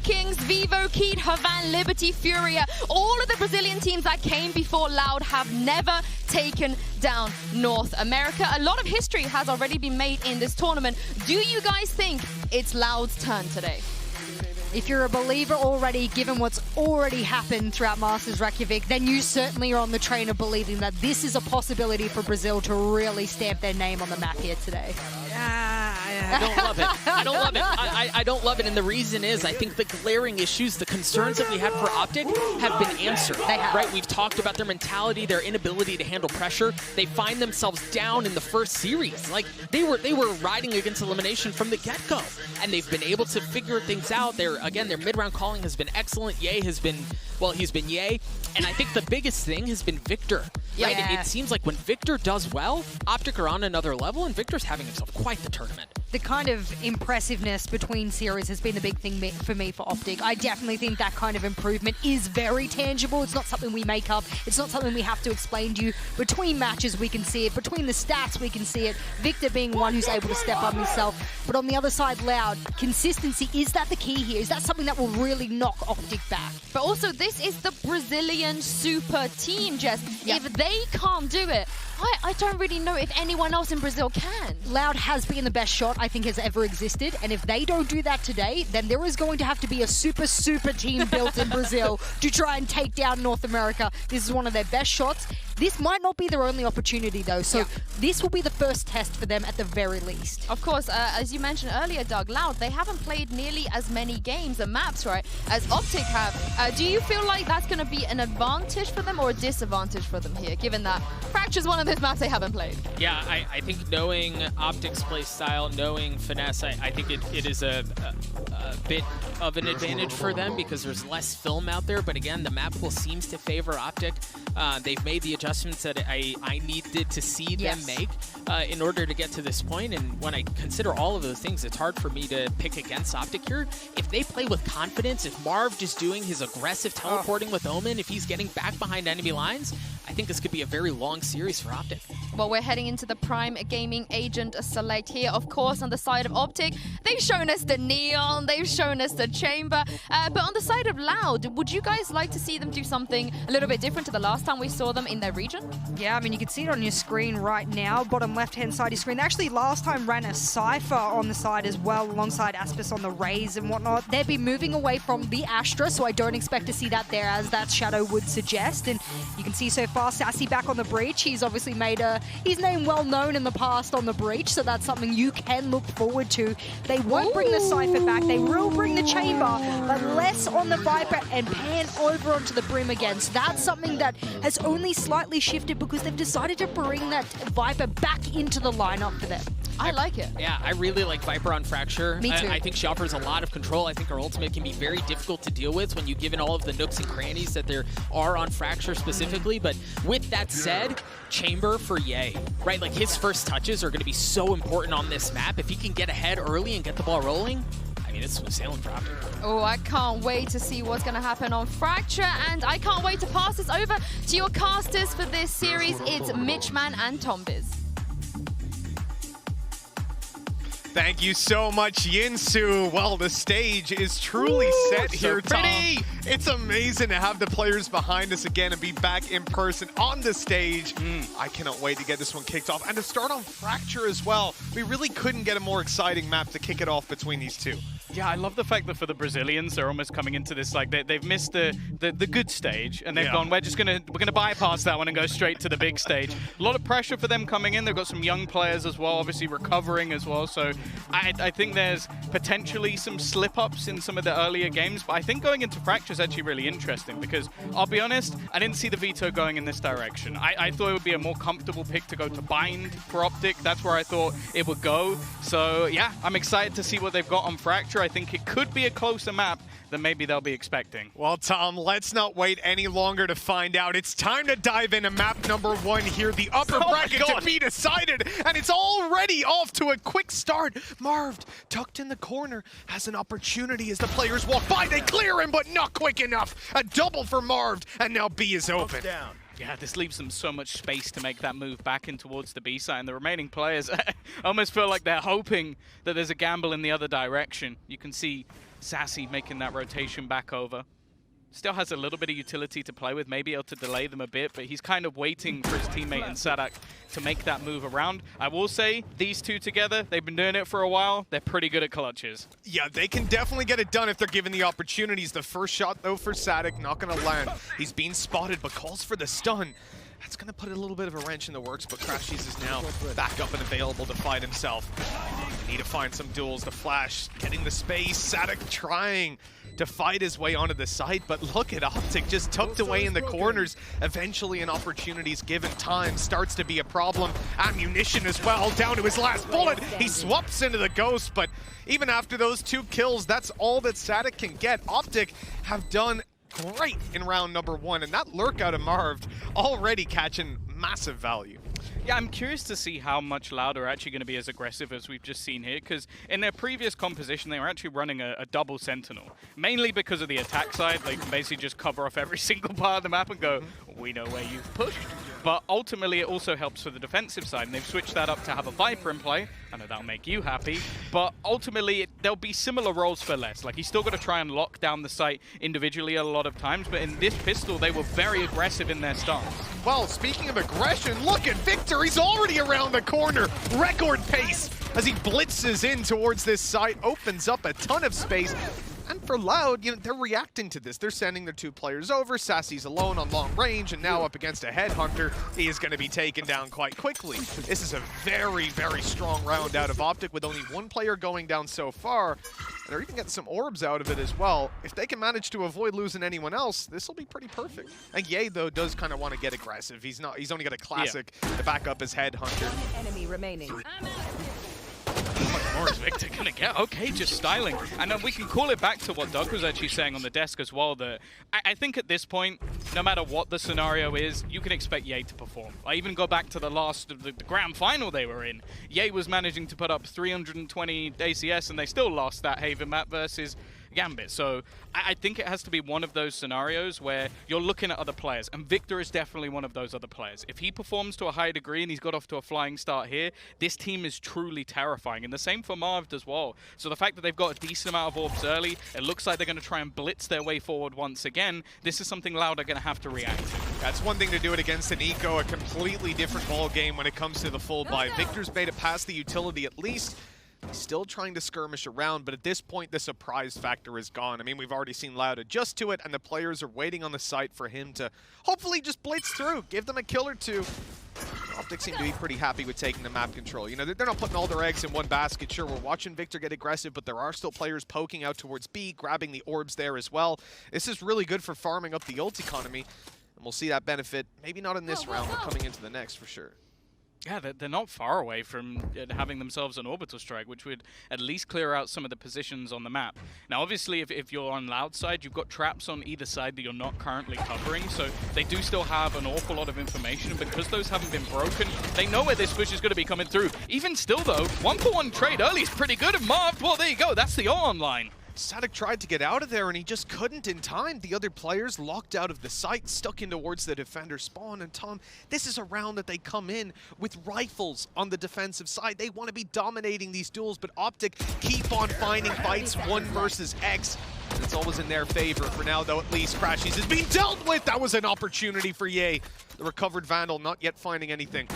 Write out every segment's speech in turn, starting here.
Vikings, Vivo, Keed, Havan, Liberty, Furia, all of the Brazilian teams that came before Loud have never taken down North America. A lot of history has already been made in this tournament. Do you guys think it's Loud's turn today? If you're a believer already, given what's already happened throughout Masters Reykjavík, then you certainly are on the train of believing that this is a possibility for Brazil to really stamp their name on the map here today. I don't love it. I don't love it. I don't love it, and the reason is I think the glaring issues, the concerns that we had for OpTic have been answered. They have. Right? We've talked about their mentality, their inability to handle pressure. They find themselves down in the first series. Like, they were riding against elimination from the get-go, and they've been able to figure things out. Again, their mid-round calling has been excellent. Ye has been, well, he's been Ye, and I think the biggest thing has been Victor. Right? Yeah. It seems like when Victor does well, OpTic are on another level, and Victor's having himself quite the tournament. The kind of impressiveness between series has been the big thing for me for OpTic. I definitely think that kind of improvement is very tangible. It's not something we make up. It's not something we have to explain to you. Between matches, we can see it. Between the stats, we can see it. Victor being one who's able to step up himself. But on the other side, Loud, consistency, is that the key here? Is that something that will really knock OpTic back? But also, this is the Brazilian super team, Jess. Yeah. If they can't do it, I don't really know if anyone else in Brazil can. Loud has been the best shot I think has ever existed, and if they don't do that today, then there is going to have to be a super team built in Brazil to try and take down North America. This is one of their best shots. This might not be their only opportunity though, so this will be the first test for them at the very least. Of course, as you mentioned earlier, Doug, Loud, they haven't played nearly as many games and maps, right, as OpTic have. Do you feel like that's going to be an advantage for them or a disadvantage for them here, given that Fracture's one of those maps they haven't played? Yeah, I think knowing OpTic's play style, knowing Finesse, I think it is a bit of an advantage for them because there's less film out there, but again, the map pool seems to favor OpTic. They've made the adjustments that I needed to see them make in order to get to this point, and when I consider all of those things, it's hard for me to pick against OpTic here. If they play with confidence, if Marv just doing his aggressive teleporting with Omen, if he's getting back behind enemy lines, I think this could be a very long series for OpTic. Well, we're heading into the Prime Gaming Agent Select here, of course, on the side of OpTic. They've shown us the Neon, they've shown us the Chamber, but on the side of Loud, would you guys like to see them do something a little bit different to the last time we saw them in their region? Yeah, I mean, you can see it on your screen right now, bottom left-hand side of your screen. They actually last time ran a Cypher on the side as well, alongside Aspis on the Raze and whatnot. They'd be moving away from the Astra, so I don't expect to see that there, as that shadow would suggest. And you can see so far, Sassy back on the Breach. He's obviously made his name well known in the past on the Breach, so that's something you can look forward to. They won't bring the Cypher back. They will bring the Chamber, but less on the Viper and pan over onto the Brim again. So that's something that has only slightly shifted because they've decided to bring that Viper back into the lineup for them. I like it. Yeah, I really like Viper on Fracture. Me too. I think she offers a lot of control. I think her ultimate can be very difficult to deal with when you give in all of the nooks and crannies that there are on Fracture specifically. But with that said, Chamber for Ye, right? Like, his first touches are going to be so important on this map. If he can get ahead early and get the ball rolling, I mean, it's smooth sailing for OpTic. Oh, I can't wait to see what's going to happen on Fracture, and I can't wait to pass this over to your casters for this series. It's Mitchman and Tombiz. Thank you so much, Yinsu. Well, the stage is truly set here, Tom. It's amazing to have the players behind us again and be back in person on the stage. I cannot wait to get this one kicked off and to start on Fracture as well. We really couldn't get a more exciting map to kick it off between these two. Yeah, I love the fact that for the Brazilians, they're almost coming into this like they've missed the good stage, and they've gone, we're gonna bypass that one and go straight to the big stage. A lot of pressure for them coming in. They've got some young players as well, obviously recovering as well. So I think there's potentially some slip-ups in some of the earlier games, but I think going into Fracture is actually really interesting because I'll be honest, I didn't see the veto going in this direction. I thought it would be a more comfortable pick to go to Bind for OpTic. That's where I thought it would go. So yeah, I'm excited to see what they've got on Fracture. I think it could be a closer map than maybe they'll be expecting. Well, Tom, let's not wait any longer to find out. It's time to dive into map number 1 here, the upper bracket to be decided, and it's already off to a quick start. Marv, tucked in the corner, has an opportunity as the players walk by. They clear him, but not quick enough. A double for Marv, and now B is open. Yeah, this leaves them so much space to make that move back in towards the B side. And the remaining players almost feel like they're hoping that there's a gamble in the other direction. You can see Sassy making that rotation back over. Still has a little bit of utility to play with, maybe able to delay them a bit, but he's kind of waiting for his teammate in Sadak to make that move around. I will say, these two together, they've been doing it for a while. They're pretty good at clutches. Yeah, they can definitely get it done if they're given the opportunities. The first shot, though, for Sadak, not going to land. He's being spotted, but calls for the stun. That's going to put a little bit of a wrench in the works, but Crashies is now back up and available to fight himself. Need to find some duels. The flash, getting the space. Sadak trying to fight his way onto the site, but look at OpTic just tucked away in the corners. Eventually an opportunity's given. Time starts to be a problem. Ammunition as well, down to his last bullet. He swaps into the Ghost, but even after those 2 kills, that's all that Sadak can get. OpTic have done great in round number 1, and that lurk out of Marv already catching massive value. Yeah, I'm curious to see how much Loud are actually going to be as aggressive as we've just seen here, because in their previous composition, they were actually running a double Sentinel, mainly because of the attack side. They can basically just cover off every single part of the map and go, we know where you've pushed. But ultimately, it also helps for the defensive side, and they've switched that up to have a Viper in play. I know that'll make you happy, but ultimately, there'll be similar roles for less. Like, he's still got to try and lock down the site individually a lot of times, but in this pistol, they were very aggressive in their stance. Well, speaking of aggression, look at Victor. He's already around the corner. Record pace as he blitzes in towards this site, opens up a ton of space. And for Loud, you know, they're reacting to this. They're sending their 2 players over. Sassy's alone on long range, and now up against a headhunter, he is going to be taken down quite quickly. This is a very, very strong round out of OpTic with only 1 player going down so far. And they're even getting some orbs out of it as well. If they can manage to avoid losing anyone else, this will be pretty perfect. And Ye, though, does kind of want to get aggressive. He's only got a classic to back up his headhunter. Enemy remaining. How much more is Victor gonna get? Okay, just styling. And then we can call it back to what Doug was actually saying on the desk as well, that I think at this point, no matter what the scenario is, you can expect Ye to perform. I even go back to the last of the grand final they were in. Ye was managing to put up 320 ACS, and they still lost that Haven map versus Gambit. So I think it has to be one of those scenarios where you're looking at other players, and Victor is definitely one of those other players. If he performs to a high degree and he's got off to a flying start here, this team is truly terrifying, and the same for Marv as well. So the fact that they've got a decent amount of orbs early, it looks like they're going to try and blitz their way forward once again. This is something Loud are going to have to react to. That's one thing to do it against an Eco, a completely different ball game when it comes to the full buy. Victor's made it past the utility at least. He's still trying to skirmish around, but at this point, the surprise factor is gone. I mean, we've already seen Loud adjust to it, and the players are waiting on the site for him to hopefully just blitz through, give them a kill or 2. OpTic seem to be pretty happy with taking the map control. You know, they're not putting all their eggs in one basket. Sure, we're watching Victor get aggressive, but there are still players poking out towards B, grabbing the orbs there as well. This is really good for farming up the ult economy, and we'll see that benefit, maybe not in this round, but coming into the next for sure. Yeah, they're not far away from having themselves an orbital strike, which would at least clear out some of the positions on the map. Now, obviously, if you're on Loud side, you've got traps on either side that you're not currently covering, so they do still have an awful lot of information, and because those haven't been broken, they know where this push is going to be coming through. Even still, though, 1-for-1 trade early is pretty good, and Marv, well, there you go, that's the O online. Sadak tried to get out of there, and he just couldn't in time. The other players locked out of the site, stuck in towards the defender spawn. And Tom, this is a round that they come in with rifles on the defensive side. They want to be dominating these duels, but OpTic keep on finding fights 1 versus X. And it's always in their favor. For now, though, at least Crashies is being dealt with. That was an opportunity for Ye. The recovered Vandal not yet finding anything.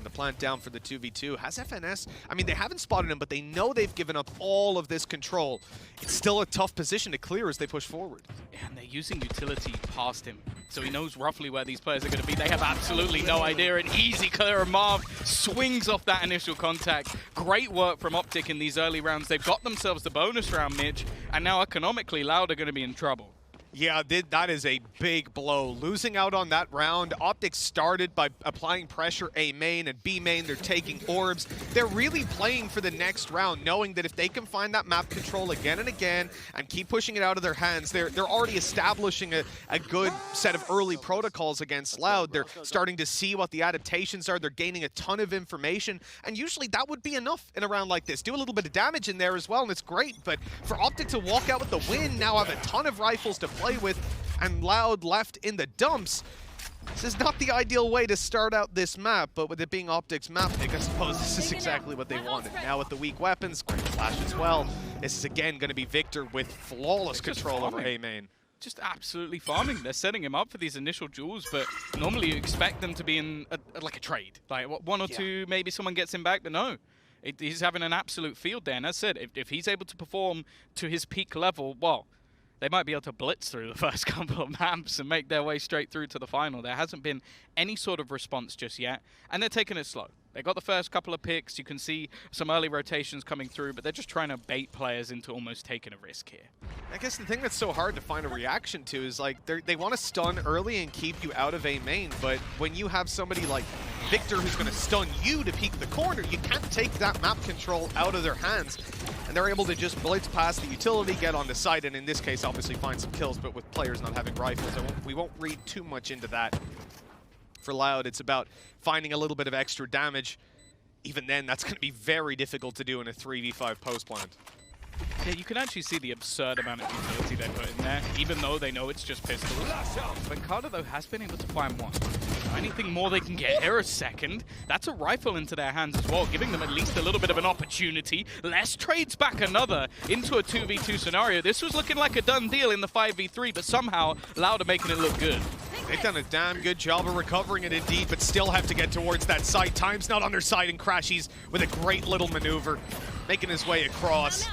The plant down for the 2v2. Has FNS? I mean, they haven't spotted him, but they know they've given up all of this control. It's still a tough position to clear as they push forward. And they're using utility past him, so he knows roughly where these players are going to be. They have absolutely no idea. An easy clear, and Marv swings off that initial contact. Great work from OpTic in these early rounds. They've got themselves the bonus round, Mitch, and now economically, Loud are going to be in trouble. Yeah, that is a big blow. Losing out on that round. OpTic started by applying pressure A main and B main. They're taking orbs. They're really playing for the next round, knowing that if they can find that map control again and again and keep pushing it out of their hands, they're already establishing a good set of early protocols against Loud. They're starting to see what the adaptations are. They're gaining a ton of information, and usually that would be enough in a round like this. Do a little bit of damage in there as well, and it's great, but for OpTic to walk out with the win, now have a ton of rifles to play with, and Loud left in the dumps. This is not the ideal way to start out this map, but with it being OpTic's map pick, I suppose this is exactly what they wanted. Now with the weak weapons, great flash as well. This is again going to be Victor with flawless control over A main. Just absolutely farming. They're setting him up for these initial duels, but normally you expect them to be in like a trade. Like one or two, maybe someone gets him back, but no. He's having an absolute field there. And as I said, if he's able to perform to his peak level, well, they might be able to blitz through the first couple of maps and make their way straight through to the final. There hasn't been any sort of response just yet, and they're taking it slow. They got the first couple of picks. You can see some early rotations coming through, but they're just trying to bait players into almost taking a risk here. I guess the thing that's so hard to find a reaction to is like they want to stun early and keep you out of A main, but when you have somebody like Victor who's going to stun you to peek the corner, you can't take that map control out of their hands. And they're able to just blitz past the utility, get on the site, and in this case obviously find some kills, but with players not having rifles, we won't read too much into that. For Loud, it's about finding a little bit of extra damage. Even then, that's going to be very difficult to do in a 3v5 post plant. Yeah, you can actually see the absurd amount of utility they put in there, even though they know it's just pistols. But Carter, though, has been able to find one. Anything more they can get here a second. That's a rifle into their hands as well, giving them at least a little bit of an opportunity. Les trades back another into a 2v2 scenario. This was looking like a done deal in the 5v3, but somehow Loud are making it look good. They've done a damn good job of recovering it indeed, but still have to get towards that site. Time's not on their side, and Crashies with a great little maneuver, making his way across.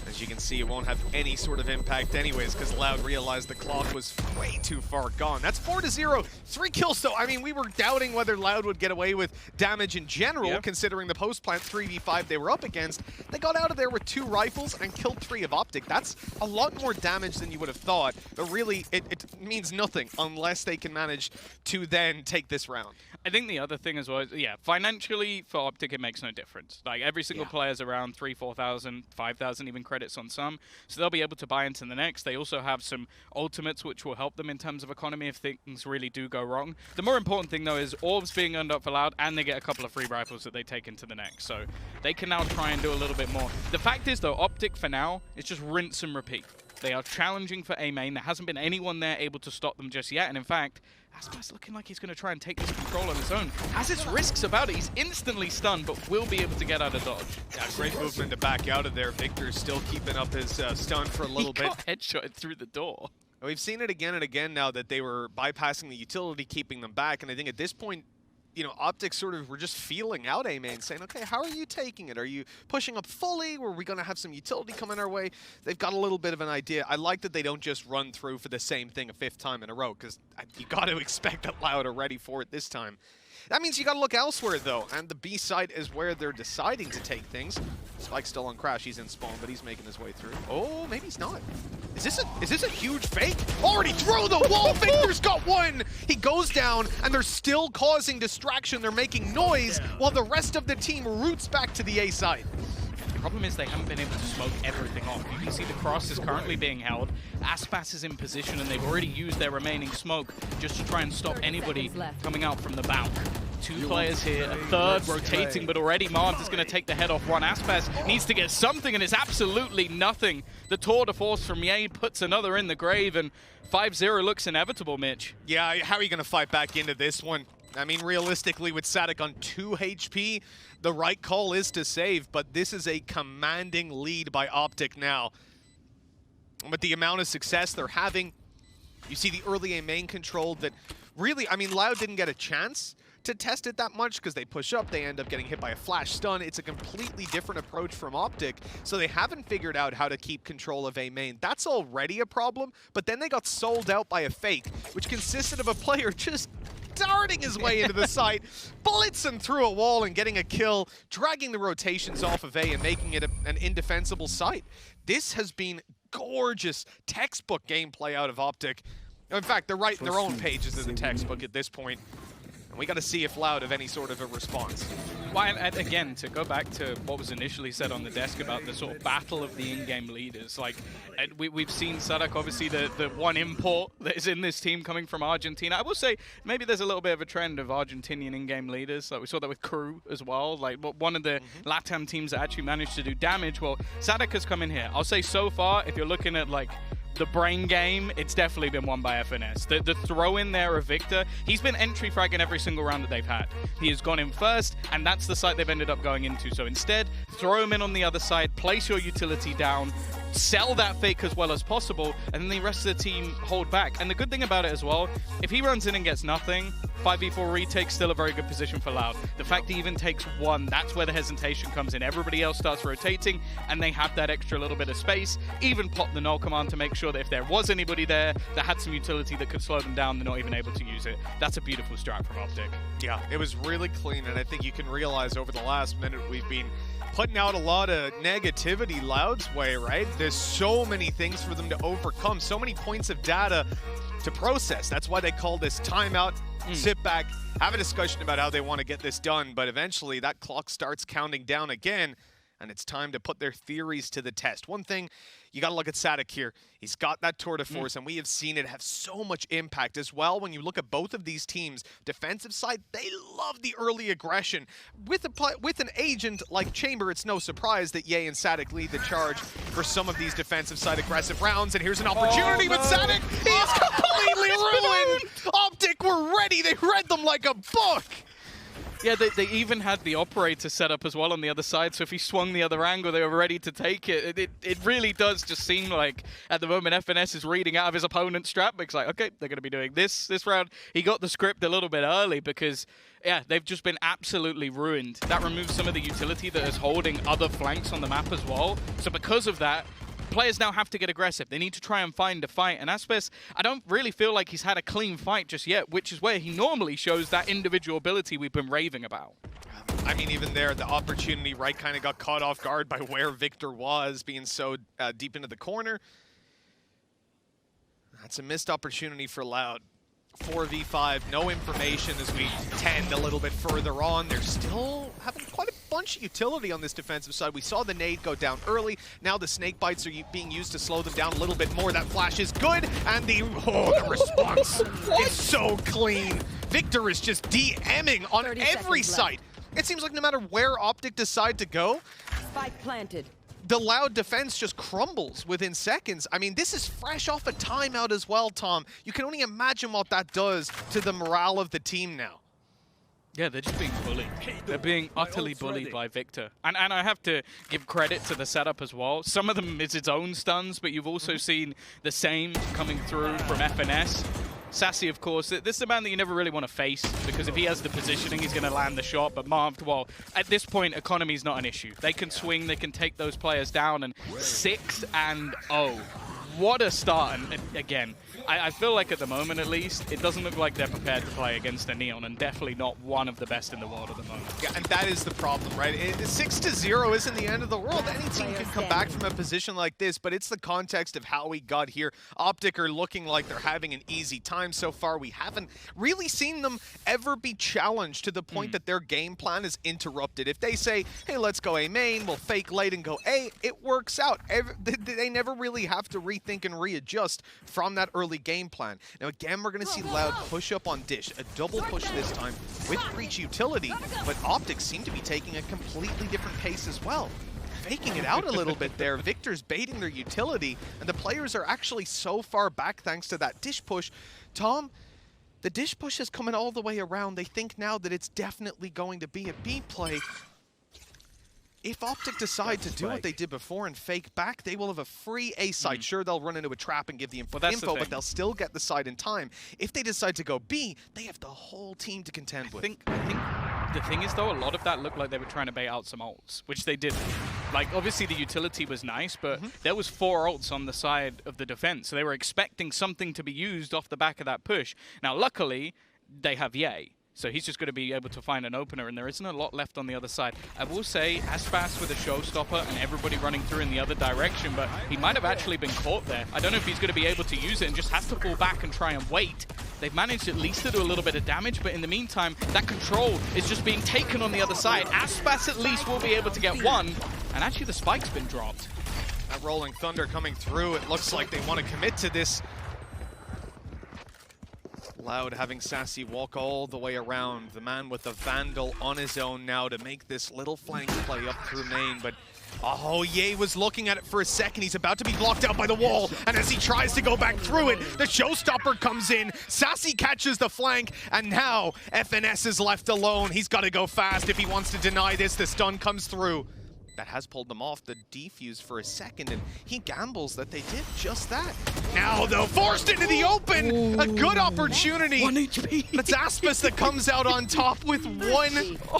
As you can see, it won't have any sort of impact anyways, because Loud realized the clock was way too far gone. That's 4-0. 3 kills, though. I mean, we were doubting whether Loud would get away with damage in general, considering the post-plant 3v5 they were up against. They got out of there with 2 rifles and killed 3 of OpTic. That's a lot more damage than you would have thought, but really, it means nothing unless they can manage to then take this round. I think the other thing as well is, financially for OpTic it makes no difference. Like every single player's around 3,000, 4,000, 5,000 even credits on some, so they'll be able to buy into the next. They also have some ultimates which will help them in terms of economy if things really do go wrong. The more important thing though is orbs being earned up for Loud, and they get a couple of free rifles that they take into the next, so they can now try and do a little bit more. The fact is though, OpTic for now is just rinse and repeat. They are challenging for A main. There hasn't been anyone there able to stop them just yet, and in fact, Aspas looking like he's going to try and take this control on his own. Has its risks about it. He's instantly stunned, but will be able to get out of dodge. Yeah, great movement to back out of there. Victor's still keeping up his stun for a little bit. He got headshotted through the door. We've seen it again and again now that they were bypassing the utility, keeping them back, and I think at this point, you know, OpTic sort of were just feeling out A main, saying, okay, how are you taking it? Are you pushing up fully? Or are we going to have some utility coming our way? They've got a little bit of an idea. I like that they don't just run through for the same thing a 5th time in a row, because you got to expect that Loud are ready for it this time. That means you got to look elsewhere, though, and the B side is where they're deciding to take things. Spike's still on Crash. He's in spawn, but he's making his way through. Oh, maybe he's not. Is this a huge fake? Already through the wall. Victor's got one. He goes down, and they're still causing distraction. They're making noise while the rest of the team roots back to the A side. The problem is they haven't been able to smoke everything off. You can see the cross is currently being held. Aspas is in position, and they've already used their remaining smoke just to try and stop anybody coming out from the bow. 2 players here, a 3rd rotating, but already Marv is going to take the head off one. Aspas needs to get something, and it's absolutely nothing. The tour de force from Ye puts another in the grave, and 5-0 looks inevitable, Mitch. Yeah, how are you going to fight back into this one? I mean, realistically, with Sadek on 2 HP, the right call is to save, but this is a commanding lead by OpTic now. With the amount of success they're having, you see the early A main control that really, I mean, Loud didn't get a chance to test it that much because they push up, they end up getting hit by a flash stun. It's a completely different approach from OpTic, so they haven't figured out how to keep control of A main. That's already a problem, but then they got sold out by a fake, which consisted of a player just darting his way into the site, blitzing through a wall and getting a kill, dragging the rotations off of A and making it an indefensible site. This has been gorgeous textbook gameplay out of OpTic. In fact, they're writing their own pages in the textbook at this point. And we got to see if Loud have any sort of a response. Well, and again, to go back to what was initially said on the desk about the sort of battle of the in-game leaders, like we've seen Sadek, obviously the one import that is in this team coming from Argentina. I will say maybe there's a little bit of a trend of Argentinian in-game leaders. Like we saw that with Crew as well, like one of the LATAM teams that actually managed to do damage. Well, Sadek has come in here. I'll say so far, if you're looking at like the brain game, it's definitely been won by FNS. The throw in there of Victor, he's been entry fragging every single round that they've had. He has gone in first, and that's the site they've ended up going into. So instead, throw him in on the other side, place your utility down, sell that fake as well as possible, and then the rest of the team hold back. And the good thing about it as well, if he runs in and gets nothing, 5v4 retake, still a very good position for Loud. The fact that he even takes one, that's where the hesitation comes in. Everybody else starts rotating, and they have that extra little bit of space. Even pop the null command to make sure that if there was anybody there that had some utility that could slow them down, they're not even able to use it. That's a beautiful strat from OpTic. Yeah, it was really clean, and I think you can realize over the last minute we've been putting out a lot of negativity Loud's way, right? There's so many things for them to overcome, so many points of data to process. That's why they call this timeout, sit back, have a discussion about how they want to get this done, but eventually that clock starts counting down again, and it's time to put their theories to the test. One thing, you got to look at Sadik here. He's got that tour de force, and we have seen it have so much impact as well. When you look at both of these teams, defensive side, they love the early aggression. With an agent like Chamber, it's no surprise that Ye and Sadik lead the charge for some of these defensive side aggressive rounds. And here's an opportunity, but Sadik, he's completely ruined. OpTic were ready. They read them like a book. Yeah, they even had the operator set up as well on the other side, so if he swung the other angle, they were ready to take it. It really does just seem like, at the moment, FNS is reading out of his opponent's strat. It's like, okay, they're going to be doing this round. He got the script a little bit early because, yeah, they've just been absolutely ruined. That removes some of the utility that is holding other flanks on the map as well. So because of that, players now have to get aggressive. They need to try and find a fight. And Aspes, I don't really feel like he's had a clean fight just yet, which is where he normally shows that individual ability we've been raving about. I mean, even there, the opportunity, right, kind of got caught off guard by where Victor was, being so deep into the corner. That's a missed opportunity for Loud. 4v5, no information as we tend a little bit further on. They're still having quite a bunch of utility on this defensive side. We saw the nade go down early. Now the snake bites are being used to slow them down a little bit more. That flash is good, and the response is so clean. Victor is just DMing on every site. It seems like no matter where OpTic decide to go, spike planted, the Loud defense just crumbles within seconds. I mean, this is fresh off a timeout as well, Tom. You can only imagine what that does to the morale of the team now. Yeah, they're just being bullied. They're being utterly bullied by Victor. And I have to give credit to the setup as well. Some of them is its own stuns, but you've also seen the same coming through from FNS. Sassy, of course, this is a man that you never really want to face, because if he has the positioning, he's going to land the shot. But Marved, well, at this point, economy is not an issue. They can swing, they can take those players down, and 6-0. What a start. And again, I feel like at the moment, at least, it doesn't look like they're prepared to play against a Neon, and definitely not one of the best in the world at the moment. Yeah, and that is the problem, right? 6-0 isn't the end of the world. Any team can come back from a position like this, but it's the context of how we got here. OpTic are looking like they're having an easy time so far. We haven't really seen them ever be challenged to the point that their game plan is interrupted. If they say, hey, let's go A main, we'll fake late and go A, it works out. They never really have to rethink and readjust from that early game plan. Now again, we're going to see Loud push up on Dish, a double push this time with breach utility, but OpTic seem to be taking a completely different pace as well. Faking it out a little bit there. Victor's baiting their utility, and the players are actually so far back thanks to that Dish push. Tom, the Dish push is coming all the way around. They think now that it's definitely going to be a B play. If OpTic decide to do what they did before and fake back, they will have a free A site. Sure, they'll run into a trap and give the info, but they'll still get the side in time. If they decide to go B, they have the whole team to contend with. I think the thing is, though, a lot of that looked like they were trying to bait out some ults, which they didn't. Like, obviously the utility was nice, but there was 4 ults on the side of the defense, so they were expecting something to be used off the back of that push. Now, luckily, they have Ye. So he's just going to be able to find an opener, and there isn't a lot left on the other side. I will say, Aspas with a showstopper and everybody running through in the other direction, but he might have actually been caught there. I don't know if he's going to be able to use it and just has to fall back and try and wait. They've managed at least to do a little bit of damage, but in the meantime, that control is just being taken on the other side. Aspas at least will be able to get one, and actually the spike's been dropped. That Rolling Thunder coming through, it looks like they want to commit to this. Loud having Sassy walk all the way around. The man with the Vandal on his own now to make this little flank play up through main, but oh, Ye was looking at it for a second. He's about to be blocked out by the wall, and as he tries to go back through it, the showstopper comes in. Sassy catches the flank, and now FNS is left alone. He's got to go fast if he wants to deny this. The stun comes through. That has pulled them off the defuse for a second, and he gambles that they did just that. Now, though, forced into the open! Ooh. A good opportunity. 1 HP. It's Aspis that comes out on top with 1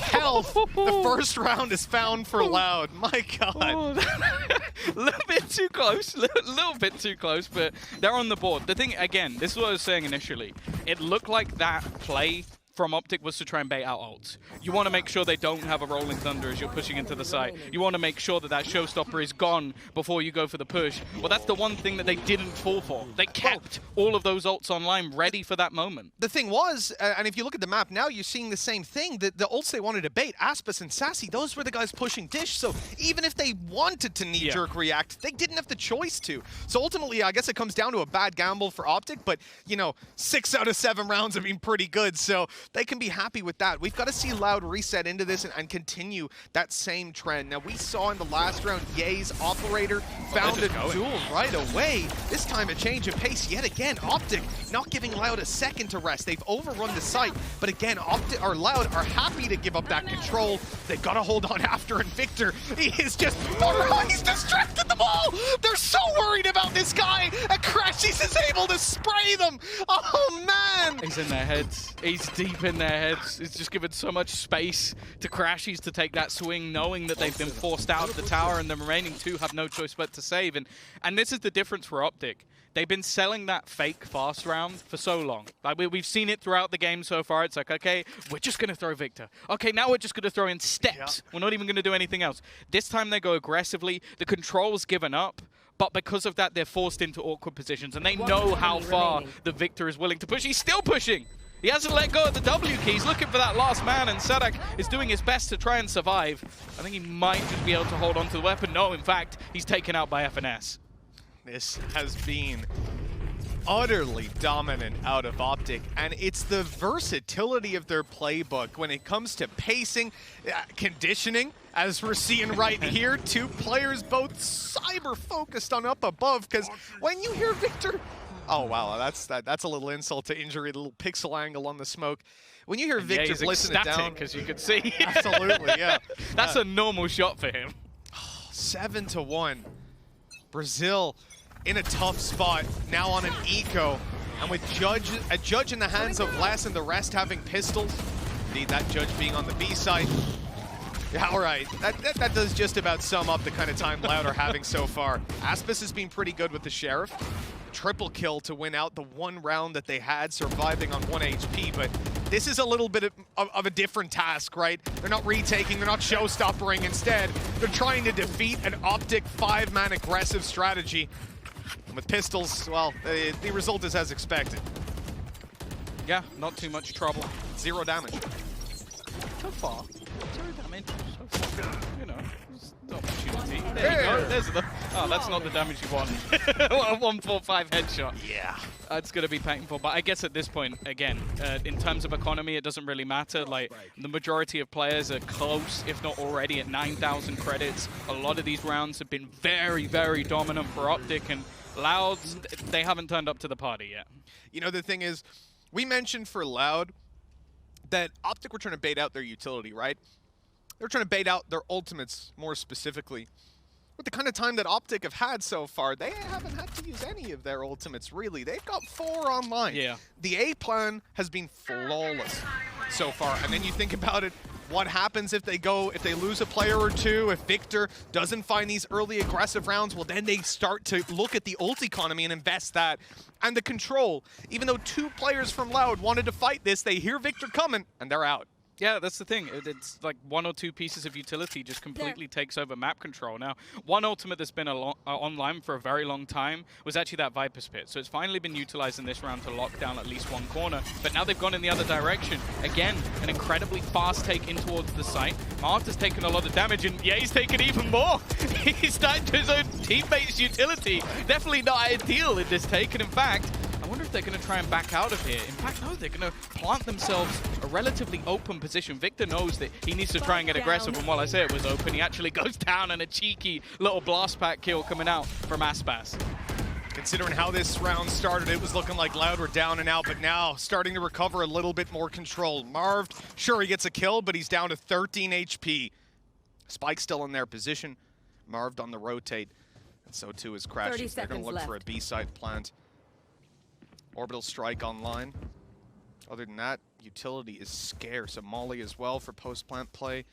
health. The first round is found for Loud. My God. A little bit too close. Little bit too close, but they're on the board. The thing, again, this is what I was saying initially. It looked like that play from OpTic was to try and bait out ults. You want to make sure they don't have a Rolling Thunder as you're pushing into the site. You want to make sure that that showstopper is gone before you go for the push. Well, that's the one thing that they didn't fall for. They kept all of those ults online ready for that moment. The thing was, and if you look at the map now, you're seeing the same thing. The ults they wanted to bait, Aspis and Sassy, those were the guys pushing Dish. So even if they wanted to knee-jerk react, they didn't have the choice to. So ultimately, I guess it comes down to a bad gamble for OpTic, but, you know, 6 out of 7 rounds have been pretty good. So they can be happy with that. We've got to see Loud reset into this and continue that same trend. Now, we saw in the last round, Ye's Operator found a duel right away. This time a change of pace yet again. OpTic not giving Loud a second to rest. They've overrun the site, but again, OpTic or Loud are happy to give up that control. They've got to hold on after, and Victor, he is just, he's distracted them all. They're so worried about this guy, and Crashies is able to spray them. Oh, man. He's in their heads. He's deep in their heads. It's just given so much space to Crashies to take that swing, knowing that they've been forced out of the tower and the remaining 2 have no choice but to save. And this is the difference for OpTic. They've been selling that fake fast round for so long. Like we've seen it throughout the game so far. It's like, okay, we're just going to throw Victor. Okay, now we're just going to throw in steps. We're not even going to do anything else. This time they go aggressively. The control's given up. But because of that, they're forced into awkward positions. And they know how far the Victor is willing to push. He's still pushing. He hasn't let go of the W key. He's looking for that last man, and Sadak is doing his best to try and survive. I think he might just be able to hold on to the weapon. No, in fact, he's taken out by FNS. This has been utterly dominant out of OpTic, and it's the versatility of their playbook when it comes to pacing, conditioning, as we're seeing right here. 2 players both cyber-focused on up above, because when you hear Victor... Oh, wow, that's a little insult to injury, the little pixel angle on the smoke. When you hear Victor blissing it down... as you can see. Absolutely, yeah. That's a normal shot for him. 7-1. Brazil in a tough spot, now on an eco. And with a judge in the hands of Les and the rest having pistols. Indeed, that judge being on the B side. Yeah, all right. That does just about sum up the kind of time Loud are having so far. Aspis has been pretty good with the Sheriff. Triple kill to win out the 1 round that they had, surviving on 1 HP, but this is a little bit of a different task, right? They're not retaking, they're not showstoppering. Instead, they're trying to defeat an OpTic 5-man aggressive strategy. And with pistols, well, the result is as expected. Yeah, not too much trouble. 0 damage. So far. 0 damage. So far. You know, it's the opportunity. There you go. There's the... Oh, that's not the damage you want. What a 145 headshot. Yeah. It's going to be painful, but I guess at this point, again, in terms of economy, it doesn't really matter. Like, the majority of players are close, if not already, at 9,000 credits. A lot of these rounds have been very, very dominant for OpTic, and Loud, they haven't turned up to the party yet. You know, the thing is, we mentioned for Loud that OpTic were trying to bait out their utility, right? They're trying to bait out their ultimates more specifically. With the kind of time that OpTic have had so far, they haven't had to use any of their ultimates, really. They've got 4 online. Yeah. The A plan has been flawless so far. And then you think about it, what happens if they lose a player or 2, if Victor doesn't find these early aggressive rounds, well, then they start to look at the ult economy and invest that. And the control, even though 2 players from Loud wanted to fight this, they hear Victor coming, and they're out. Yeah, that's the thing. It's like 1 or 2 pieces of utility just completely takes over map control. Now, one ultimate that's been online for a very long time was actually that Viper's Pit. So it's finally been utilized in this round to lock down at least 1 corner. But now they've gone in the other direction. Again, an incredibly fast take in towards the site. Marta's taken a lot of damage, and Ye's taken even more. He's died to his own teammates' utility. Definitely not ideal in this take. And in fact, wonder if they're going to try and back out of here. In fact, no, they're going to plant themselves a relatively open position. Victor knows that he needs to try and get aggressive, and while I say it was open, he actually goes down, and a cheeky little blast pack kill coming out from Aspas. Considering how this round started, it was looking like Loud were down and out, but now starting to recover a little bit more control. Marv, sure, he gets a kill, but he's down to 13 HP. Spike's still in their position. Marv on the rotate, and so too is Crashes. They're going to look for a B-side plant. Orbital Strike online. Other than that, utility is scarce. A Molly as well for post-plant play.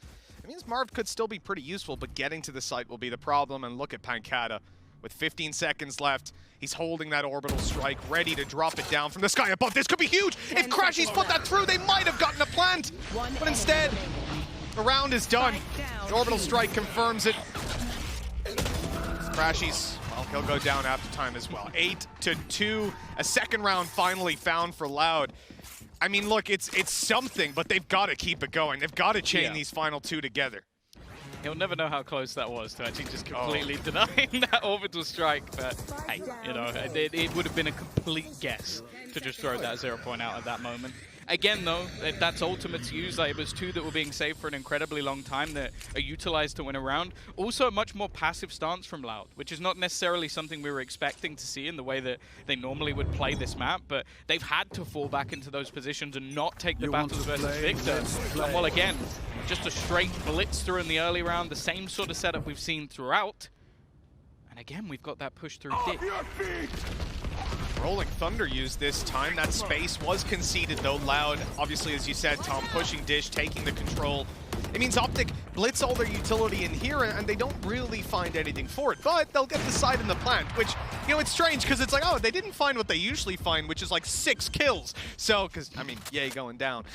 It means Marv could still be pretty useful, but getting to the site will be the problem. And look at Pancata. With 15 seconds left, he's holding that Orbital Strike, ready to drop it down from the sky above. This could be huge! If Crashies put that through, they might have gotten a plant! But instead, the round is done. The Orbital Strike confirms it. Crashies, well, he'll go down after time as well. 8-2, a second round finally found for Loud. I mean, look, it's something, but they've got to keep it going. They've got to chain these final two together. He'll never know how close that was to actually just completely denying that orbital strike. But hey, you know, it would have been a complete guess to just throw that 0 point out at that moment. Again, though, that's ultimate's use. Like, it was two that were being saved for an incredibly long time that are utilized to win a round. Also, a much more passive stance from Loud, which is not necessarily something we were expecting to see in the way that they normally would play this map, but they've had to fall back into those positions and not take the battles versus Victor. And well, again, just a straight blitz through in the early round, the same sort of setup we've seen throughout. And again, we've got that push through dip. Rolling Thunder used this time. That space was conceded, though. Loud, obviously, as you said, Tom, pushing Dish, taking the control. It means OpTic blitz all their utility in here, and they don't really find anything for it. But they'll get the side in the plant, which, you know, it's strange, because it's like, oh, they didn't find what they usually find, which is like 6 kills. So, because, I mean, yay, going down.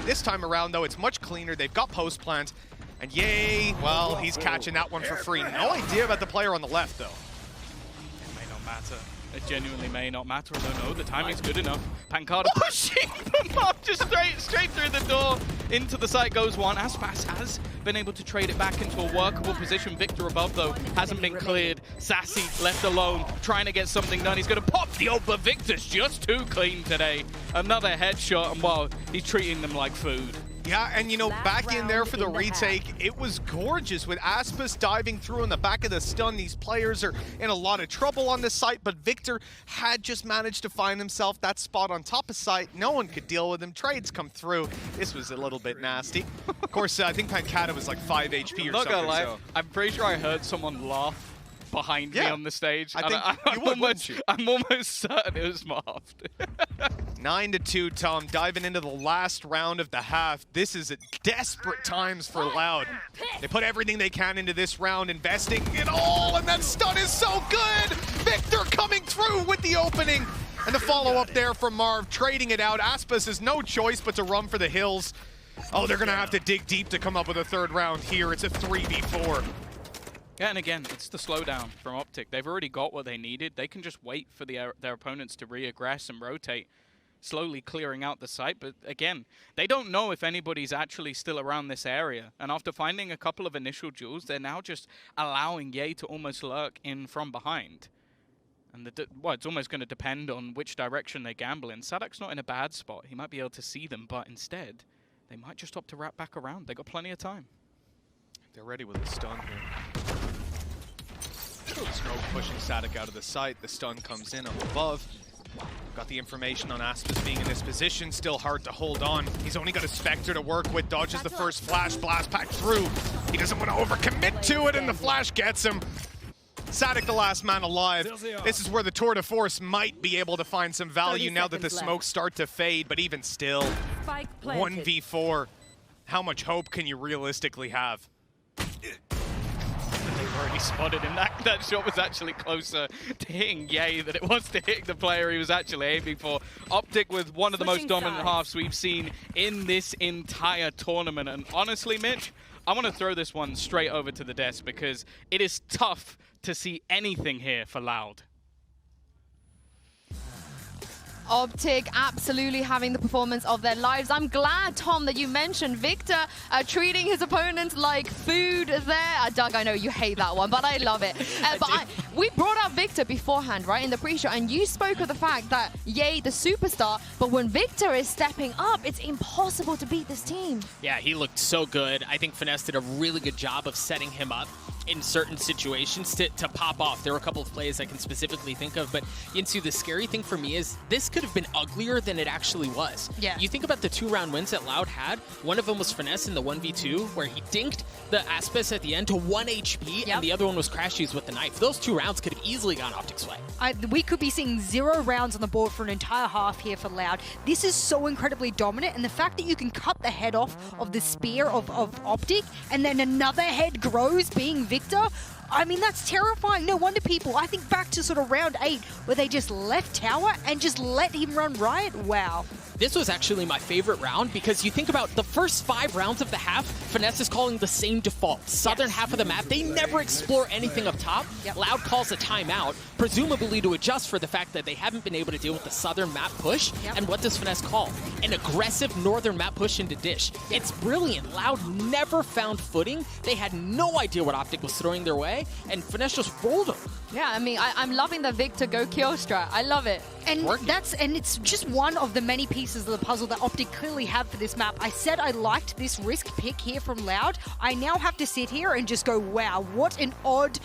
This time around, though, it's much cleaner. They've got post-plant, and yay, well, he's catching that one for free. No idea about the player on the left, though. It may not matter. It genuinely may not matter. I don't know. The timing's good enough. Pancata pushing them up just straight through the door. Into the site goes one. Aspas has been able to trade it back into a workable position. Victor above, though, hasn't been cleared. Sassy left alone, trying to get something done. He's going to pop the but Victor's just too clean today. Another headshot, and wow, he's treating them like food. Yeah, and you know, back in there for the retake, it was gorgeous with Aspas diving through in the back of the stun. These players are in a lot of trouble on this site, but Victor had just managed to find himself that spot on top of site. No one could deal with him. Trades come through. This was a little bit nasty. Of course, I think Pancata was like 5 HP or not something. Gonna lie, so. I'm pretty sure I heard someone laugh behind me on the stage. I think I'm almost certain it was Marv. 9-2, Tom, diving into the last round of the half. This is desperate times for Loud. They put everything they can into this round, investing it all, and that stun is so good! Victor coming through with the opening, and the follow-up there from Marv, trading it out. Aspas has no choice but to run for the hills. Oh, they're gonna have to dig deep to come up with a third round here. It's a 3v4. Yeah, and again, it's the slowdown from OpTic. They've already got what they needed. They can just wait for their opponents to re-aggress and rotate, slowly clearing out the site. But again, they don't know if anybody's actually still around this area. And after finding a couple of initial duels, they're now just allowing Ye to almost lurk in from behind. And well, it's almost going to depend on which direction they gamble in. Sadak's not in a bad spot. He might be able to see them, but instead, they might just opt to wrap back around. They got plenty of time. They're ready with the stun here. Snow pushing Sadak out of the site. The stun comes in up above. Got the information on Aspas being in this position. Still hard to hold on. He's only got a Spectre to work with. Dodges the first flash. Blast pack through. He doesn't want to overcommit to it, and the flash gets him. Sadak, the last man alive. This is where the Tour de Force might be able to find some value now that the smokes start to fade, but even still, 1v4. How much hope can you realistically have? They've already spotted him. That shot was actually closer to hitting Ye than it was to hitting the player he was actually aiming for. OpTic with one of the most dominant halves we've seen in this entire tournament. And honestly, Mitch, I want to throw this one straight over to the desk because it is tough to see anything here for Loud. OpTic absolutely having the performance of their lives. I'm glad, Tom, that you mentioned Victor treating his opponents like food there. Doug, I know you hate that one, but I love it. We brought up Victor beforehand, right, in the pre-show, and you spoke of the fact that, yay, the superstar, but when Victor is stepping up, it's impossible to beat this team. Yeah, he looked so good. I think Finesse did a really good job of setting him up in certain situations to pop off. There were a couple of plays I can specifically think of, but Yinsu, the scary thing for me is this could have been uglier than it actually was. Yeah. You think about the 2-round wins that Loud had. One of them was Finesse in the 1v2, where he dinked the Aspis at the end to 1 HP, and the other one was Crashies with the knife. Those 2 rounds could have easily gone OpTic's way. We could be seeing 0 rounds on the board for an entire half here for Loud. This is so incredibly dominant, and the fact that you can cut the head off of the spear of OpTic, and then another head grows being Victor, I mean, that's terrifying. No wonder people, I think back to sort of round 8, where they just left tower and just let him run riot. Wow. This was actually my favorite round because you think about the first 5 rounds of the half, Finesse is calling the same default. Southern half of the map, they never explore anything up top. Loud calls a timeout, presumably to adjust for the fact that they haven't been able to deal with the southern map push. And what does Finesse call? An aggressive northern map push into Dish. It's brilliant. Loud never found footing. They had no idea what OpTic was throwing their way, and Finesse just rolled them. Yeah, I mean, I'm loving the Victor go kill strat. I love it. And it's just one of the many pieces of the puzzle that OpTic clearly have for this map. I said I liked this risk pick here from Loud. I now have to sit here and just go, wow, what an odd,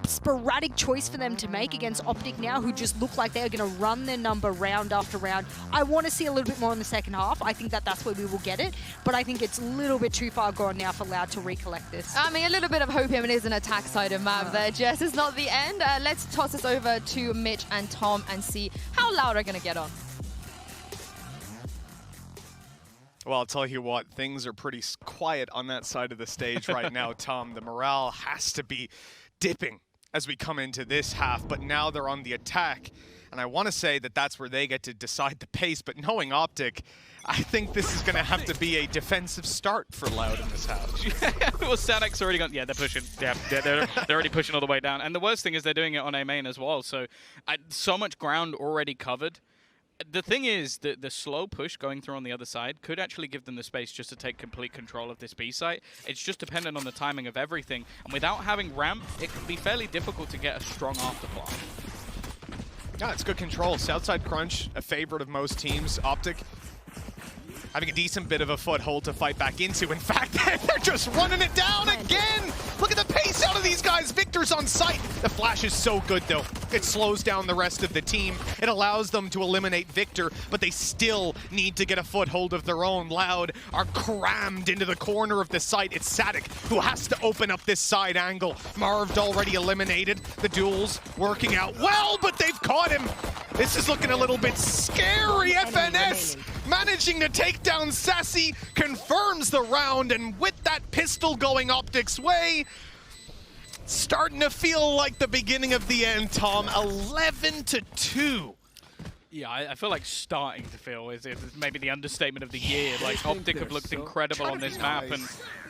sporadic choice for them to make against OpTic now, who just look like they're going to run their number round after round. I want to see a little bit more in the second half. I think that that's where we will get it, but I think it's a little bit too far gone now for Loud to recollect this. I mean, a little bit of hopium is an attack side of map there, Jess. It's not the end. Let's toss this over to Mitch and Tom and see how Loud are going to get on. Well, I'll tell you what, things are pretty quiet on that side of the stage right now, Tom. The morale has to be dipping as we come into this half, but now they're on the attack. And I want to say that that's where they get to decide the pace, but knowing OpTic, I think this is going to have to be a defensive start for Loud in this half. Well, Sadek's already gone. Yeah, they're pushing. Yeah, they're already pushing all the way down. And the worst thing is they're doing it on A main as well. So so much ground already covered. The thing is that the slow push going through on the other side could actually give them the space just to take complete control of this B site. It's just dependent on the timing of everything. And without having ramp, it can be fairly difficult to get a strong afterplant. Yeah, it's good control. Southside Crunch, a favorite of most teams. OpTic having a decent bit of a foothold to fight back into. In fact, they're just running it down again. Look at the pace out of these guys. Victor's on site. The flash is so good, though. It slows down the rest of the team. It allows them to eliminate Victor, but they still need to get a foothold of their own. Loud are crammed into the corner of the site. It's Sadek who has to open up this side angle. Marved already eliminated. The duel's working out well, but they've caught him. This is looking a little bit scary. FNS managing to take down Sassy, confirms the round, and with that pistol going OpTic's way, starting to feel like the beginning of the end, Tom. 11-2. Yeah, I feel like starting to feel is maybe the understatement of the year. Like, OpTic have looked incredible on this map, and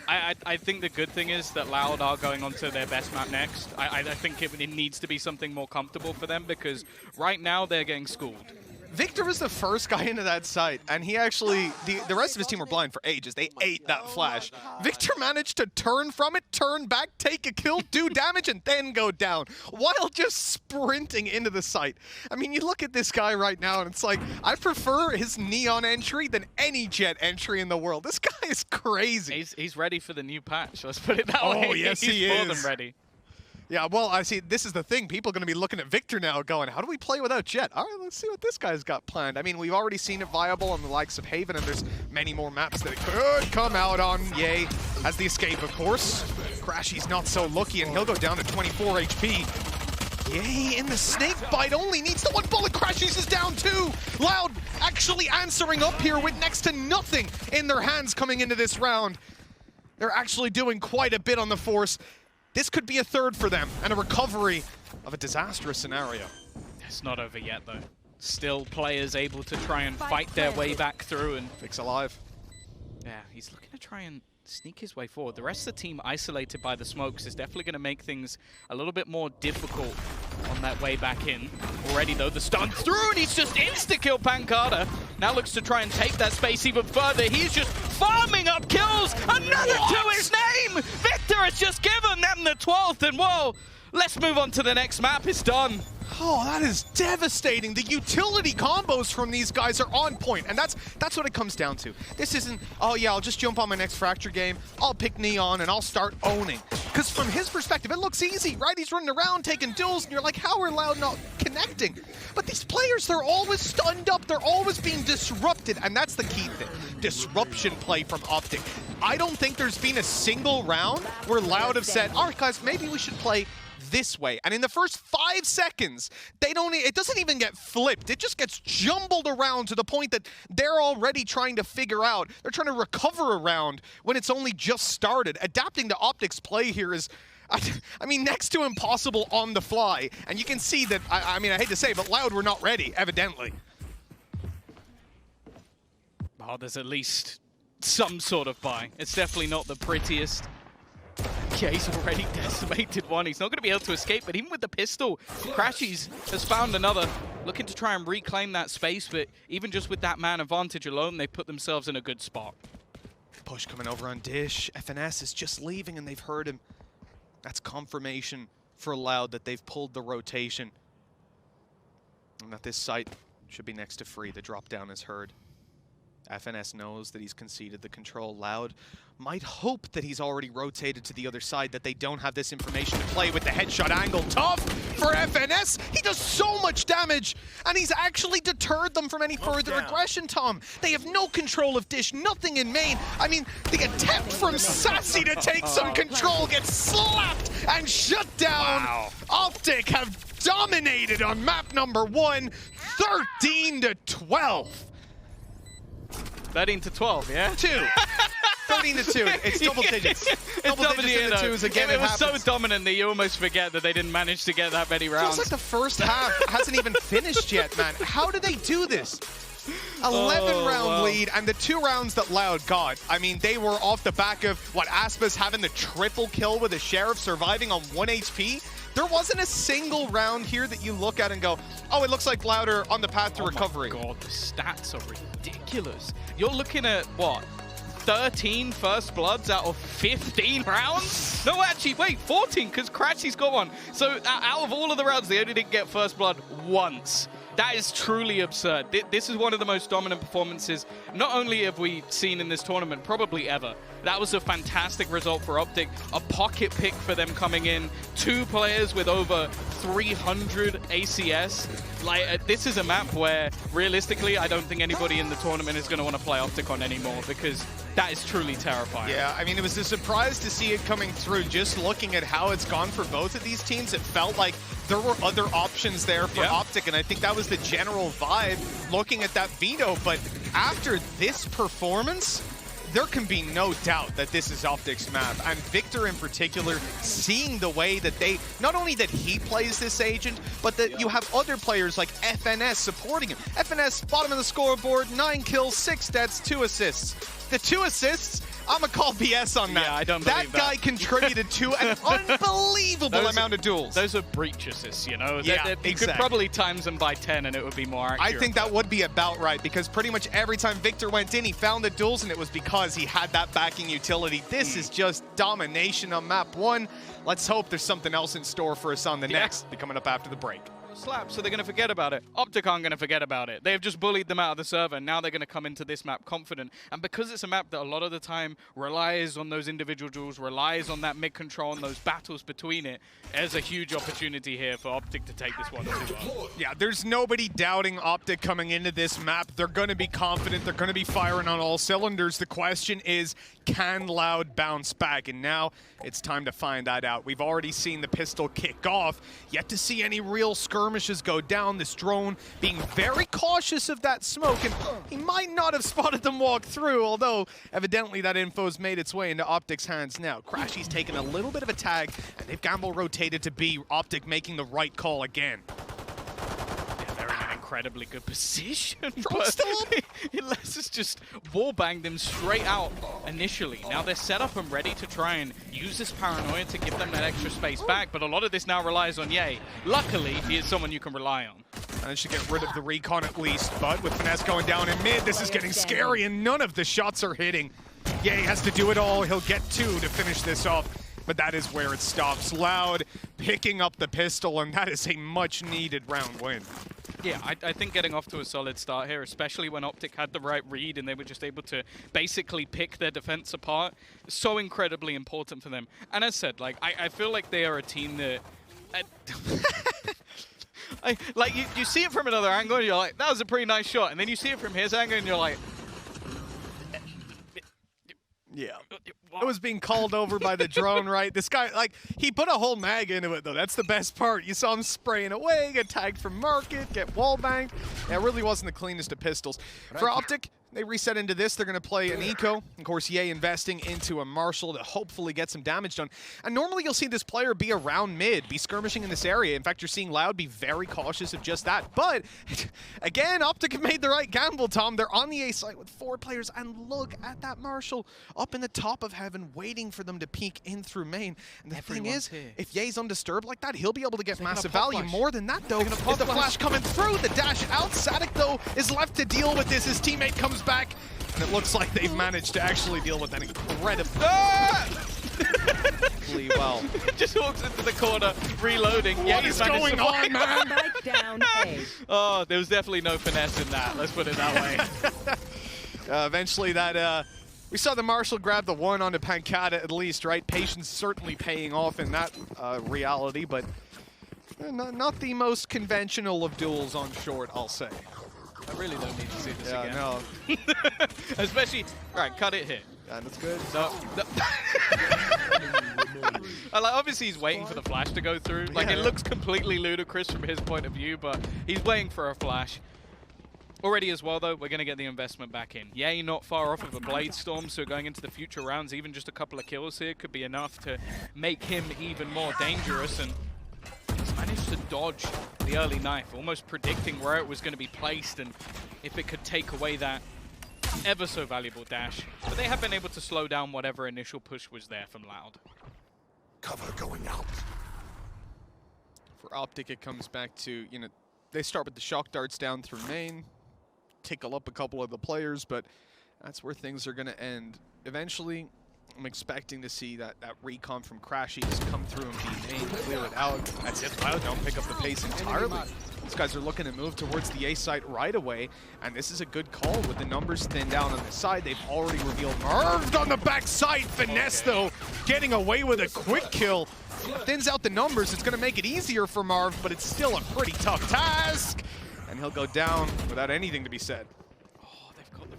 I think the good thing is that Loud are going on to their best map next. I think it needs to be something more comfortable for them, because right now they're getting schooled. Victor was the first guy into that site, and he actually, the rest of his team were blind for ages. They ate that flash. Victor managed to turn from it, turn back, take a kill, do damage, and then go down, while just sprinting into the site. I mean, you look at this guy right now, and it's like, I prefer his Neon entry than any Jet entry in the world. This guy is crazy. He's ready for the new patch, let's put it that way. Oh, yes, he is. He's more than ready. Yeah, well, I see, this is the thing. People are going to be looking at Victor now going, how do we play without Jet? All right, let's see what this guy's got planned. I mean, we've already seen it viable on the likes of Haven, and there's many more maps that it could come out on. Yay, as the escape, of course. Crashy's not so lucky, and he'll go down to 24 HP. Yay, in the snake bite, only needs the one bullet. Crashies is down too. Loud actually answering up here with next to nothing in their hands coming into this round. They're actually doing quite a bit on the force. This could be a third for them, and a recovery of a disastrous scenario. It's not over yet, though. Still players able to try and fight their way back through. And Vic's alive. Yeah, he's looking to try and sneak his way forward. The rest of the team isolated by the smokes is definitely going to make things a little bit more difficult on that way back in. Already, though, the stun's through, and he's just insta-kill Pancada. Now looks to try and take that space even further. He's just farming up kills. Another to his name! Victor has just given them the 12th, and whoa, let's move on to the next map. It's done. Oh, that is devastating. The utility combos from these guys are on point, and that's what it comes down to. This isn't, oh yeah, I'll just jump on my next Fracture game, I'll pick Neon, and I'll start owning. Because from his perspective, it looks easy, right? He's running around taking duels, and you're like, how are Loud not connecting? But these players, they're always stunned up, they're always being disrupted, and that's the key thing. Disruption play from OpTic. I don't think there's been a single round where Loud have said, all right guys, maybe we should play this way. And in the first 5 seconds, it doesn't even get flipped. It just gets jumbled around to the point that they're already trying to figure out, they're trying to recover around when it's only just started. Adapting to OpTic's play here is, I mean, next to impossible on the fly. And you can see that, I mean, I hate to say, but Loud were not ready, evidently. Oh, there's at least some sort of buy. It's definitely not the prettiest. Yeah, he's already decimated one. He's not going to be able to escape, but even with the pistol, Crashies has found another, looking to try and reclaim that space, but even just with that man advantage alone, they put themselves in a good spot. Push coming over on Dish. FNS is just leaving, and they've heard him. That's confirmation for Loud that they've pulled the rotation. And that this site should be next to free. The drop down is heard. FNS knows that he's conceded the control. Loud might hope that he's already rotated to the other side, that they don't have this information to play with the headshot angle. Tough for FNS. He does so much damage, and he's actually deterred them from any further aggression, Tom. They have no control of Dish, nothing in main. I mean, the attempt from Sassy to take some control gets slapped and shut down. Wow. OpTic have dominated on map number 1, 13-12. 13-12, yeah? 2. 13-2. It's double digits. Double digits in the twos again. It was so dominant that you almost forget that they didn't manage to get that many rounds. Feels like the first half hasn't even finished yet, man. How do they do this? 11-round lead, and the 2 rounds that Loud got, I mean, they were off the back of, what, Aspas having the triple kill with a Sheriff surviving on 1 HP? There wasn't a single round here that you look at and go, oh, it looks like Loud are on the path to recovery. Oh my god, the stats are ridiculous. You're looking at, what, 13 first bloods out of 15 rounds? No, actually, wait, 14, because Crashy's got one. So out of all of the rounds, they only didn't get first blood once. That is truly absurd. This is one of the most dominant performances not only have we seen in this tournament, probably ever. That was a fantastic result for OpTic. A pocket pick for them coming in. 2 players with over 300 ACS. Like, this is a map where, realistically, I don't think anybody in the tournament is going to want to play OpTic on anymore, because that is truly terrifying. Yeah, I mean, it was a surprise to see it coming through. Just looking at how it's gone for both of these teams, it felt like there were other options there for OpTic, and I think that was the general vibe looking at that veto. But after this performance, there can be no doubt that this is OpTic's map. And Victor in particular, seeing the way that they, not only that he plays this agent, but that you have other players like FNS supporting him. FNS, bottom of the scoreboard, 9 kills, 6 deaths, 2 assists. The 2 assists, I'm gonna call BS on that. Yeah, I don't believe that. Guy contributed to an unbelievable amount of duels. Those are breach assists, you know? Yeah, exactly. You could probably times them by 10 and it would be more accurate. I think that would be about right, because pretty much every time Victor went in, he found the duels, and it was because he had that backing utility. This is just domination on map 1. Let's hope there's something else in store for us on the next, coming up after the break. Slap, so they're going to forget about it. OpTic aren't going to forget about it. They've just bullied them out of the server, and now they're going to come into this map confident. And because it's a map that a lot of the time relies on those individual duels, relies on that mid-control and those battles between it, there's a huge opportunity here for OpTic to take this one too. Yeah, there's nobody doubting OpTic coming into this map. They're going to be confident. They're going to be firing on all cylinders. The question is, can Loud bounce back? And now it's time to find that out. We've already seen the pistol kick off. Yet to see any real skirmishes go down. This drone being very cautious of that smoke, and he might not have spotted them walk through, although evidently that info's made its way into OpTic's hands now. Crashy's taken a little bit of a tag, and they've gamble rotated to B. OpTic making the right call again. Yeah, they're in an incredibly good position. Drone's still up. Unless it's just wallbanged him straight out initially. Now they're set up and ready to try and use this paranoia to give them that extra space back, but a lot of this now relies on Ye. Luckily, he is someone you can rely on. Managed to get rid of the recon at least, but with Finesse going down in mid, this is getting scary and none of the shots are hitting. Ye has to do it all. He'll get 2 to finish this off, but that is where it stops. Loud picking up the pistol, and that is a much-needed round win. Yeah, I think getting off to a solid start here, especially when OpTic had the right read and they were just able to basically pick their defense apart, so incredibly important for them. And as said, like I feel like they are a team that... you see it from another angle and you're like, that was a pretty nice shot. And then you see it from his angle and you're like... Yeah. It was being called over by the drone, right? This guy, like, he put a whole mag into it, though. That's the best part. You saw him spraying away, get tagged from market, get wallbanged. Yeah, it really wasn't the cleanest of pistols. For OpTic, they reset into this. They're going to play an eco. Of course, Ye investing into a Marshall to hopefully get some damage done. And normally you'll see this player be around mid, be skirmishing in this area. In fact, you're seeing Loud be very cautious of just that. But, again, OpTic have made the right gamble, Tom. They're on the A site with 4 players. And look at that Marshall up in the top of heaven, waiting for them to peek in through main. And the thing is, if Ye's undisturbed like that, he'll be able to get massive value. More than that, though, with the flash coming through, the dash out. Sadik, though, is left to deal with this. His teammate comes back, and it looks like they've managed to actually deal with that incredibly well. Just walks into the corner, reloading. What is going on, man? Down A. Oh, there was definitely no finesse in that. Let's put it that way. Eventually, that we saw the Marshall grab the 1 onto Pancata at least, right? Patience certainly paying off in that reality, but not the most conventional of duels on short, I'll say. I really don't need to see this again. No. Especially, right, cut it here. Yeah, that's good. No. Like, obviously he's waiting for the flash to go through. Like, it looks completely ludicrous from his point of view, but he's waiting for a flash. Already as well, though, we're going to get the investment back in. Ye not far off of a Blade Storm, so going into the future rounds, even just a couple of kills here could be enough to make him even more dangerous. And he's managed to dodge the early knife, almost predicting where it was going to be placed and if it could take away that ever so valuable dash. But they have been able to slow down whatever initial push was there from Loud. Cover going out. For OpTic, it comes back to, you know, they start with the shock darts down through main, tickle up a couple of the players, but that's where things are going to end. Eventually, I'm expecting to see that recon from Crashy just come through and be main, clear it out. That's it. Loud don't pick up the pace entirely. These guys are looking to move towards the A site right away, and this is a good call with the numbers thinned down on the side. They've already revealed Marv on the backside. Finesse, though, getting away with a quick kill. Thins out the numbers. It's going to make it easier for Marv, but it's still a pretty tough task. And he'll go down without anything to be said.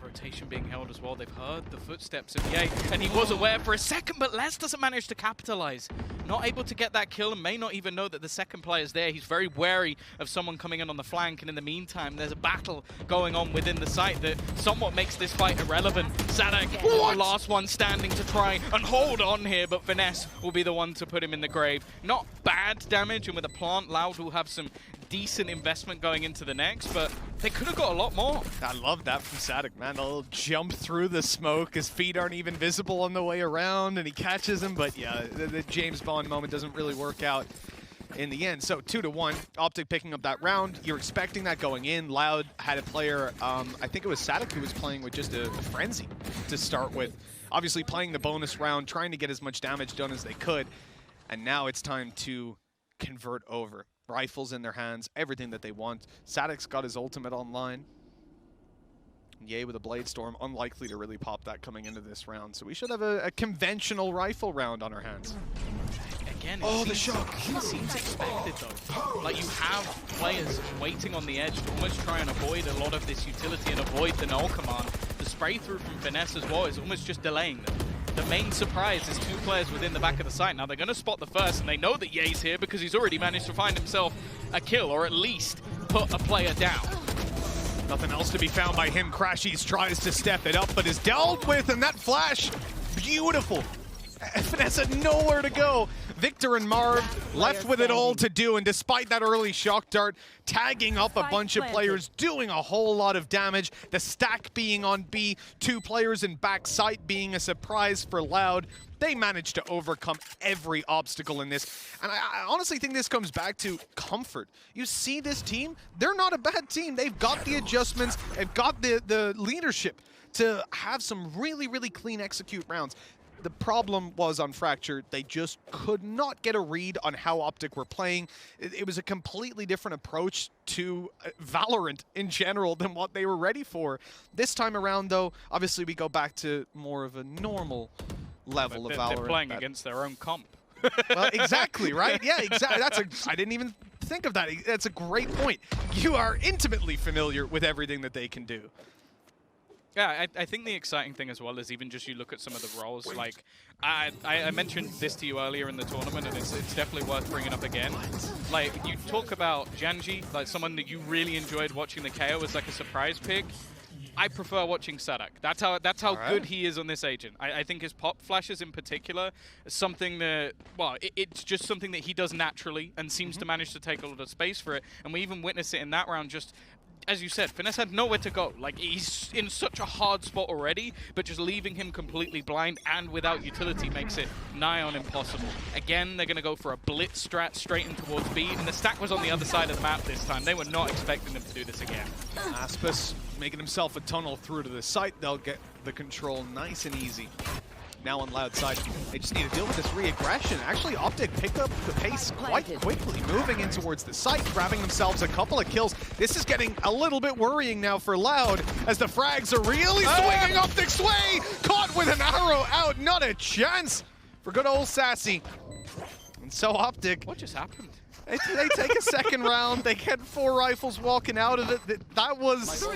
Rotation being held as well. They've heard the footsteps of Ye, and he was aware for a second, but Les doesn't manage to capitalize. Not able to get that kill and may not even know that the second player's there. He's very wary of someone coming in on the flank, and in the meantime, there's a battle going on within the site that somewhat makes this fight irrelevant. Sadak, the last one standing to try and hold on here, but Finesse will be the one to put him in the grave. Not bad damage, and with a plant, Loud will have some decent investment going into the next, but they could have got a lot more. I love that from Sadik, man. A little jump through the smoke. His feet aren't even visible on the way around, and he catches him, but yeah, the James Bond moment doesn't really work out in the end. So 2-1, OpTic picking up that round. You're expecting that going in. Loud had a player, I think it was Sadik who was playing with just a frenzy to start with. Obviously playing the bonus round, trying to get as much damage done as they could, and now it's time to convert over. Rifles in their hands, everything that they want. Sadik's got his ultimate online. Ye with a Blade Storm, unlikely to really pop that coming into this round. So we should have a conventional rifle round on our hands. Again, the shock. It seems expected though. Like, you have players waiting on the edge to almost try and avoid a lot of this utility and avoid the null command. The spray through from Finesse as well is almost just delaying them. The main surprise is 2 players within the back of the site. Now they're going to spot the first, and they know that Ye's here because he's already managed to find himself a kill, or at least put a player down. Nothing else to be found by him. Crashies tries to step it up, but is dealt with, and that flash, beautiful. Finesse had nowhere to go. Victor and Marv left with it all to do, and despite that early shock dart, tagging up a bunch of players, doing a whole lot of damage. The stack being on B, 2 players in backside being a surprise for Loud. They managed to overcome every obstacle in this. And I honestly think this comes back to comfort. You see this team, they're not a bad team. They've got the adjustments, they've got the leadership to have some really, really clean execute rounds. The problem was on Fracture, they just could not get a read on how OpTic were playing. It was a completely different approach to Valorant in general than what they were ready for. This time around, though, obviously we go back to more of a normal level of Valorant. They're playing against their own comp. Well, exactly, right? Yeah, exactly. I didn't even think of that. That's a great point. You are intimately familiar with everything that they can do. Yeah, I think the exciting thing as well is even just you look at some of the roles. Like, I mentioned this to you earlier in the tournament, and it's definitely worth bringing up again. Like, you talk about Janji, like someone that you really enjoyed watching the KO as like a surprise pick. I prefer watching Sadak. That's how good he is on this agent. I think his pop flashes in particular is something that, well, it's just something that he does naturally and seems to manage to take a lot of space for it. And we even witnessed it in that round. Just as you said, Finesse had nowhere to go. Like, he's in such a hard spot already, but just leaving him completely blind and without utility makes it nigh on impossible. Again, they're going to go for a blitz strat straight in towards B, and the stack was on the other side of the map this time. They were not expecting them to do this again. Aspis making himself a tunnel through to the site. They'll get the control nice and easy. Now on Loud side, they just need to deal with this re-aggression. Actually, OpTic picked up the pace quite quickly, moving in towards the site, grabbing themselves a couple of kills. This is getting a little bit worrying now for Loud, as the frags are really swinging OpTic's way! Caught with an arrow out, not a chance for good old Sassy. And so OpTic... What just happened? They take a second round, they get 4 rifles walking out of it. That was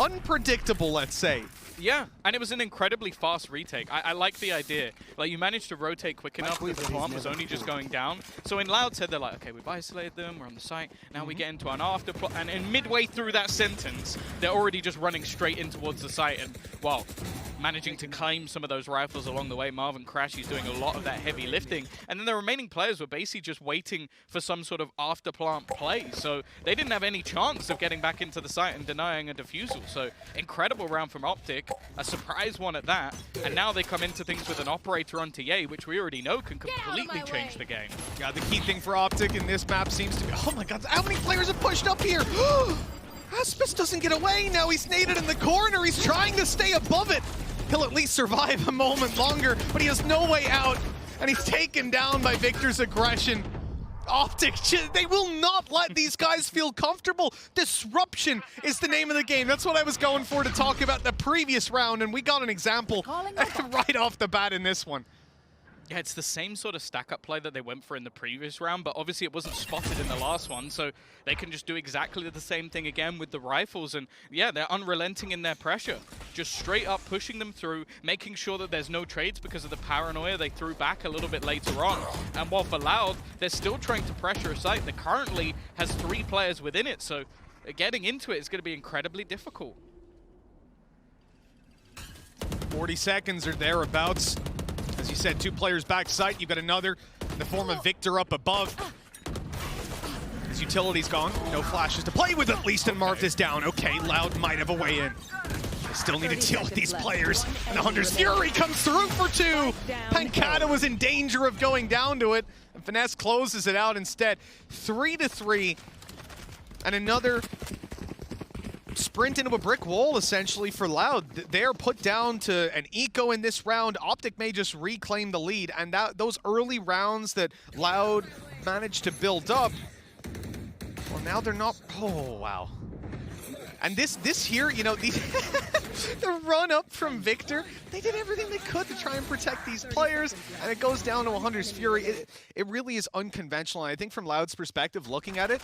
unpredictable, let's say. Yeah, and it was an incredibly fast retake. I like the idea. Like, you managed to rotate quick enough that the plant was only just going down. So in Loud said, they're like, okay, we've isolated them, we're on the site, now we get into an after plot. And midway through that sentence, they're already just running straight in towards the site. And, well, managing to claim some of those rifles along the way. Marvin Crash, he's doing a lot of that heavy lifting. And then the remaining players were basically just waiting for some sort of after plant play. So they didn't have any chance of getting back into the site and denying a defusal. So incredible round from OpTic. A surprise one at that, and now they come into things with an operator on TA, which we already know can completely change the game. Yeah, the key thing for OpTic in this map seems to be... Oh my god, how many players have pushed up here? Aspis doesn't get away now. He's naded in the corner. He's trying to stay above it. He'll at least survive a moment longer, but he has no way out, and he's taken down by Victor's aggression. OpTic, they will not let these guys feel comfortable. Disruption is the name of the game. That's what I was going for to talk about the previous round, and we got an example right off the bat in this one. Yeah, it's the same sort of stack-up play that they went for in the previous round, but obviously it wasn't spotted in the last one, so they can just do exactly the same thing again with the rifles, and yeah, they're unrelenting in their pressure. Just straight up pushing them through, making sure that there's no trades because of the paranoia they threw back a little bit later on. And while for Loud, they're still trying to pressure a site that currently has 3 players within it, so getting into it is going to be incredibly difficult. 40 seconds or thereabouts. As you said, 2 players back site. You've got another in the form of Victor up above. His utility's gone. No flashes to play with, at least, and Marth is down. Okay, Loud might have a way in. Still need to deal with these players. And the Hunter's Fury comes through for 2. Pancata was in danger of going down to it, and Finesse closes it out instead. 3-3. And another sprint into a brick wall, essentially, for Loud. They're put down to an eco in this round. OpTic may just reclaim the lead, and those early rounds that Loud managed to build up, well, now they're not... Oh, wow. And this here, you know, the run up from Victor, they did everything they could to try and protect these players, and it goes down to a Hunter's Fury. It really is unconventional, and I think from Loud's perspective, looking at it,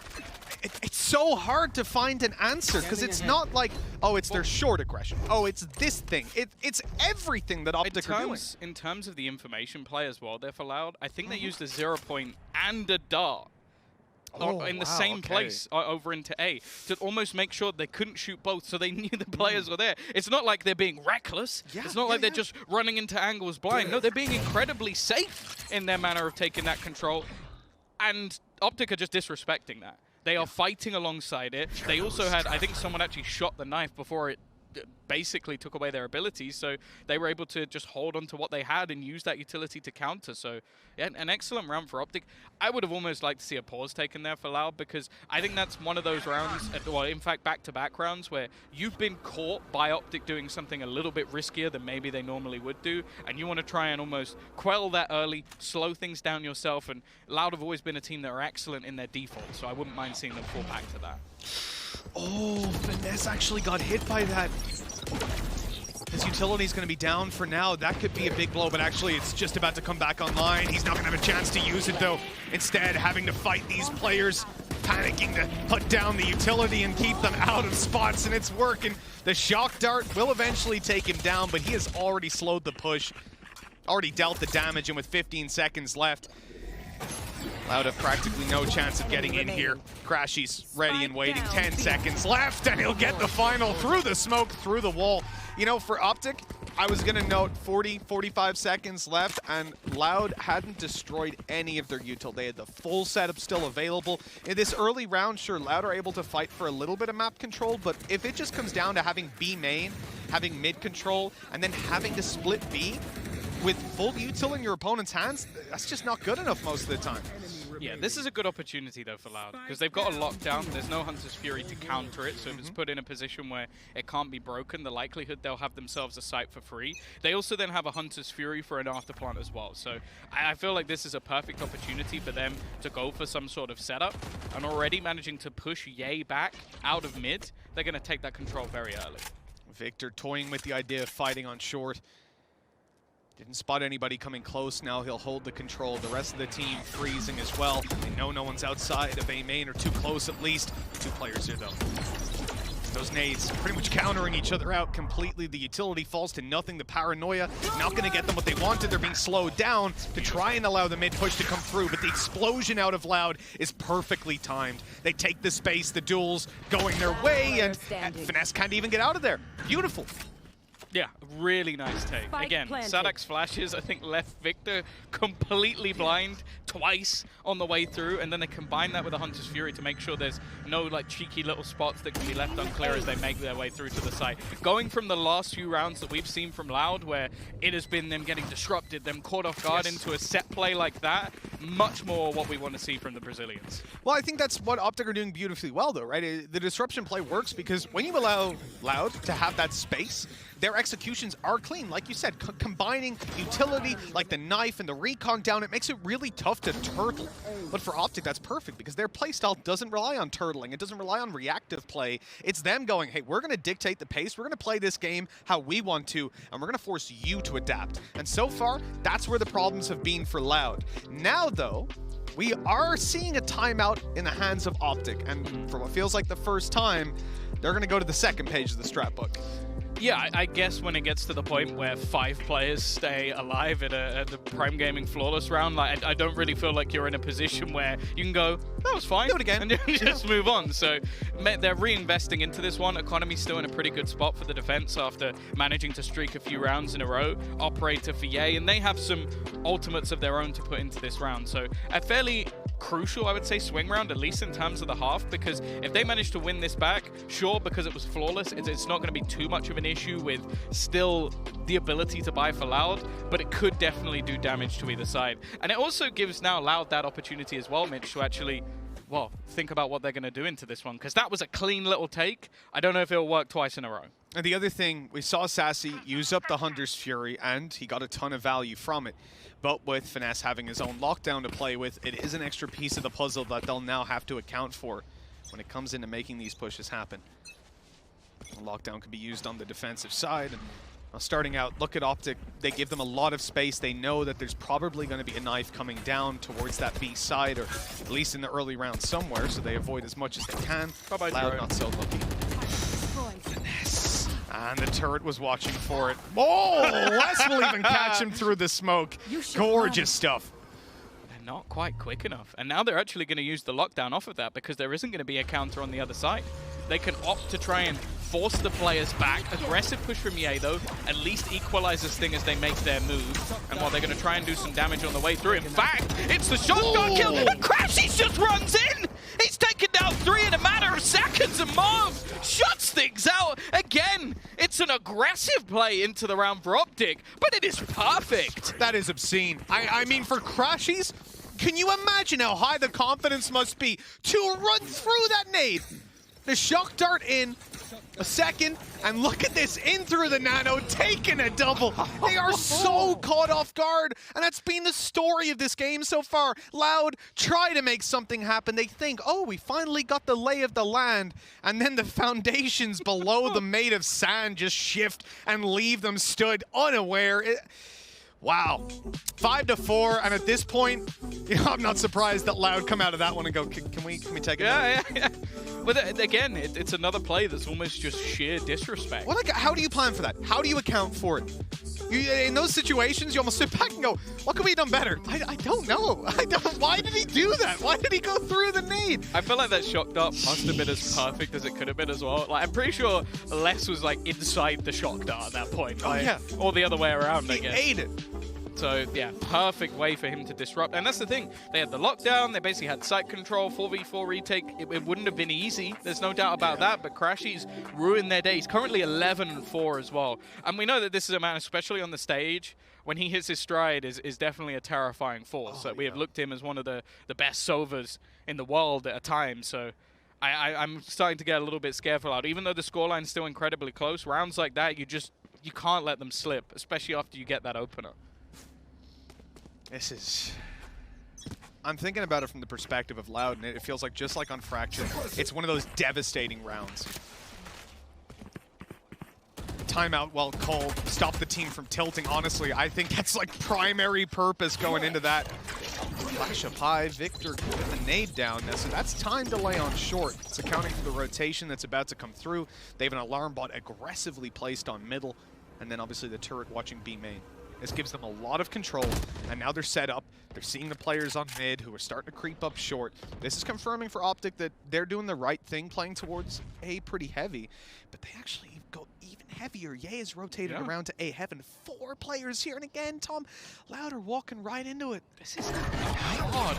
it's so hard to find an answer, because it's not like, oh, it's their short aggression. Oh, it's this thing. It's everything that OpTic are doing. In terms of the information play as well there for Loud, I think they used a 0 point and a dart. in the same place over into A to almost make sure they couldn't shoot both, so they knew the players were there. It's not like they're being reckless. It's not like they're just running into angles blind. No, they're being incredibly safe in their manner of taking that control. And OpTic are just disrespecting that. They are fighting alongside it. They also had, I think someone actually shot the knife before it basically took away their abilities, so they were able to just hold on to what they had and use that utility to counter. So yeah, an excellent round for OpTic. I would have almost liked to see a pause taken there for Loud, because I think that's one of those rounds, well, in fact back-to-back rounds, where you've been caught by OpTic doing something a little bit riskier than maybe they normally would do, and you want to try and almost quell that early, slow things down yourself, and Loud have always been a team that are excellent in their default, so I wouldn't mind seeing them fall back to that. Oh, Finesse actually got hit by that. His utility's going to be down for now. That could be a big blow, but actually it's just about to come back online. He's not going to have a chance to use it, though. Instead, having to fight these players, panicking to put down the utility and keep them out of spots, and it's working. The shock dart will eventually take him down, but he has already slowed the push, already dealt the damage, and with 15 seconds left, Loud have practically no chance of getting in here. Crashy's ready and waiting. 10 seconds left, and he'll get the final through the smoke, through the wall. You know, for OpTic, I was going to note 40, 45 seconds left, and Loud hadn't destroyed any of their util. They had the full setup still available. In this early round, sure, Loud are able to fight for a little bit of map control, but if it just comes down to having B main, having mid control, and then having to split B with full util in your opponent's hands, that's just not good enough most of the time. Yeah, this is a good opportunity, though, for Loud, because they've got a lockdown. There's no Hunter's Fury to counter it, so if it's put in a position where it can't be broken, the likelihood they'll have themselves a site for free. They also then have a Hunter's Fury for an afterplant as well, so I feel like this is a perfect opportunity for them to go for some sort of setup, and already managing to push Ye back out of mid, they're going to take that control very early. Victor toying with the idea of fighting on short. Didn't spot anybody coming close. Now he'll hold the control. The rest of the team freezing as well. They know no one's outside of A main, or too close at least. 2 players here, though. Those nades pretty much countering each other out completely. The utility falls to nothing. The paranoia not going to get them what they wanted. They're being slowed down to try and allow the mid push to come through, but the explosion out of Loud is perfectly timed. They take the space, the duels going their way, and Finesse can't even get out of there. Beautiful. Yeah, really nice take. Again, Sadak's flashes, I think, left Victor completely blind twice on the way through, and then they combine that with a Hunter's Fury to make sure there's no like cheeky little spots that can be left unclear as they make their way through to the site. Going from the last few rounds that we've seen from Loud, where it has been them getting disrupted, them caught off guard into a set play like that, much more what we want to see from the Brazilians. Well, I think that's what OpTic are doing beautifully well, though, right? The disruption play works because when you allow Loud to have that space, their executions are clean. Like you said, combining utility like the knife and the recon down, it makes it really tough to turtle. But for OpTic, that's perfect because their playstyle doesn't rely on turtling. It doesn't rely on reactive play. It's them going, hey, we're going to dictate the pace. We're going to play this game how we want to, and we're going to force you to adapt. And so far, that's where the problems have been for Loud. Now, though, we are seeing a timeout in the hands of OpTic. And for what feels like the first time, they're going to go to the second page of the strat book. Yeah, I guess when it gets to the point where 5 players stay alive at the Prime Gaming Flawless round, like I don't really feel like you're in a position where you can go, that was fine, do it again, and just move on. So they're reinvesting into this one. Economy's still in a pretty good spot for the defense after managing to streak a few rounds in a row. Operator for Ye, and they have some ultimates of their own to put into this round. So a fairly crucial, I would say, swing round, at least in terms of the half, because if they manage to win this back, sure, because it was flawless, it's not going to be too much of an issue with still the ability to buy for Loud, but it could definitely do damage to either side. And it also gives now Loud that opportunity as well, Mitch, to actually, well, think about what they're going to do into this one, because that was a clean little take. I don't know if it'll work twice in a row. And the other thing, we saw Sassy use up the Hunter's Fury, and he got a ton of value from it. But with Finesse having his own lockdown to play with, it is an extra piece of the puzzle that they'll now have to account for when it comes into making these pushes happen. The lockdown can be used on the defensive side. And starting out, look at OpTic. They give them a lot of space. They know that there's probably going to be a knife coming down towards that B side, or at least in the early round somewhere, so they avoid as much as they can. Bye-bye, Loud, not so lucky. And the turret was watching for it. Oh, Les will even catch him through the smoke. Gorgeous stuff. not quite quick enough. And now they're actually going to use the lockdown off of that because there isn't going to be a counter on the other side. They can opt to try and force the players back. Aggressive push from Ye, though, at least equalizes thing as they make their move. And while they're going to try and do some damage on the way through. In fact, it's the shotgun kill, and Crashies just runs in! He's taken down 3 in a matter of seconds, and Marv shuts things out. Again, it's an aggressive play into the round for OpTic, but it is perfect. That is obscene. I mean, for Crashies, can you imagine how high the confidence must be to run through that nade? The shock dart in a second, and look at this, in through the nano, taking a double. They are so caught off guard, and that's been the story of this game so far. Loud try to make something happen. They think, oh, we finally got the lay of the land, and then the foundations below them made of sand just shift and leave them stood unaware. Wow, 5-4, and at this point, you know, I'm not surprised that Loud come out of that one and go, can we take it? Yeah. But again, it's another play that's almost just sheer disrespect. Well, like, how do you plan for that? How do you account for it? In those situations, you almost sit back and go, what could we have done better? I don't know. Why did he do that? Why did he go through the nade? I feel like that shock dart must have been as perfect as it could have been as well. Like, I'm pretty sure Les was like inside the shock dart at that point. Right? Yeah. Or the other way around, I guess. He ate it. So, yeah, perfect way for him to disrupt. And that's the thing. They had the lockdown. They basically had site control, 4v4 retake. It wouldn't have been easy. There's no doubt about that. But Crashies ruined their day. He's currently 11-4 as well. And we know that this is a man, especially on the stage, when he hits his stride, is definitely a terrifying force. We have looked at him as one of the best Sovas in the world at a time. So I'm starting to get a little bit scared for Loud. Even though the scoreline's still incredibly close, rounds like that, you can't let them slip, especially after you get that opener. I'm thinking about it from the perspective of Loud, and it feels like just like on Fracture, it's one of those devastating rounds. Timeout well called, stop the team from tilting. Honestly, I think that's like primary purpose going into that. Flash up high, Victor with the nade down. So that's time delay on short. It's accounting for the rotation that's about to come through. They have an alarm bot aggressively placed on middle, and then obviously the turret watching B main. This gives them a lot of control, and now they're set up. They're seeing the players on mid who are starting to creep up short. This is confirming for OpTic that they're doing the right thing, playing towards A pretty heavy, but they actually go even heavier. Ye is rotated around to A heaven. 4 players here, and again, Tom, Loud are walking right into it. This is hard.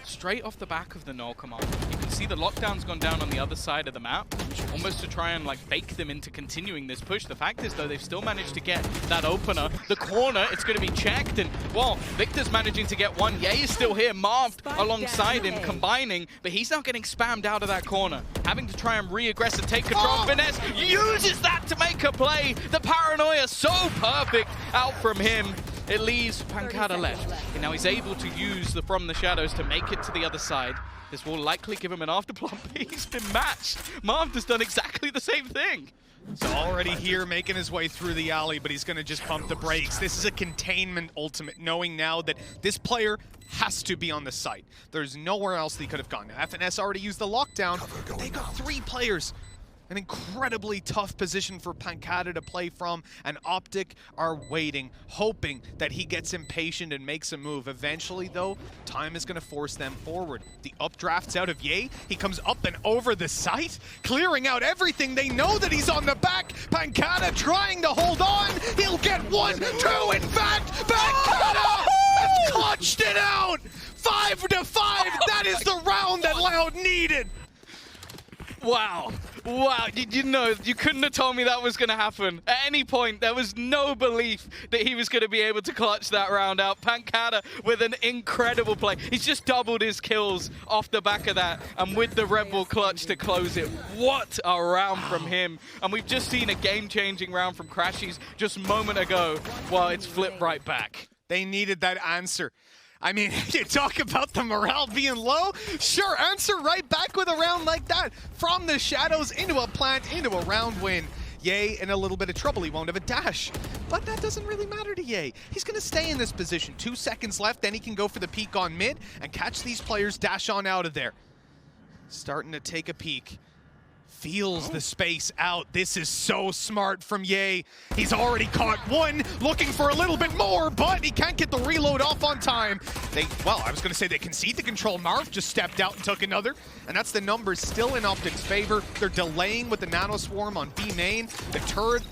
Straight off the back of the null command. You can see the lockdown's gone down on the other side of the map, almost to try and like bake them into continuing this push. The fact is, though, they've still managed to get that opener. The corner, it's going to be checked, and well, Victor's managing to get one. Ye is still here, Marv alongside him, combining, but he's now getting spammed out of that corner, having to try and re-aggress and take control. Finesse uses that to make a play. The paranoia so perfect out from him. It leaves Pancada left, and now he's able to use the From the Shadows to make it to the other side. This will likely give him an afterplot, but he's been matched. Marv has done exactly the same thing. So already here, making his way through the alley, but he's going to just pump the brakes. This is a containment ultimate, knowing now that this player has to be on the site. There's nowhere else they could have gone. Now, FNS already used the lockdown, but they got 3 players. An incredibly tough position for Pancada to play from, and OpTic are waiting, hoping that he gets impatient and makes a move. Eventually, though, time is going to force them forward. The updraft's out of Ye. He comes up and over the site, clearing out everything. They know that he's on the back. Pancada trying to hold on. He'll get 1, 2, in fact. Pancada has clutched it out. 5-5. That is the round that Loud needed. Wow. Wow, you know, you couldn't have told me that was going to happen. At any point, there was no belief that he was going to be able to clutch that round out. Pancada with an incredible play. He's just doubled his kills off the back of that, and with the Red Bull clutch to close it. What a round from him. And we've just seen a game-changing round from Crashies just a moment ago. Well, it's flipped right back. They needed that answer. I mean, you talk about the morale being low. Sure, answer right back with a round like that. From the shadows into a plant, into a round win. Ye in a little bit of trouble. He won't have a dash. But that doesn't really matter to Ye. He's going to stay in this position. 2 seconds left, then he can go for the peek on mid and catch these players, dash on out of there. Starting to take a peek. feels the space out. This is so smart from Ye. He's already caught one, looking for a little bit more, but he can't get the reload off on time. Well, I was going to say they concede the control. Marv just stepped out and took another, and that's the numbers still in OpTic's favor. They're delaying with the Nano Swarm on B main. The turret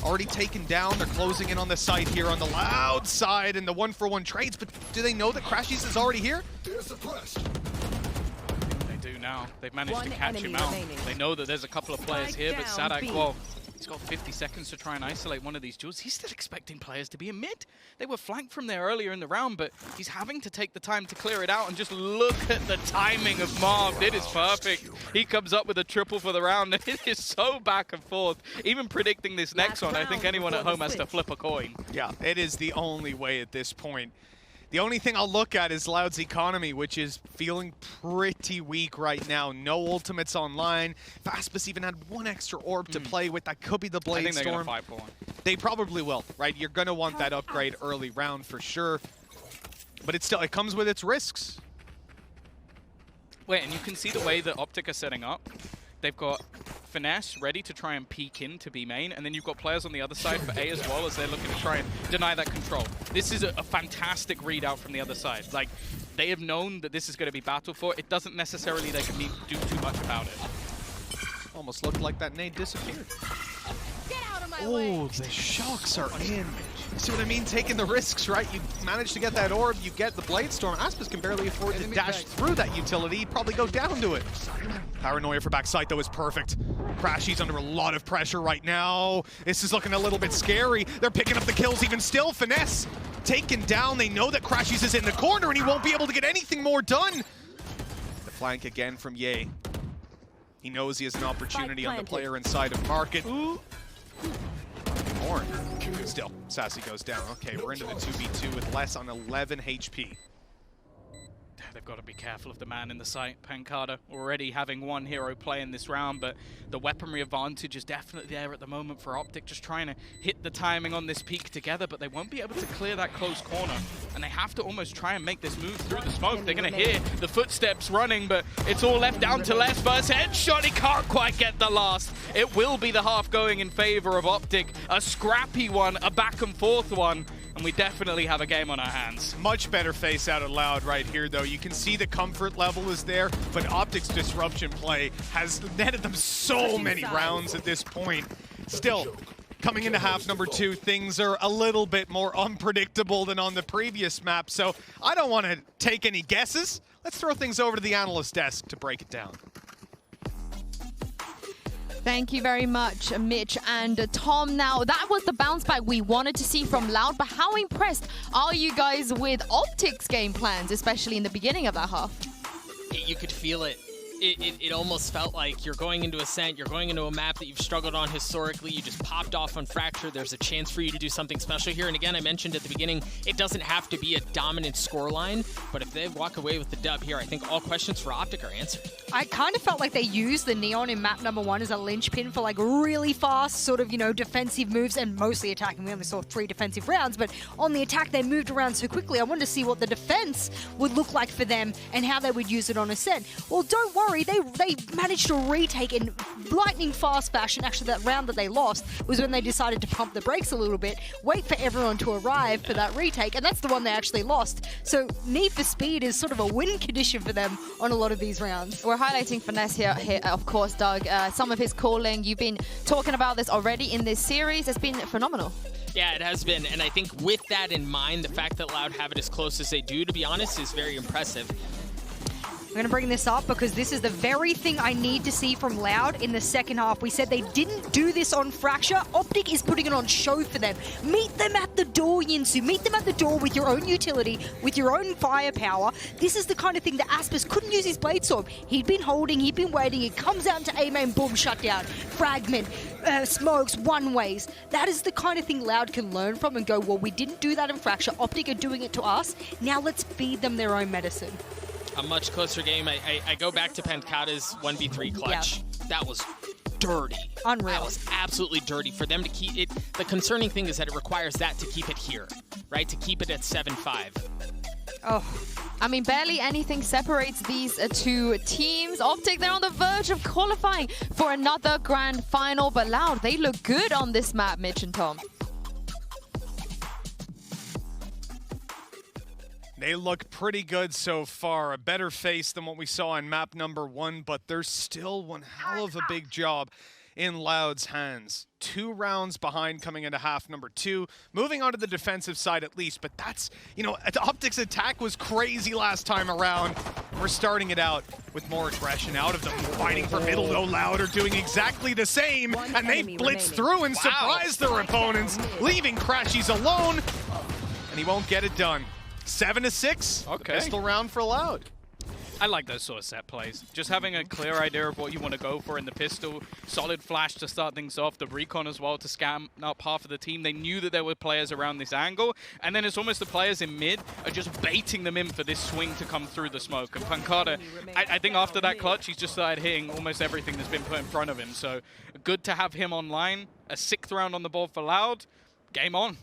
already taken down. They're closing in on the site here on the Loud side and the 1-for-1 trades, but do they know that Crashies is already here? They're suppressed. They do now. They've managed to catch him out. They know that there's a couple of players here, but Sadak, well, he's got 50 seconds to try and isolate one of these duels. He's still expecting players to be in mid. They were flanked from there earlier in the round, but he's having to take the time to clear it out, and just look at the timing of Marv. It is perfect. He comes up with a triple for the round. It is so back and forth. Even predicting this next one, I think anyone at home has to flip a coin. Yeah, it is the only way at this point. The only thing I'll look at is Loud's economy, which is feeling pretty weak right now. No ultimates online. Fastbus even had one extra orb to play with. That could be the Blade Storm. I think they're going to fight for one. They probably will, right? You're going to want that upgrade early round for sure. But it comes with its risks. Wait, and you can see the way that OpTic are setting up. They've got Finesse ready to try and peek into B main, and then you've got players on the other side for A as well, as they're looking to try and deny that control. This is a fantastic readout from the other side. Like, they have known that this is going to be battle for. It doesn't necessarily they can do too much about it. Almost looked like that nade disappeared. Oh, the shocks are in. See what I mean? Taking the risks, right? You manage to get that orb, you get the Blade Storm. Aspis can barely afford to dash through that utility. He'd probably go down to it. Paranoia for backside, though, is perfect. Crashy's under a lot of pressure right now. This is looking a little bit scary. They're picking up the kills even still. Finesse taken down. They know that Crashy's is in the corner, and he won't be able to get anything more done. The flank again from Ye. He knows he has an opportunity on the player inside of Market. Ooh. Horn. Still, Sassy goes down. Okay, we're into the 2v2 with less on 11 HP. They've got to be careful of the man in the site. Pancada already having one hero play in this round, but the weaponry advantage is definitely there at the moment for OpTic, just trying to hit the timing on this peak together, but they won't be able to clear that close corner, and they have to almost try and make this move through the smoke. They're going to hear the footsteps running, but it's all left down to Les. First headshot, he can't quite get the last. It will be the half going in favor of OpTic. A scrappy one, a back and forth one, and we definitely have a game on our hands. Much better face out of Loud right here, though. You can see the comfort level is there, but OpTic's disruption play has netted them so many rounds at this point. Still, coming into half number 2, things are a little bit more unpredictable than on the previous map, so I don't want to take any guesses. Let's throw things over to the analyst desk to break it down. Thank you very much, Mitch and Tom. Now, that was the bounce back we wanted to see from Loud, but how impressed are you guys with OpTic's game plans, especially in the beginning of that half? You could feel it. It almost felt like you're going into Ascent, you're going into a map that you've struggled on historically, you just popped off on Fracture, there's a chance for you to do something special here. And again, I mentioned at the beginning, it doesn't have to be a dominant scoreline, but if they walk away with the dub here, I think all questions for OpTic are answered. I kind of felt like they used the Neon in map number 1 as a linchpin for like really fast sort of, you know, defensive moves and mostly attacking. We only saw 3 defensive rounds, but on the attack, they moved around so quickly. I wanted to see what the defense would look like for them and how they would use it on Ascent. Well, don't worry, they managed to retake in lightning fast fashion. Actually, that round that they lost was when they decided to pump the brakes a little bit, wait for everyone to arrive for that retake, and that's the one they actually lost. So need for speed is sort of a win condition for them on a lot of these rounds. We're highlighting Finesse here of course, Doug. Some of his calling, you've been talking about this already in this series. It's been phenomenal. Yeah, it has been, and I think with that in mind, the fact that Loud have it as close as they do, to be honest, is very impressive. I'm going to bring this up because this is the very thing I need to see from Loud in the second half. We said they didn't do this on Fracture. OpTic is putting it on show for them. Meet them at the door, Yinsu. Meet them at the door with your own utility, with your own firepower. This is the kind of thing that Aspis couldn't use his Blade Storm. He'd been holding, he'd been waiting. It comes out into A main, boom, shut down. Fragment, smokes, one-ways. That is the kind of thing Loud can learn from and go, well, we didn't do that in Fracture. OpTic are doing it to us. Now let's feed them their own medicine. A much closer game. I go back to Pancada's 1v3 clutch. Yeah. That was dirty. Unreal. That was absolutely dirty. For them to keep it, the concerning thing is that it requires that to keep it here, right? To keep it at 7-5. Oh, I mean, barely anything separates these two teams. OpTic, they're on the verge of qualifying for another grand final, but Loud, they look good on this map, Mitch and Tom. They look pretty good so far. A better face than what we saw in map number 1, but there's still one hell of a big job in Loud's hands. 2 rounds behind coming into half number 2. Moving on to the defensive side at least, but that's, you know, OpTic's attack was crazy last time around. We're starting it out with more aggression out of them. Fighting for middle though, Loud are doing exactly the same, and they blitz through and surprise their opponents, leaving Crashies alone, and he won't get it done. 7-6, okay. Pistol round for Loud. I like those sort of set plays. Just having a clear idea of what you want to go for in the pistol. Solid flash to start things off. The recon as well to scam up half of the team. They knew that there were players around this angle. And then it's almost the players in mid are just baiting them in for this swing to come through the smoke. And Pancada, I think after that clutch, he's just started hitting almost everything that's been put in front of him. So good to have him online. A 6th round on the board for Loud. Game on.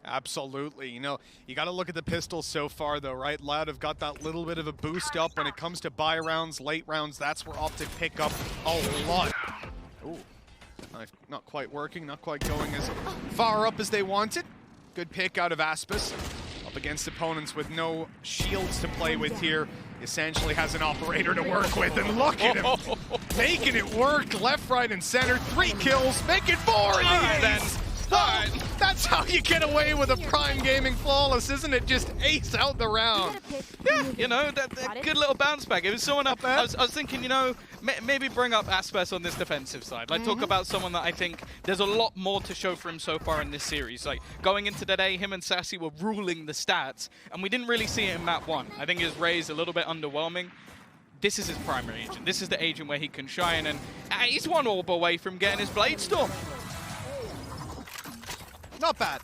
Absolutely. You know, you got to look at the pistols so far, though, right? Loud have got that little bit of a boost up when it comes to buy rounds, late rounds. That's where OpTic pick up a lot. Ooh, not quite working, not quite going as far up as they wanted. Good pick out of Aspis. Up against opponents with no shields to play with here. Essentially has an operator to work with, and look at him. Making it work, left, right, and center. 3 kills, make it 4 in the end. That's how you get away with a Prime Gaming flawless, isn't it? Just ace out the round. Yeah, you know, that good little bounce back. It was someone up. I was thinking, you know, maybe bring up Aspes on this defensive side. Like, talk about someone that I think there's a lot more to show for him so far in this series. Like, going into today, him and Sassy were ruling the stats, and we didn't really see it in map 1. I think his raise a little bit underwhelming. This is his primary agent. This is the agent where he can shine, and he's 1 orb away from getting his Blade Storm. Not bad.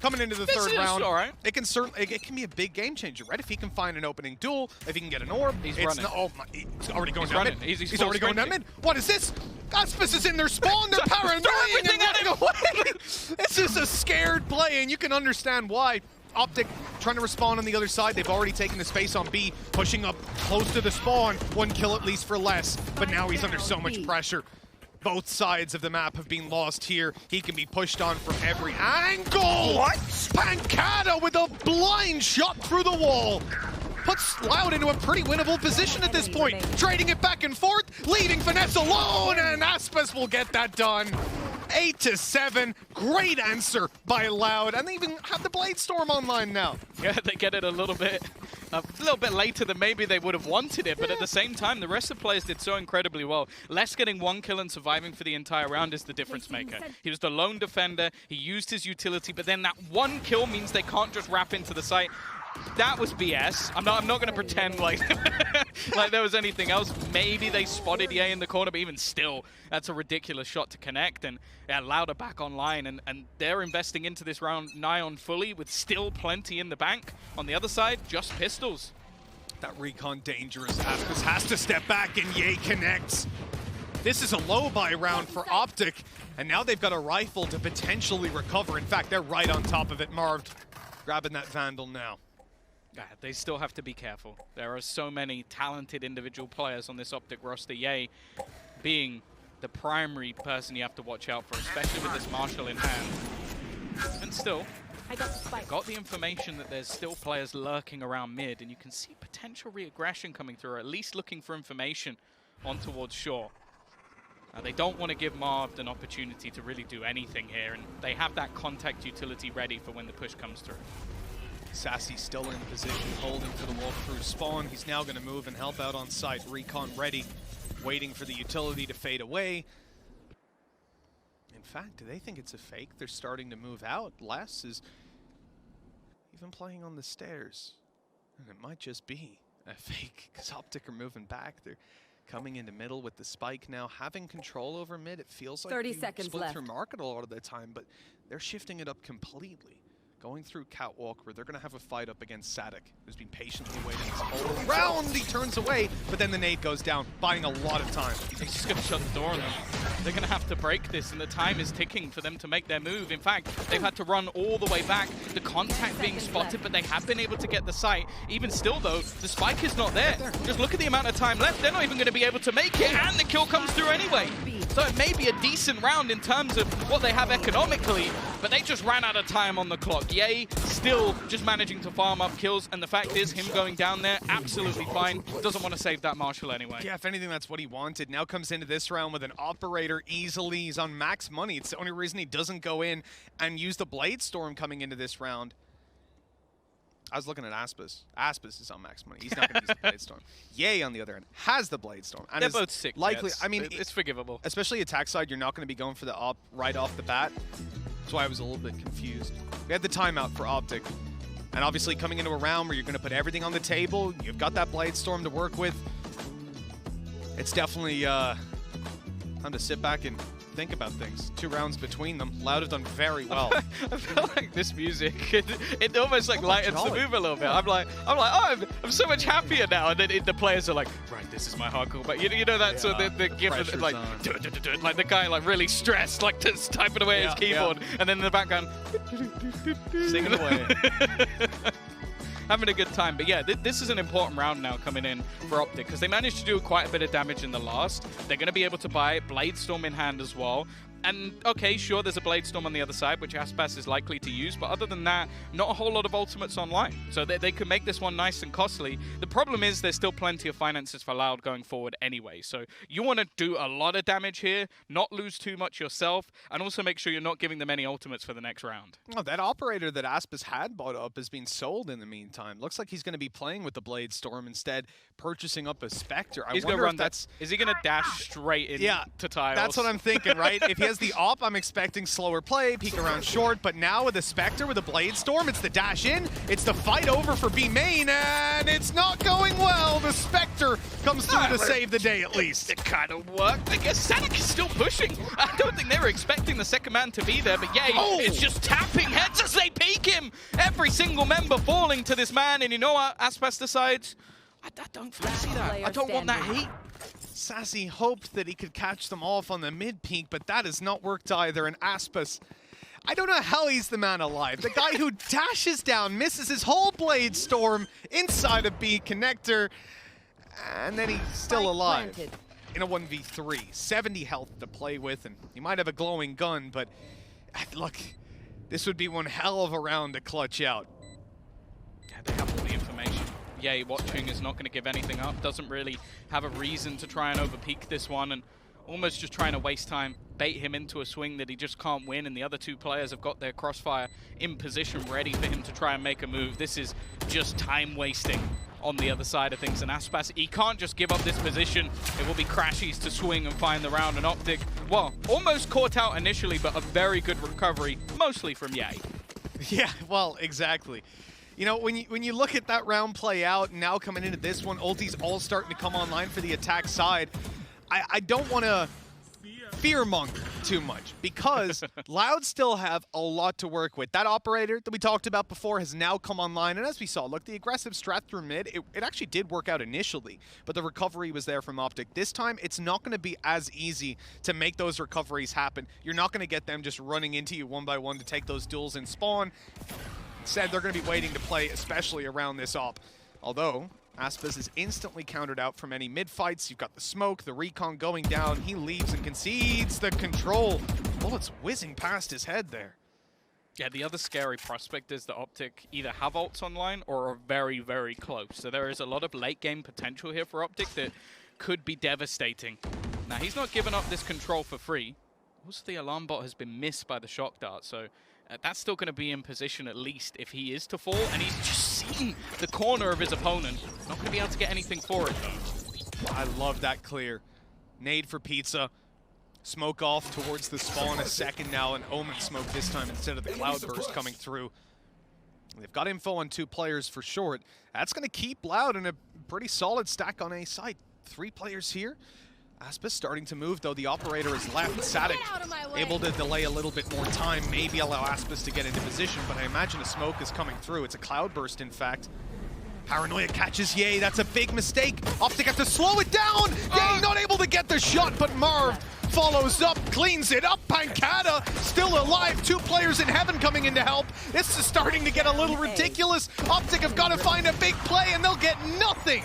Coming into the third round, all right. it can be a big game changer, right? If he can find an opening duel, if he can get an orb, he's running. He's already going down mid. He's already going down mid. What is this? Aspis is in their spawn. They're powering everything and running away. This is a scared play, and you can understand why. OpTic trying to respawn on the other side. They've already taken the space on B, pushing up close to the spawn. 1 kill at least for less, but now he's under so much pressure. Both sides of the map have been lost here. He can be pushed on from every angle. What? Pancada with a blind shot through the wall. Puts Loud into a pretty winnable position at this point. Trading it back and forth, leaving Finesse alone, and Aspis will get that done. 8-7, great answer by Loud, and they even have the Blade Storm online now. Yeah, they get it a little bit later than maybe they would have wanted it, but at the same time, the rest of the players did so incredibly well. Les getting 1 kill and surviving for the entire round is the difference maker. He was the lone defender, he used his utility, but then that 1 kill means they can't just wrap into the site. That was BS. I'm not going to pretend like like there was anything else. Maybe they spotted Ye in the corner, but even still, that's a ridiculous shot to connect. And yeah, Loud are back online, and they're investing into this round nigh on fully with still plenty in the bank. On the other side, just pistols. That recon dangerous. Aspis has to step back, and Ye connects. This is a low buy round for OpTic, and now they've got a rifle to potentially recover. In fact, they're right on top of it. Marv grabbing that Vandal now. Yeah, they still have to be careful. There are so many talented individual players on this OpTic roster. Ye being the primary person you have to watch out for, especially with this Marshall in hand. And still, got the information that there's still players lurking around mid, and you can see potential re-aggression coming through, or at least looking for information on towards shore. They don't want to give Marv an opportunity to really do anything here, and they have that contact utility ready for when the push comes through. Sassy still in position, holding for the walkthrough spawn. He's now going to move and help out on site. Recon ready, waiting for the utility to fade away. In fact, do they think it's a fake? They're starting to move out. Les is even playing on the stairs. And it might just be a fake, because OpTic are moving back. They're coming into middle with the spike now, having control over mid. It feels like 30 seconds split left through market a lot of the time, but they're shifting it up completely. going through Catwalk, where they're going to have a fight up against Sadek, who's been patiently waiting this whole round. He turns away, but then the nade goes down, buying a lot of time. He's just going to shut the door on them. They're going to have to break this, and the time is ticking for them to make their move. In fact, they've had to run all the way back. The contact being spotted, but they have been able to get the site. Even still, though, the spike is not there. Just look at the amount of time left. They're not even going to be able to make it, and the kill comes through anyway. So it may be a decent round in terms of what they have economically, but they just ran out of time on the clock. Yay, still just managing to farm up kills, and the fact is, him going down there, absolutely fine. Doesn't want to save that Marshall anyway. Yeah, if anything, that's what he wanted. Now comes into this round with an Operator easily. He's on max money. It's the only reason he doesn't go in and use the Blade Storm coming into this round. I was looking at Aspis. Aspis is on max money. He's not going to use the Blade Storm. Yay, on the other end, has the Blade Storm. And they're both sick likely. jets. I mean, it's forgivable. Especially attack side, you're not going to be going for the op right off the bat. That's why I was a little bit confused. We had the timeout for OpTic. And obviously coming into a round where you're going to put everything on the table, you've got that Blade Storm to work with. It's definitely time to sit back and think about things. 2 rounds between them. Loud have done very well. I feel like this music, it almost like lightens the mood a little bit. I'm like, oh, I'm so much happier now. And then the players are like, right, this is my hardcore. But you know that sort of the gift of like, like the guy like really stressed, like just typing away his keyboard, and then in the background, singing away. Having a good time. But yeah, this is an important round now coming in for OpTic, because they managed to do quite a bit of damage in the last. They're going to be able to buy Blade Storm in hand as well. And okay, sure, there's a Blade Storm on the other side, which Aspas is likely to use, but other than that, not a whole lot of ultimates online. So they could make this one nice and costly. The problem is there's still plenty of finances for Loud going forward anyway. So you want to do a lot of damage here, not lose too much yourself, and also make sure you're not giving them any ultimates for the next round. Oh, that Operator that Aspas had bought up has been sold in the meantime. Looks like he's going to be playing with the Blade Storm instead, purchasing up a Spectre. He's going to run that. Is he going to dash straight in to tiles? That's what I'm thinking, right? If he has the op, I'm expecting slower play, peek around short, but now with the Spectre, with the Blade Storm, it's the dash in, it's the fight over for B main, and it's not going well. The Spectre comes through to save the day at least. It kind of worked. I guess Sadek is still pushing. I don't think they were expecting the second man to be there, but yay, it's just tapping heads as they peek him. Every single member falling to this man, and you know what? Aspas decides, I don't fancy that. I don't want that heat. Sassy hoped that he could catch them off on the mid-peak, but that has not worked either, and Aspas, I don't know how he's the man alive. The guy who dashes down, misses his whole Blade Storm inside a B connector, and then he's still alive in a 1v3. 70 health to play with, and he might have a glowing gun, but look, this would be one hell of a round to clutch out. Yeah, they have all the information. Yay, watching is not going to give anything up. Doesn't really have a reason to try and overpeak this one, and almost just trying to waste time, bait him into a swing that he just can't win, and the other 2 players have got their crossfire in position ready for him to try and make a move. This is just time wasting on the other side of things, and Aspas, he can't just give up this position. It will be Crashies to swing and find the round, and OpTic, well, almost caught out initially, but a very good recovery, mostly from Yay. Yeah, well, exactly. You know, when you look at that round play out, and now coming into this one, ultis all starting to come online for the attack side, I don't want to fearmonger too much, because Loud still have a lot to work with. That Operator that we talked about before has now come online, and as we saw, look, the aggressive strat through mid, it actually did work out initially, but the recovery was there from OpTic. This time, it's not going to be as easy to make those recoveries happen. You're not going to get them just running into you one by one to take those duels in spawn. Said they're going to be waiting to play, especially around this op. Although, Aspas is instantly countered out from any mid-fights. You've got the smoke, the recon going down. He leaves and concedes the control. Bullets whizzing past his head there. Yeah, the other scary prospect is that OpTic either have ults online or are very, very close. So there is a lot of late-game potential here for OpTic that could be devastating. Now, he's not giving up this control for free. Also, the alarm bot has been missed by the shock dart, so that's still going to be in position at least if he is to fall, and he's just seen the corner of his opponent. Not going to be able to get anything for it, though. I love that clear. Nade for Pizza. Smoke off towards the spawn a second now, and Omen smoke this time instead of the Cloudburst coming through. They've got info on 2 players for short. That's going to keep Loud in a pretty solid stack on A site. 3 players here. Aspis starting to move, though. The operator is left. Sadik able to delay a little bit more time, maybe allow Aspis to get into position, but I imagine a smoke is coming through. It's a cloud burst, in fact. Paranoia catches Ye. That's a big mistake. OpTic have to slow it down. Ye not able to get the shot, but Marv follows up, cleans it up. Pancata still alive. 2 players in heaven coming in to help. This is starting to get a little ridiculous. OpTic have got to find a big play, and they'll get nothing.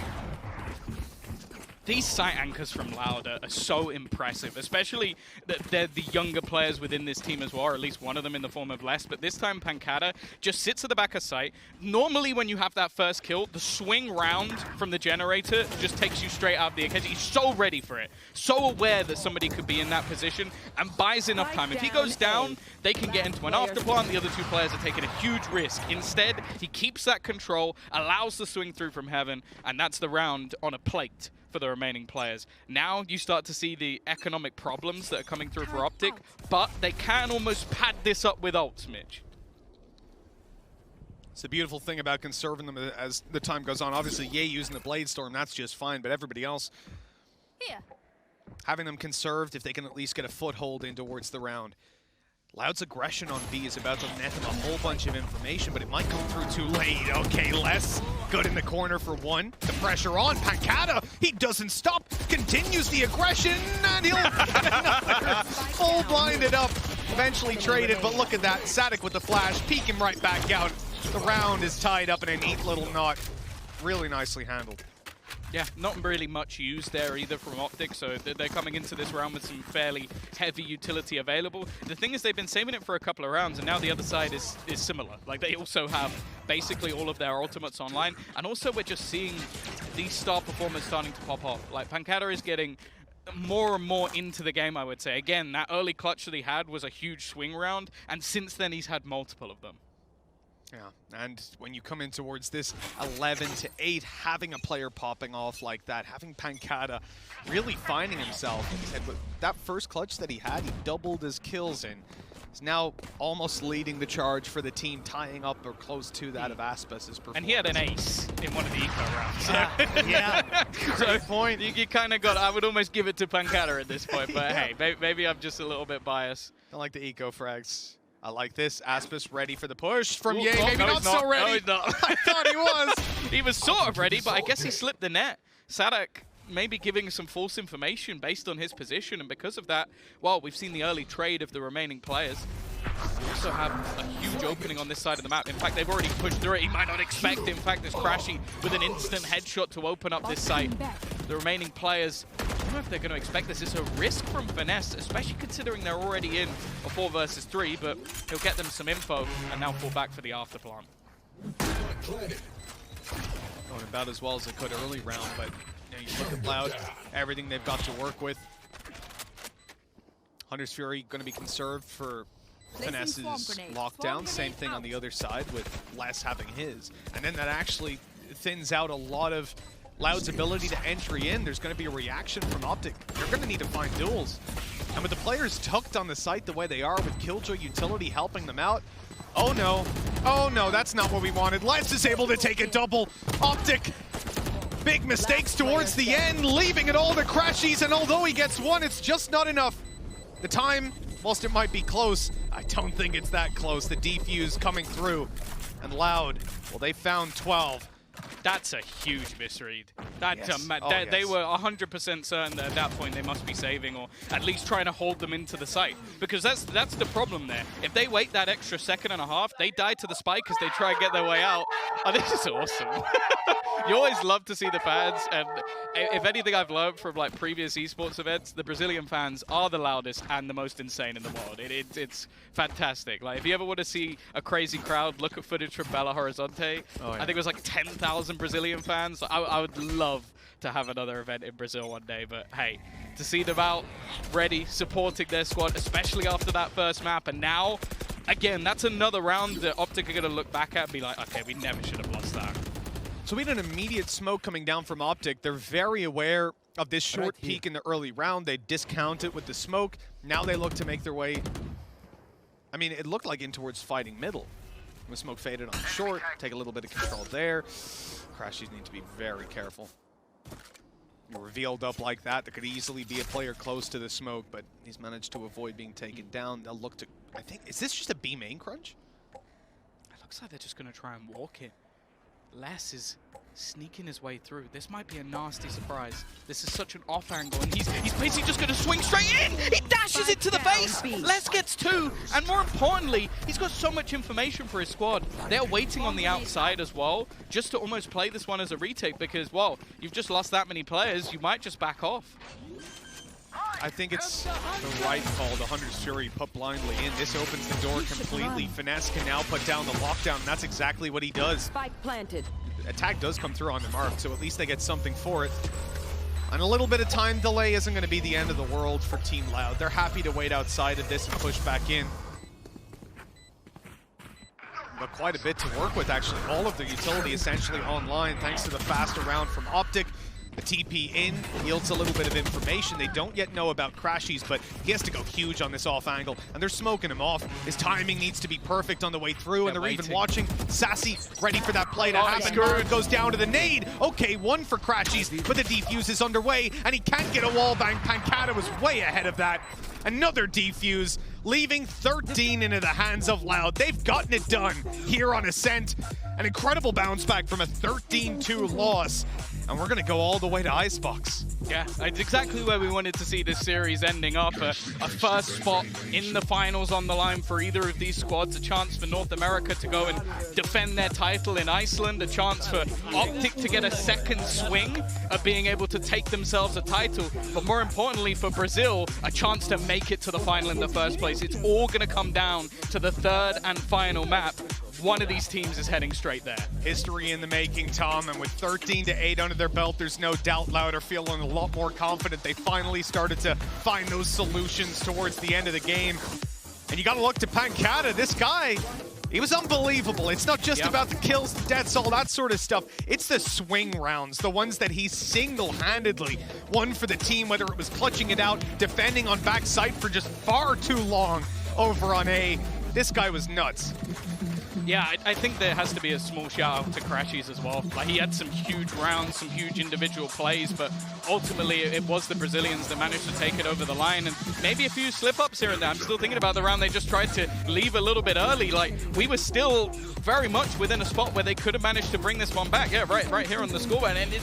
These site anchors from Loud are so impressive, especially that they're the younger players within this team as well, or at least one of them in the form of Les. But this time, Pancata just sits at the back of site. Normally, when you have that first kill, the swing round from the generator just takes you straight out of the occasion. He's so ready for it, so aware that somebody could be in that position, and buys enough time. If he goes down, they can get into an afterplant. The other 2 players are taking a huge risk. Instead, he keeps that control, allows the swing through from heaven, and that's the round on a plate for the remaining players. Now you start to see the economic problems that are coming through for OpTic, but they can almost pad this up with ults, Mitch. It's the beautiful thing about conserving them as the time goes on. Obviously, Ye using the Blade Storm, that's just fine, but everybody else, having them conserved if they can at least get a foothold in towards the round. Loud's aggression on B is about to net him a whole bunch of information, but it might come through too late. Okay, Les, good in the corner for 1. The pressure on Pancata. He doesn't stop, continues the aggression, and he'll get another full blinded up. Eventually traded, but look at that. Sadik with the flash, peek him right back out. The round is tied up in a neat little knot. Really nicely handled. Yeah, not really much used there either from OpTic, so they're coming into this round with some fairly heavy utility available. The thing is, they've been saving it for a couple of rounds, and now the other side is similar. Like, they also have basically all of their ultimates online, and also we're just seeing these star performers starting to pop off. Like, Pancata is getting more and more into the game, I would say. Again, that early clutch that he had was a huge swing round, and since then he's had multiple of them. Yeah, and when you come in towards this 11-8, having a player popping off like that, having Pancata really finding himself. And with that first clutch that he had, he doubled his kills in. He's now almost leading the charge for the team, tying up or close to that of Aspis' performance. And he had an ace in one of the eco rounds. Yeah, great point. You kind of got, I would almost give it to Pancata at this point, but hey, maybe I'm just a little bit biased. Don't like the eco frags. I like this. Aspis ready for the push from Ye. Oh, Maybe no, not so ready. No, he's not. I thought he was. He was sort of ready, but I guess he slipped the net. Sadik maybe giving some false information based on his position, and because of that, well, we've seen the early trade of the remaining players. We also have a huge opening on this side of the map. In fact, they've already pushed through it. He might not expect it. In fact, there's Crashy with an instant headshot to open up this site. The remaining players, I don't know if they're going to expect this. It's a risk from Finesse, especially considering they're already in a 4 versus 3, but he'll get them some info and now fall back for the afterplant. Going about as well as they could early round, but you look at Loud, everything they've got to work with. Hunter's Fury going to be conserved for Finesse's lockdown. Same thing on the other side with Les having his. And then that actually thins out a lot of Loud's ability to entry in. There's going to be a reaction from OpTic. They're going to need to find duels. And with the players tucked on the site the way they are, with Killjoy utility helping them out, oh no, that's not what we wanted. Les is able to take a double. OpTic, big mistakes towards the end, leaving it all to Crashies, and although he gets 1, it's just not enough. The time, whilst it might be close, I don't think it's that close. The defuse coming through. And Loud, well, they found 12. That's a huge misread. That's Yes. They were 100% certain that at that point they must be saving, or at least trying to hold them into the site. Because that's the problem there. If they wait that extra second and a half, they die to the spike as they try and get their way out. Oh, this is awesome. You always love to see the fans, and if anything I've learned from like previous esports events, the Brazilian fans are the loudest and the most insane in the world. It's fantastic. Like, if you ever want to see a crazy crowd, look at footage from Belo Horizonte. Oh, yeah. I think it was like 10,000 Brazilian fans. I would love to have another event in Brazil one day, but hey, to see them out ready, supporting their squad, especially after that first map, and now, again, that's another round that OpTic are going to look back at and be like, okay, we never should have lost that. So we had an immediate smoke coming down from OpTic. They're very aware of this short peak in the early round. They discount it with the smoke. Now they look to make their way, I mean, it looked like in towards fighting middle. When smoke faded on short, take a little bit of control there. Crashies need to be very careful. Revealed up like that, there could easily be a player close to the smoke, but he's managed to avoid being taken down. They'll look to, I think, is this just a B main crunch? It looks like they're just going to try and walk it. Les is sneaking his way through. This might be a nasty surprise. This is such an off angle, and he's basically just going to swing straight in. He dashes it to the face. Les gets 2, and more importantly, he's got so much information for his squad. They're waiting on the outside as well, just to almost play this one as a retake because, well, you've just lost that many players. You might just back off. I think it's the right call. The Hunter's Fury put blindly in. This opens the door completely. Finesse can now put down the lockdown, and that's exactly what he does. Spike planted. Attack does come through on the mark, so at least they get something for it. And a little bit of time delay isn't going to be the end of the world for Team Loud. They're happy to wait outside of this and push back in. But quite a bit to work with, actually. All of the utility essentially online thanks to the faster round from OpTic. The TP in yields a little bit of information. They don't yet know about Crashies, but he has to go huge on this off angle, and they're smoking him off. His timing needs to be perfect on the way through, and they're even watching. Sassy ready for that play to happen. It goes down to the nade. Okay, 1 for Crashies, but the defuse is underway, and he can't get a wall bang. Pancata was way ahead of that. Another defuse, leaving 13 into the hands of Loud. They've gotten it done here on Ascent. An incredible bounce back from a 13-2 loss. And we're going to go all the way to Icebox. Yeah, it's exactly where we wanted to see this series ending up. A first spot in the finals on the line for either of these squads. A chance for North America to go and defend their title in Iceland. A chance for OpTic to get a second swing of being able to take themselves a title. But more importantly for Brazil, a chance to make it to the final in the first place. It's all going to come down to the third and final map. One of these teams is heading straight there. History in the making, Tom, and with 13-8 under their belt, there's no doubt Loud are feeling a lot more confident. They finally started to find those solutions towards the end of the game. And you gotta look to Pancata. This guy, he was unbelievable. It's not just about the kills, the deaths, all that sort of stuff. It's the swing rounds, the ones that he single-handedly won for the team, whether it was clutching it out, defending on backside for just far too long over on A. This guy was nuts. Yeah, I think there has to be a small shout out to Crashies as well. Like, he had some huge rounds, some huge individual plays, but ultimately it was the Brazilians that managed to take it over the line, and maybe a few slip-ups here and there. I'm still thinking about the round they just tried to leave a little bit early. Like, we were still very much within a spot where they could have managed to bring this one back. Yeah, right here on the scoreboard, and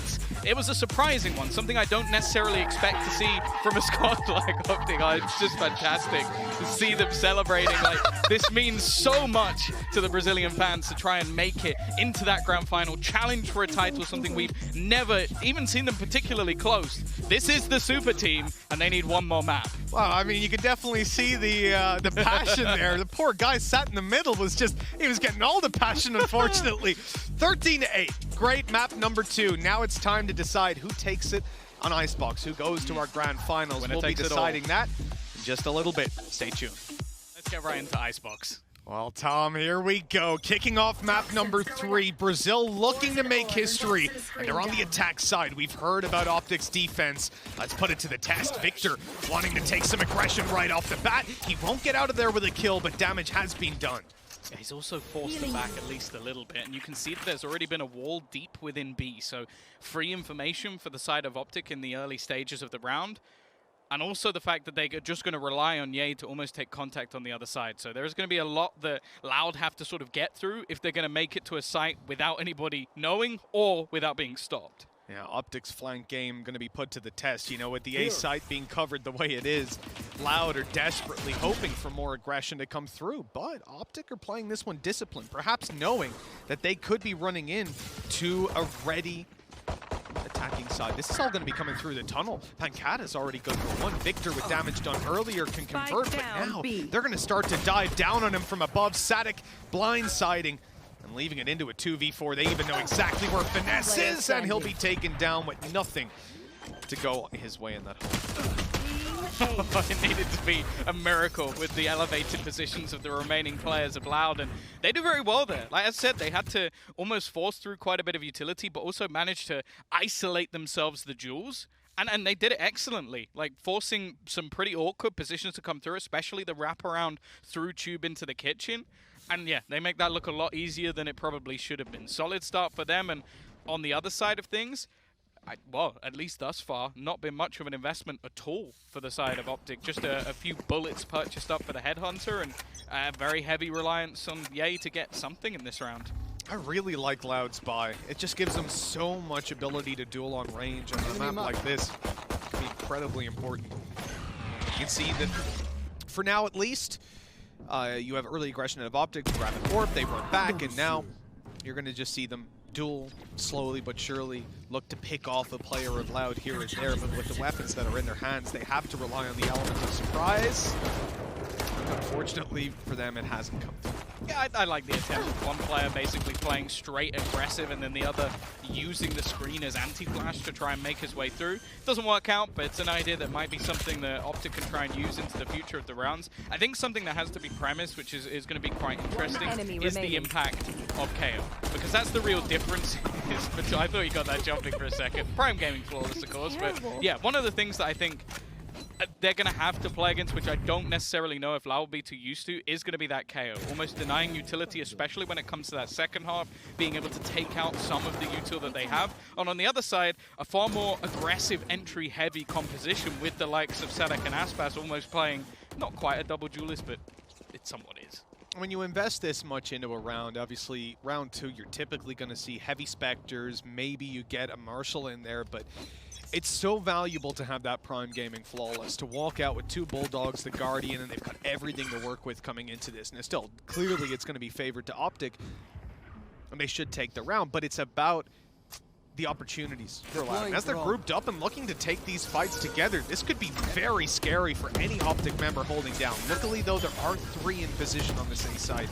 it was a surprising one, something I don't necessarily expect to see from a squad like OpTic. It's just fantastic to see them celebrating. Like, this means so much to the Brazilian fans to try and make it into that grand final, challenge for a title, something we've never even seen them particularly close. This is the super team, and they need one more map. Well, I mean, you could definitely see the passion there. The poor guy sat in the middle, he was getting all the passion, unfortunately. 13-8, great map number 2. Now it's time to decide who takes it on Icebox, who goes to our grand finals. We'll be deciding that in just a little bit. Stay tuned. Let's get right into Icebox. Well, Tom, here we go. Kicking off map number 3. Brazil looking to make history, and they're on the attack side. We've heard about OpTic's defense. Let's put it to the test. Victor wanting to take some aggression right off the bat. He won't get out of there with a kill, but damage has been done. Yeah, he's also forced them back at least a little bit, and you can see that there's already been a wall deep within B, so free information for the side of OpTic in the early stages of the round. And also the fact that they're just going to rely on Ye to almost take contact on the other side. So there's going to be a lot that Loud have to sort of get through if they're going to make it to a site without anybody knowing or without being stopped. Yeah, OpTic's flank game going to be put to the test. You know, with the A site being covered the way it is, Loud are desperately hoping for more aggression to come through. But OpTic are playing this one disciplined, perhaps knowing that they could be running in to a ready attacking side. This is all going to be coming through the tunnel. Pancata's already good for one. Victor with damage done earlier can convert, but now they're going to start to dive down on him from above. Sadik blindsiding and leaving it into a 2v4. They even know exactly where Finesse is, and he'll be taken down with nothing to go his way in that hole. It needed to be a miracle with the elevated positions of the remaining players of Loud, and they do very well there. Like I said, they had to almost force through quite a bit of utility, but also managed to isolate themselves the jewels. And they did it excellently, like forcing some pretty awkward positions to come through, especially the wraparound through tube into the kitchen. And yeah, they make that look a lot easier than it probably should have been. Solid start for them, and on the other side of things, well, at least thus far, not been much of an investment at all for the side of OpTic. Just a few bullets purchased up for the Headhunter, and a very heavy reliance on Ye to get something in this round. I really like Loud's buy. It just gives them so much ability to duel on range on a map like this. It's incredibly important. You can see that, for now at least, you have early aggression out of OpTic, grab an orb, they run back, and now you're going to just see them duel slowly but surely, look to pick off a player of Loud here and there, but with the weapons that are in their hands, they have to rely on the element of surprise. Unfortunately for them, it hasn't come through. Yeah, I like the attempt. One player basically playing straight aggressive and then the other using the screen as anti-flash to try and make his way through. Doesn't work out, but it's an idea that might be something that OpTic can try and use into the future of the rounds. I think something that has to be premised, which is going to be quite interesting, is the impact of KO. Because that's the real difference. Which I thought you got that jumping for a second. Prime Gaming flawless, of course, but yeah, one of the things that I think they're going to have to play against, which I don't necessarily know if Lau will be too used to, is going to be that KO. Almost denying utility, especially when it comes to that second half, being able to take out some of the util that they have. And on the other side, a far more aggressive entry-heavy composition with the likes of Sadek and Aspas almost playing not quite a double duelist, but it somewhat is. When you invest this much into a round, obviously round 2, you're typically going to see heavy Spectres, maybe you get a Marshal in there, but it's so valuable to have that Prime Gaming flawless, to walk out with 2 Bulldogs, the Guardian, and they've got everything to work with coming into this. And still, clearly it's going to be favored to OpTic, and they should take the round, but it's about the opportunities for Loud. As they're grouped up and looking to take these fights together, this could be very scary for any OpTic member holding down. Luckily, though, there are 3 in position on this inside.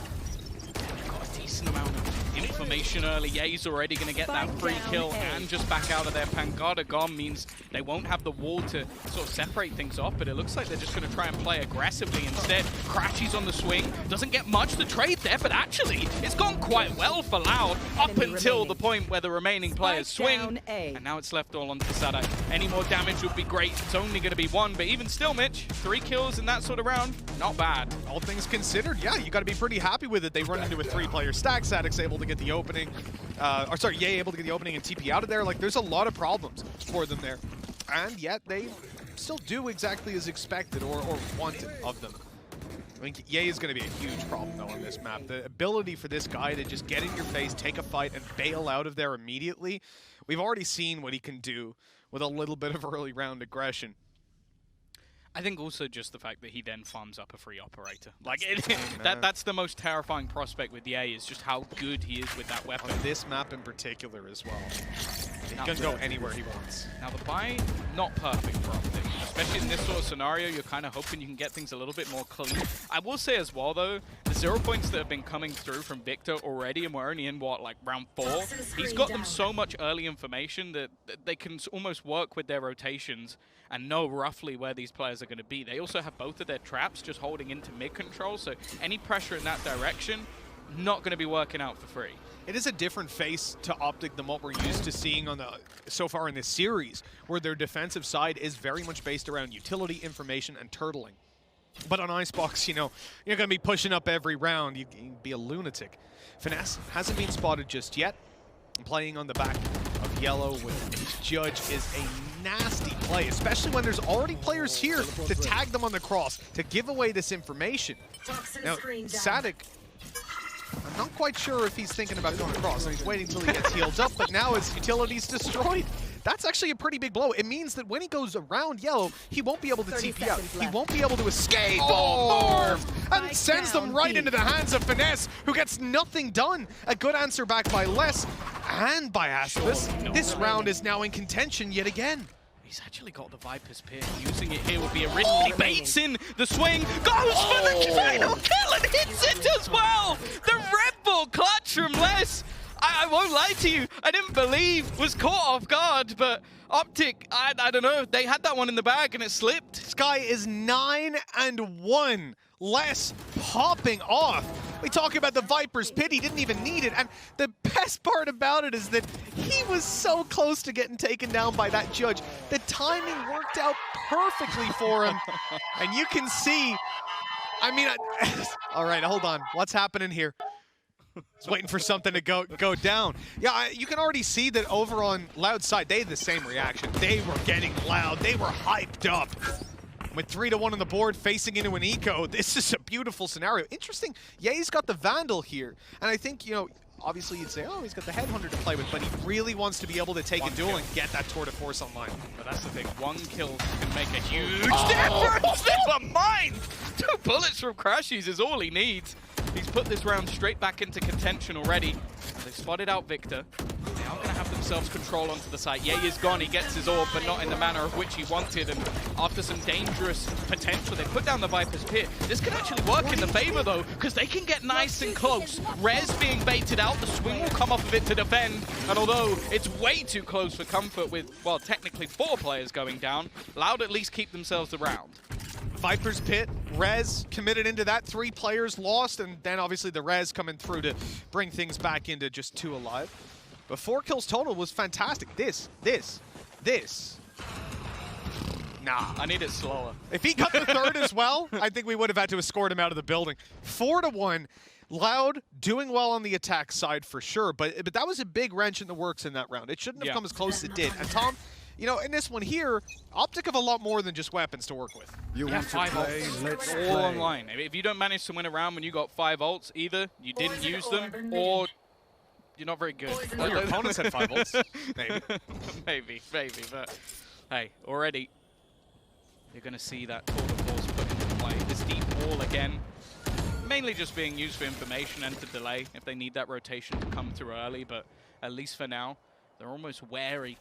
Got a decent amount of information early. Ye's already going to get that free kill and just back out of there. Pangada gone means they won't have the wall to sort of separate things off, but it looks like they're just going to try and play aggressively instead. Crashies on the swing. Doesn't get much to trade there, but actually, it's gone quite well for Loud up until the point where the remaining players swing. And now it's left all onto Sadak. Any more damage would be great. It's only going to be 1, but even still, Mitch, 3 kills in that sort of round, not bad. All things considered, yeah, you got to be pretty happy with it. They run into a 3-player stack. Sadek's able to get the opening, Ye able to get the opening and TP out of there. Like, there's a lot of problems for them there. And yet, they still do exactly as expected or wanted of them. I think Ye is going to be a huge problem, though, on this map. The ability for this guy to just get in your face, take a fight, and bail out of there immediately. We've already seen what he can do with a little bit of early round aggression. I think also just the fact that he then farms up a free operator. Like, that's the most terrifying prospect with Ye, is just how good he is with that weapon. On this map in particular as well. He can go anywhere he wants. Now the buy, not perfect for OpTic. Especially in this sort of scenario, you're kind of hoping you can get things a little bit more clean. I will say as well, though, the 0 points that have been coming through from Victor already, and we're only in, what, like round 4? He's got them so much early information that they can almost work with their rotations and know roughly where these players are going to be. They also have both of their traps just holding into mid control, so any pressure in that direction, not going to be working out for free. It is a different face to OpTic than what we're used to seeing on so far in this series, where their defensive side is very much based around utility, information, and turtling. But on Icebox, you know, you're going to be pushing up every round. You'd be a lunatic. Finesse hasn't been spotted just yet. Playing on the back of Yellow with Judge is a nasty play, especially when there's already players here to tag them on the cross, to give away this information. Now, Sadek, I'm not quite sure if he's thinking about going across. So he's waiting until he gets healed up, but now his utility's destroyed. That's actually a pretty big blow. It means that when he goes around Yellow, he won't be able to TP out. He won't be able to escape. Oh, and it sends them right into the hands of Finesse, who gets nothing done. A good answer back by Les and by Aspas. This round is now in contention yet again. He's actually got the Viper's Pit. Using it here would be a risk. He baits in the swing, goes for the final kill and hits it as well! The Red Bull clutch from Les. I won't lie to you, I didn't believe, was caught off guard, but OpTic, I don't know, they had that one in the bag and it slipped. Sky is 9-1. Les popping off. We talk about the Viper's Pit, he didn't even need it, and the best part about it is that he was so close to getting taken down by that Judge. The timing worked out perfectly for him, and you can see, I mean, all right, hold on, what's happening here? It's waiting for something to go down. Yeah, you can already see that over on Loud's side, they had the same reaction. They were getting loud. They were hyped up. With 3-1 on the board, facing into an eco, this is a beautiful scenario. Interesting, Ye's got the Vandal here. And I think, you know, obviously you'd say, oh, he's got the Headhunter to play with, but he really wants to be able to take a duel and get that Tour de Force online. But that's the thing, one kill can make a huge difference. Never mind! 2 bullets from Crashies is all he needs. He's put this round straight back into contention already. They've spotted out Victor. They are going to have themselves control onto the site. Ye is gone, he gets his orb, but not in the manner of which he wanted. And after some dangerous potential, they put down the Viper's Pit. This could actually work in the favor though, because they can get nice and close. Rez being baited out, the swing will come off of it to defend. And although it's way too close for comfort with, well, technically 4 players going down, Loud at least keep themselves around. Viper's Pit, Rez committed into that, 3 players lost, and then obviously the Rez coming through to bring things back into just 2 alive. But 4 kills total was fantastic. This. Nah. I need it slower. If he got the 3rd as well, I think we would have had to escort him out of the building. 4-1. Loud doing well on the attack side for sure, but that was a big wrench in the works in that round. It shouldn't have come as close as it did. And Tom, you know, in this one here, OpTic have a lot more than just weapons to work with. You want to 5 play? ults. Let's All play. online. If you don't manage to win a round when you got 5 ults, either you didn't use them or you're not very good. Well, your opponents had 5 ults. Maybe. maybe, but hey, already you're going to see that Tour de Force put into play. This deep wall again, mainly just being used for information and to delay if they need that rotation to come through early, but at least for now, they're almost wary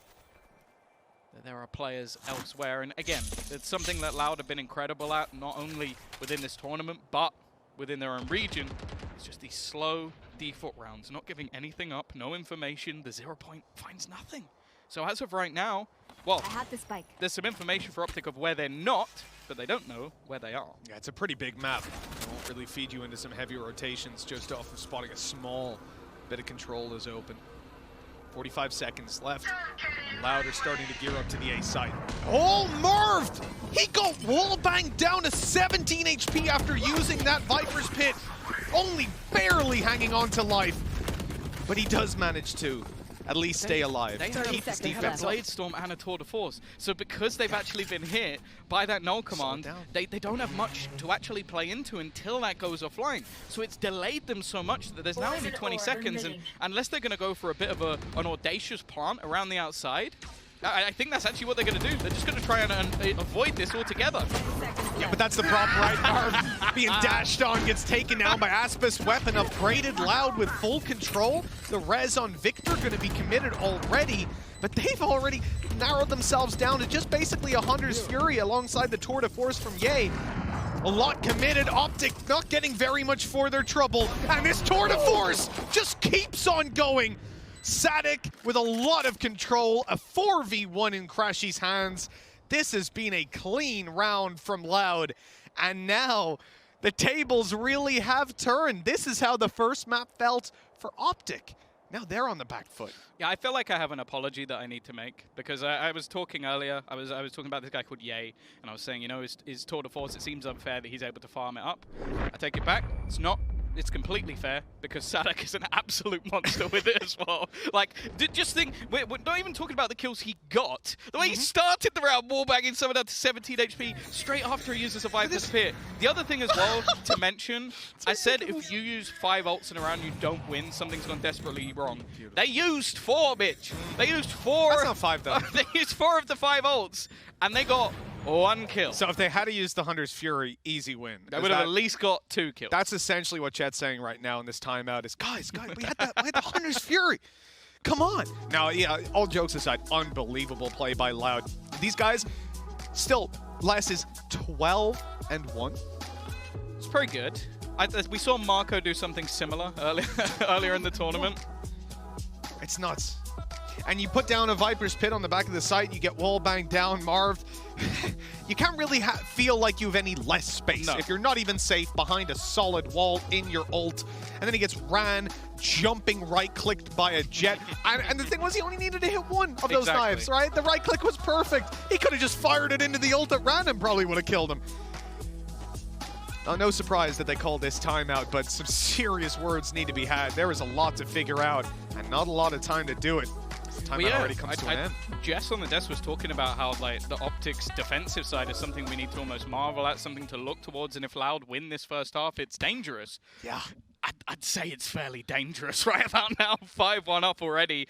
that there are players elsewhere. And again, it's something that Loud have been incredible at, not only within this tournament, but within their own region. It's just these slow default rounds, not giving anything up, no information. The 0 point finds nothing. So as of right now, well, I have the spike. there's some information for OpTic of where they're not, but they don't know where they are. Yeah, it's a pretty big map. It won't really feed you into some heavy rotations just off of spotting a small bit of control is open. 45 seconds left. Loud are starting to gear up to the A site. Oh, Marv! He got wallbanged down to 17 HP after using that Viper's Pit. Only barely hanging on to life. But he does manage to at least stay alive. They to keep this have defense a up. Blade Storm and a Tour de Force. So because they've actually been hit by that null command, they don't have much to actually play into until that goes offline. So it's delayed them so much that there's now only 20 seconds, and unless they're going to go for a bit of an audacious plant around the outside, I think that's actually what they're going to do. They're just going to try and avoid this altogether. Yeah, but that's the problem, right? Marv being dashed on, gets taken down by Aspis weapon, upgraded. Loud with full control. The res on Victor going to be committed already, but they've already narrowed themselves down to just basically a Hunter's Fury alongside the Tour de Force from Ye. A lot committed. OpTic not getting very much for their trouble, and this Tour de Force just keeps on going. Sadik with a lot of control, a 4v1 in Crashy's hands. This has been a clean round from Loud, and now the tables really have turned. This is how the first map felt for OpTic. Now they're on the back foot. Yeah, I feel like I have an apology that I need to make, because I was talking earlier, I was talking about this guy called Ye, and I was saying, you know, his Tour de Force, it seems unfair that he's able to farm it up. I take it back, it's not. It's completely fair, because Sadik is an absolute monster with it as well. Like, just think, we're not even talking about the kills he got. The way he started the round, wallbanging someone down to 17 HP, straight after he uses a Viper's Pit. The other thing as well to mention, I said if you use 5 ults in a round, you don't win. Something's gone desperately wrong. They used 4, bitch. They used 4. That's not 5, though. They used 4 of the 5 ults, and they got 1 kill. So if they had to use the Hunter's Fury, easy win. They would have at least got 2 kills. That's essentially what Chet's saying right now in this timeout is, guys, we had the Hunter's Fury. Come on. Now, yeah, all jokes aside, unbelievable play by Loud. These guys, still, last is 12-1. It's pretty good. We saw Marco do something similar earlier in the tournament. It's nuts. And you put down a Viper's Pit on the back of the site, you get wall banged down, Marv. You can't really feel like you have any less space if you're not even safe behind a solid wall in your ult. And then he gets ran, jumping right-clicked by a Jet. And the thing was, he only needed to hit 1 of those knives, right? The right click was perfect. He could have just fired it into the ult at random, probably would have killed him. No surprise that they call this timeout, but some serious words need to be had. There is a lot to figure out, and not a lot of time to do it. Timeout already comes to an end. Jess on the desk was talking about how like the OpTic's defensive side is something we need to almost marvel at, something to look towards, and if Loud win this first half, it's dangerous. Yeah. I'd say it's fairly dangerous right about now. 5-1 up already.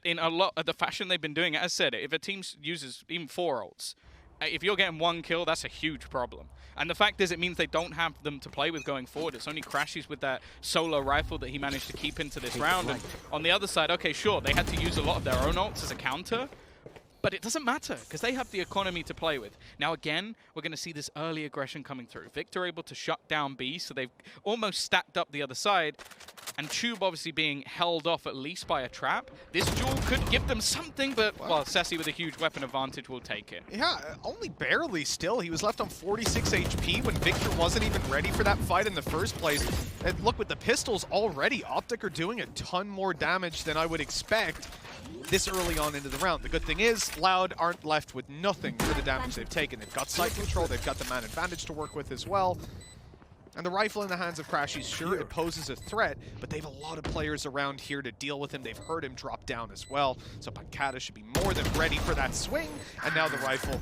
In a lot of the fashion they've been doing it, as I said, if a team uses even 4 ults, if you're getting 1 kill, that's a huge problem. And the fact is, it means they don't have them to play with going forward. It's only Crashies with that solo rifle that he managed to keep into this round. And on the other side, okay, sure, they had to use a lot of their own ults as a counter, but it doesn't matter because they have the economy to play with. Now, again, we're going to see this early aggression coming through. Victor able to shut down B, so they've almost stacked up the other side. And Tube obviously being held off at least by a trap. This duel could give them something, but, well, Sassy with a huge weapon advantage will take it. Yeah, only barely still. He was left on 46 HP when Victor wasn't even ready for that fight in the first place. And look, with the pistols already, OpTic are doing a ton more damage than I would expect this early on into the round. The good thing is, Loud aren't left with nothing for the damage they've taken. They've got site control, they've got the man advantage to work with as well. And the rifle in the hands of Crashies, sure, it poses a threat, but they have a lot of players around here to deal with him. They've heard him drop down as well. So Pancata should be more than ready for that swing. And now the rifle,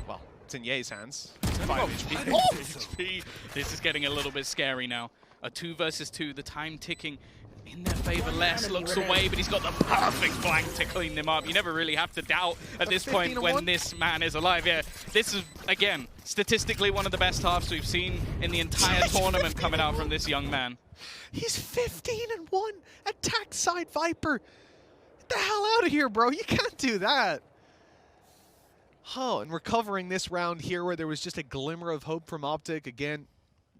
well, it's in Ye's hands. It's 5 HP. Oh! HP. This is getting a little bit scary now. A 2 versus 2, the time ticking in their favor. Les looks away, but he's got the perfect flank to clean them up. You never really have to doubt at this point when this man is alive. Yeah, this is, again, statistically one of the best halves we've seen in the entire tournament coming out from this young man. He's 15-1. Attack side Viper. Get the hell out of here, bro. You can't do that. Oh, and recovering this round here where there was just a glimmer of hope from OpTic. Again,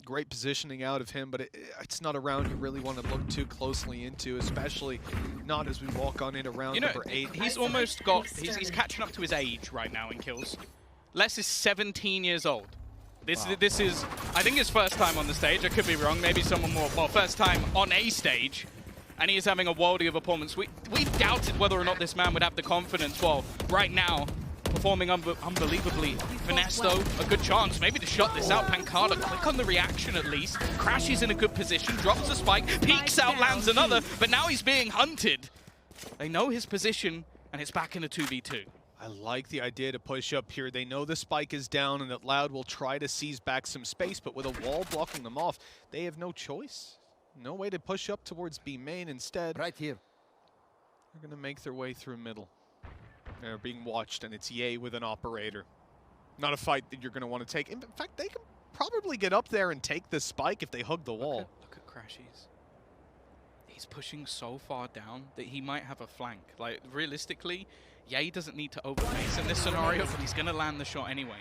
great positioning out of him, but it's not a round you really want to look too closely into, especially not as we walk on into round number 8. He's almost got, he's catching up to his age right now in kills. Les is 17 years old. This is, I think, his first time on the stage. I could be wrong. Maybe someone more, well, first time on a stage. And he is having a worldie of performance. We doubted whether or not this man would have the confidence. Well, right now, performing unbelievably. Finesse, though, a good chance maybe to shut this out. Pancata, click on the reaction at least. Crashies in a good position, drops a spike, peeks out, lands another, but now he's being hunted. They know his position, and it's back in a 2v2. I like the idea to push up here. They know the spike is down and that Loud will try to seize back some space, but with a wall blocking them off, they have no choice. No way to push up towards B main instead. Right here. They're going to make their way through middle. They're being watched, and it's Ye with an operator. Not a fight that you're going to want to take. In fact, they can probably get up there and take the spike if they hug the wall. Look at Crashies. He's pushing so far down that he might have a flank. Like, realistically, Ye doesn't need to overpace in this scenario, but he's going to land the shot anyway.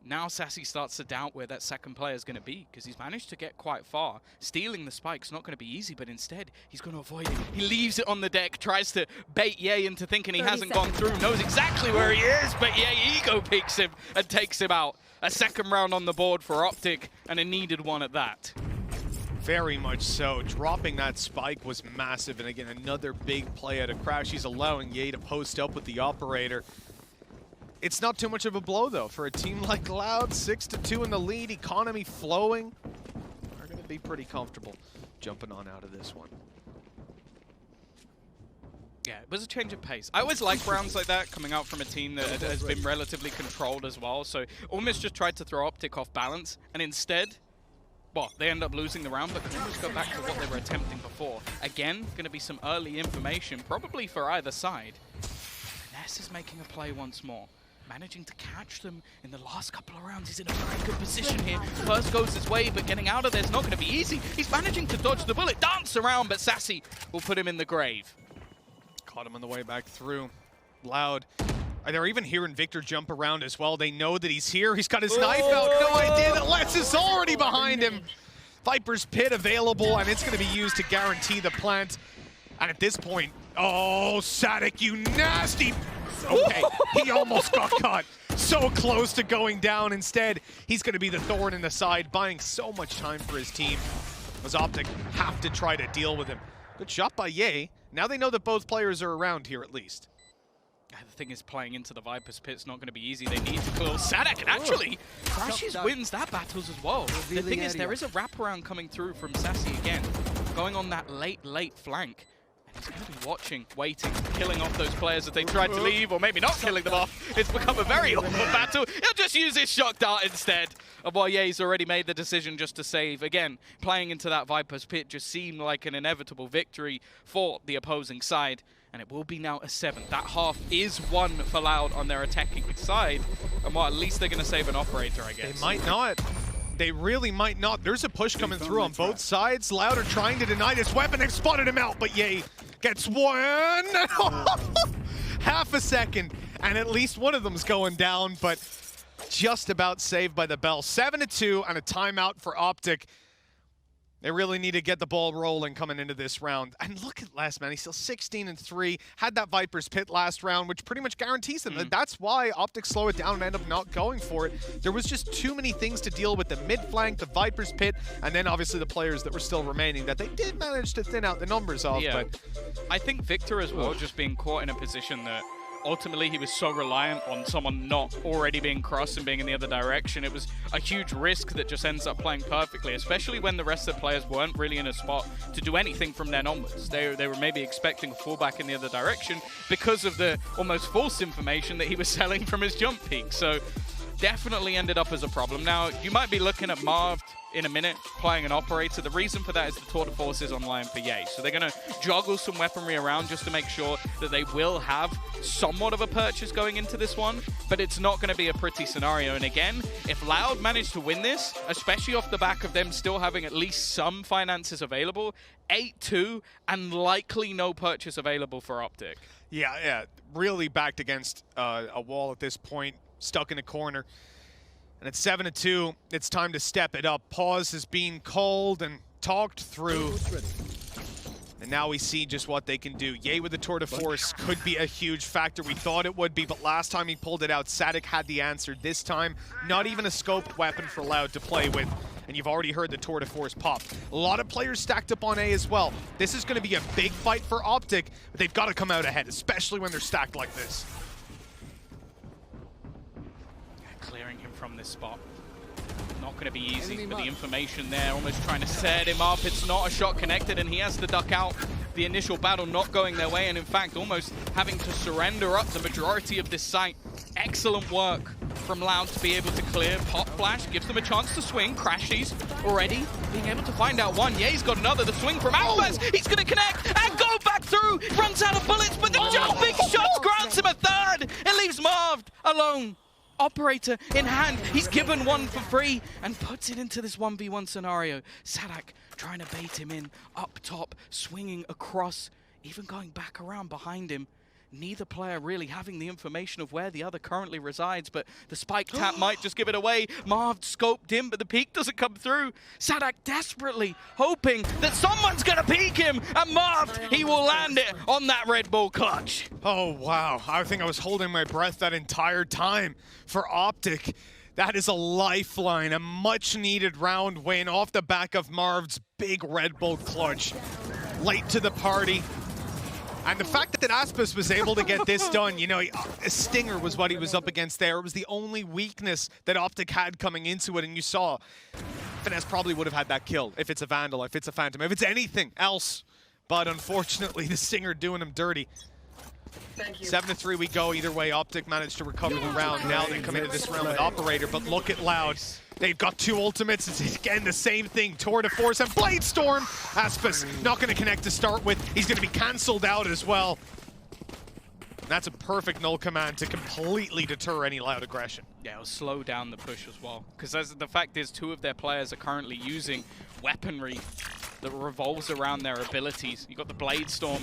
Now Sassy starts to doubt where that second player is going to be, because he's managed to get quite far. Stealing the spike's not going to be easy, but instead, he's going to avoid it. He leaves it on the deck, tries to bait Ye into thinking he hasn't gone through, knows exactly where he is, but Ye ego peeks him and takes him out. A second round on the board for OpTic, and a needed one at that. Very much so. Dropping that spike was massive, and again, another big play out of Crashies, allowing Ye to post up with the operator. It's not too much of a blow, though, for a team like Loud. 6-2 in the lead, economy flowing. They're going to be pretty comfortable jumping on out of this one. Yeah, it was a change of pace. I always like rounds like that, coming out from a team that has been relatively controlled as well. So almost just tried to throw OpTic off balance, and instead, well, they end up losing the round, but can almost go back to what they were attempting before. Again, going to be some early information, probably for either side. Ness is making a play once more. Managing to catch them in the last couple of rounds. He's in a very good position here. First goes his way, but getting out of there is not going to be easy. He's managing to dodge the bullet, dance around, but Sassy will put him in the grave. Caught him on the way back through. Loud. They're even hearing Victor jump around as well. They know that he's here. He's got his knife out. No idea that Les is already behind him. Viper's Pit available, and it's going to be used to guarantee the plant. And at this point, oh, Sadik, you nasty... Okay, he almost got caught. So close to going down. Instead, he's going to be the thorn in the side, buying so much time for his team. As OpTic have to try to deal with him. Good shot by Ye. Now they know that both players are around here at least. The thing is, playing into the Viper's Pit's not going to be easy. They need to kill Sadak, and actually, Crashes wins that battles as well. The thing is, there is a wraparound coming through from Sassy again, going on that late flank. And he's going to be watching, waiting, killing off those players that they tried to leave, or maybe not killing them off. It's become a very awkward battle. He'll just use his shock dart instead. And while Ye's already made the decision just to save, again, playing into that Viper's Pit just seemed like an inevitable victory for the opposing side. And it will be now a 7. That half is won for Loud on their attacking side. And well, at least they're going to save an operator, I guess. They might not. They really might not. There's a push coming through on both sides. Loud are trying to deny this weapon. They've spotted him out, but Ye gets one. Half a second, and at least one of them's going down, but just about saved by the bell. 7-2 and a timeout for OpTic. They really need to get the ball rolling coming into this round. And look at Les, man. He's still 16-3. Had that Viper's Pit last round, which pretty much guarantees them. That's why OpTic slow it down and end up not going for it. There was just too many things to deal with. The mid flank, the Viper's Pit, and then obviously the players that were still remaining that they did manage to thin out the numbers of. Yeah. But I think Victor as well, just being caught in a position that ultimately he was so reliant on someone not already being crossed and being in the other direction. It was a huge risk that just ends up playing perfectly, especially when the rest of the players weren't really in a spot to do anything from then onwards. They were maybe expecting a fallback in the other direction because of the almost false information that he was selling from his jump peak. So definitely ended up as a problem. Now, you might be looking at Marv in a minute playing an operator. The reason for that is the tour de force is online for Ye. So they're going to juggle some weaponry around just to make sure that they will have somewhat of a purchase going into this one, but it's not going to be a pretty scenario. And again, if Loud manage to win this, especially off the back of them still having at least some finances available, 8-2 and likely no purchase available for OpTic. yeah, really backed against a wall at this point, stuck in a corner. And at 7-2, it's time to step it up. Pause is being called and talked through. And now we see just what they can do. Ye with the tour de force could be a huge factor. We thought it would be, but last time he pulled it out, Sadak had the answer. This time, not even a scoped weapon for Loud to play with. And you've already heard the tour de force pop. A lot of players stacked up on A as well. This is going to be a big fight for OpTic, but they've got to come out ahead, especially when they're stacked like this. Clearing him from this spot. Not going to be easy, but the information there, almost trying to set him up. It's not a shot connected, and he has to duck out. The initial battle not going their way, and in fact, almost having to surrender up the majority of this site. Excellent work from Loud to be able to clear. Pop flash gives them a chance to swing. Crashies already being able to find out one. Ye's got another. The swing from Alves. He's going to connect and go back through. Runs out of bullets, but the jumping shots grants him a third. It leaves Marv alone. Operator in hand. He's given one for free and puts it into this 1v1 scenario. Sadak trying to bait him in up top, swinging across, even going back around behind him. Neither player really having the information of where the other currently resides, but the spike tap might just give it away. Marv scoped in, but the peek doesn't come through. Sadak desperately hoping that someone's going to peek him, and Marv, he will land it on that Red Bull clutch. Oh, wow. I think I was holding my breath that entire time for OpTic. That is a lifeline, a much-needed round win off the back of Marv's big Red Bull clutch. Late to the party. And the fact that Aspis was able to get this done, you know, a stinger was what he was up against there. It was the only weakness that OpTic had coming into it, and you saw Finesse probably would have had that kill if it's a Vandal, if it's a Phantom, if it's anything else. But unfortunately, the stinger doing him dirty. 7-3 we go. Either way, OpTic managed to recover the round. Now they come into this round with Operator, but look at Loud. They've got two ultimates. It's again the same thing. Tour de Force and Blade Storm. Aspis not going to connect to start with. He's going to be cancelled out as well. That's a perfect null command to completely deter any Loud aggression. Yeah, it'll slow down the push as well. Because the fact is, two of their players are currently using weaponry that revolves around their abilities. You've got the Blade Storm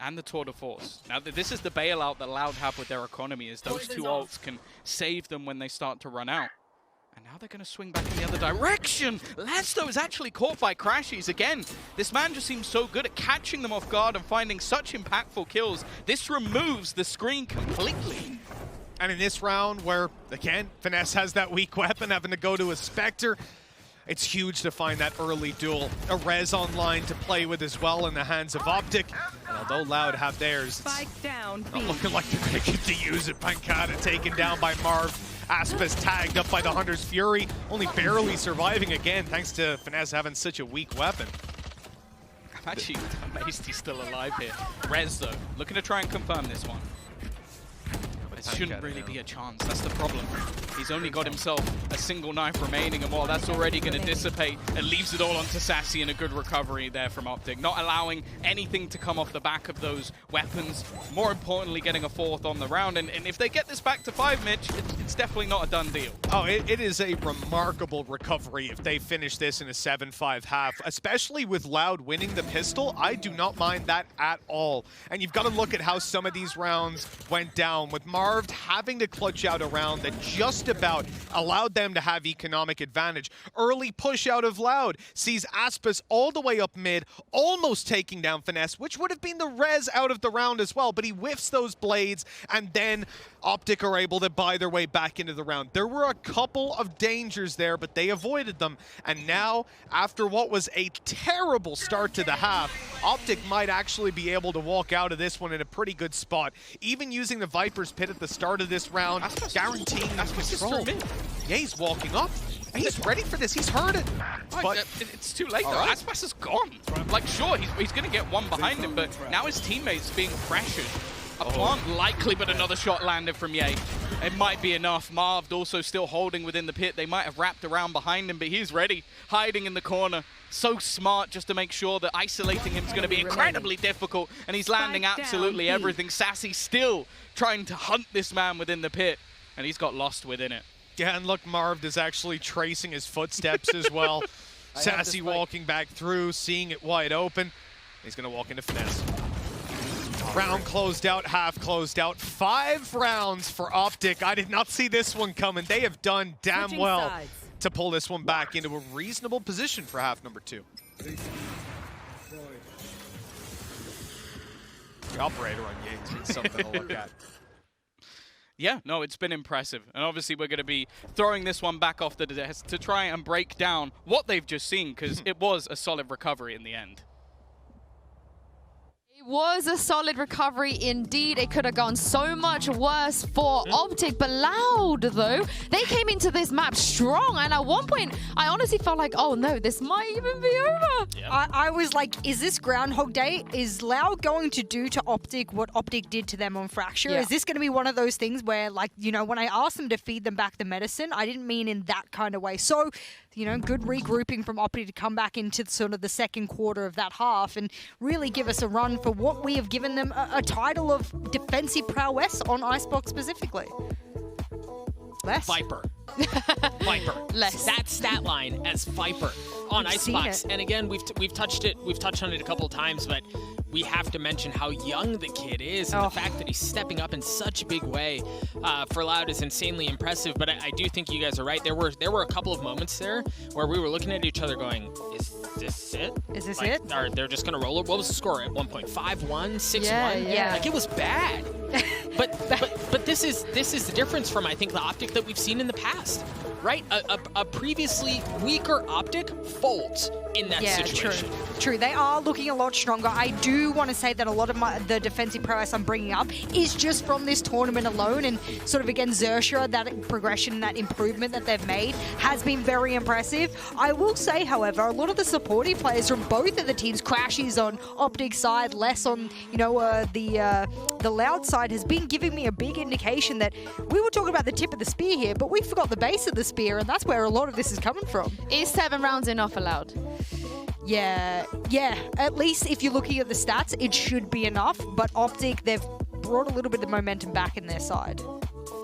and the Tour de Force. Now, this is the bailout that Loud have with their economy, is those two ults can save them when they start to run out. And now they're going to swing back in the other direction. Lesto is actually caught by Crashies. Again, this man just seems so good at catching them off guard and finding such impactful kills. This removes the screen completely. And in this round where, again, Finesse has that weak weapon, having to go to a Spectre, It's huge to find that early duel. A res online to play with as well in the hands of OpTic. And although Loud have theirs, it's down, not looking like they're going to get to use it. Pancata taken down by Marv. Aspis tagged up by the Hunter's Fury. Only barely surviving again thanks to Finesse having such a weak weapon. I'm actually amazed he's still alive here. Rez, though, looking to try and confirm this one. But it shouldn't really be a chance. That's the problem. He's only got himself a single knife remaining, and while that's already going to dissipate, it leaves it all onto Sassy, and a good recovery there from OpTic. Not allowing anything to come off the back of those weapons. More importantly, getting a fourth on the round. And if they get this back to 5, Mitch, it's definitely not a done deal. Oh, it is a remarkable recovery if they finish this in a 7-5 half, especially with Loud winning the pistol. I do not mind that at all. And you've got to look at how some of these rounds went down, with Marv having to clutch out a round that just about allowed them to have economic advantage. Early push out of Loud sees Aspis all the way up mid, almost taking down Finesse, which would have been the res out of the round as well, but he whiffs those blades, and then OpTic are able to buy their way back into the round. There were a couple of dangers there, but they avoided them, and now, after what was a terrible start to the half, OpTic might actually be able to walk out of this one in a pretty good spot. Even using the Viper's Pit at the start of this round, guaranteeing control. Yeah, he's walking up. He's ready for this. He's heard it. But it's too late, though. Aspas is gone. Like, sure, he's going to get one behind him, but now his teammates being pressured. A plant likely, but another shot landed from Ye. It might be enough. Marv also still holding within the pit. They might have wrapped around behind him, but he's ready, hiding in the corner. So smart just to make sure that isolating him is going to be incredibly difficult, and he's landing absolutely everything. Sassy still trying to hunt this man within the pit, and he's got lost within it. Yeah, and look, Marv is actually tracing his footsteps as well. Sassy walking back through, seeing it wide open. He's going to walk into Finesse. Round closed out, half closed out. 5 rounds for OpTic. I did not see this one coming. They have done damn well to pull this one back into a reasonable position for half number 2. The operator on Yates is something to look at. Yeah, no, it's been impressive. And obviously we're going to be throwing this one back off the desk to try and break down what they've just seen, because it was a solid recovery in the end. Was a solid recovery indeed. It could have gone so much worse for OpTic, but Loud, though, they came into this map strong, and at one point, I honestly felt like, oh no, this might even be over. Yeah. I was like, is this Groundhog Day? Is Loud going to do to OpTic what OpTic did to them on Fracture? Yeah. Is this going to be one of those things where, like, you know, when I asked them to feed them back the medicine, I didn't mean in that kind of way. So, you know, good regrouping from OpTic to come back into sort of the second quarter of that half and really give us a run for what we have given them a title of defensive prowess on Icebox specifically. Less. Viper. Viper. Less. That stat line as Viper on Icebox. And again, we've touched it. We've touched on it a couple of times, but we have to mention how young the kid is, and the fact that he's stepping up in such a big way for Loud is insanely impressive. But I do think you guys are right. There were a couple of moments there where we were looking at each other going, "Is this it? Is this like, it? Are they're just gonna roll it?" What was the score at 1.5-1, 6-1? Yeah. Like, it was bad. but this is the difference from, I think, the OpTic that we've seen in the past, right? A previously weaker OpTic folds in that situation. True. They are looking a lot stronger. I do want to say that a lot of the defensive prowess I'm bringing up is just from this tournament alone, and sort of against Xerxia, that progression, that improvement that they've made has been very impressive. I will say, however, a lot of the supporting players from both of the teams, Crashies on OpTic side, less on, you know, the Loud side, has been giving me a big indication that we were talking about the tip of the spear here, but we forgot the base of the spear, and that's where a lot of this is coming from. Is 7 rounds enough allowed? Yeah. At least if you're looking at the stats, it should be enough. But OpTic, they've brought a little bit of momentum back in their side.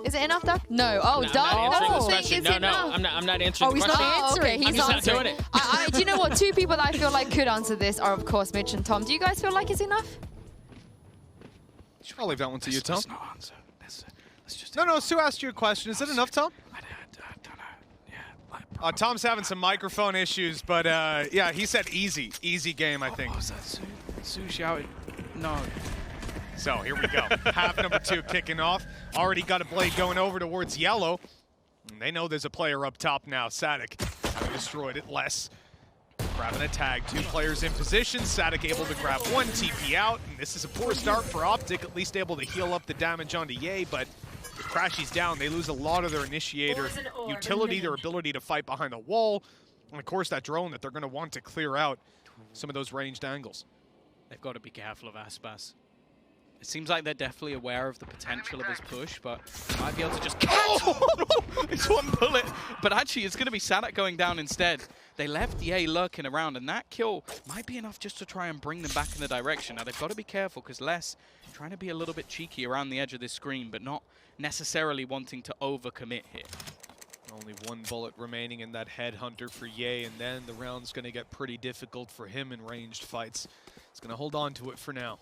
Is it enough, Doug? No. Oh, Doug. I'm not answering the question. He's not answering. Okay, I'm just not doing it. Do you know what? 2 people that I feel like could answer this are, of course, Mitch and Tom. Do you guys feel like it's enough? I'll leave that one to you, Tom. Let's not answer. Let's just... No, Sue asked you a question. Is it enough, Tom? I don't know. Yeah. Tom's having some microphone issues, but yeah, he said easy. Easy game, I think. What was that, Sue? Sue shouted, no. So here we go. Half number 2 kicking off. Already got a blade going over towards yellow. And they know there's a player up top now, Sadik. Having destroyed it, less. Grabbing a tag, 2 players in position. Sadik able to grab 1, TP out, and this is a poor start for OpTic, at least able to heal up the damage onto Ye, but with Crashy's down, they lose a lot of their initiator utility, their ability to fight behind the wall, and of course that drone that they're going to want to clear out some of those ranged angles. They've got to be careful of Aspas. It seems like they're definitely aware of the potential of his push, but might be able to just catch it's one bullet. But actually, it's going to be Sadik going down instead. They left Ye lurking around, and that kill might be enough just to try and bring them back in the direction. Now, they've got to be careful, because Les trying to be a little bit cheeky around the edge of this screen, but not necessarily wanting to overcommit here. Only 1 bullet remaining in that headhunter for Ye, and then the round's going to get pretty difficult for him in ranged fights. He's going to hold on to it for now.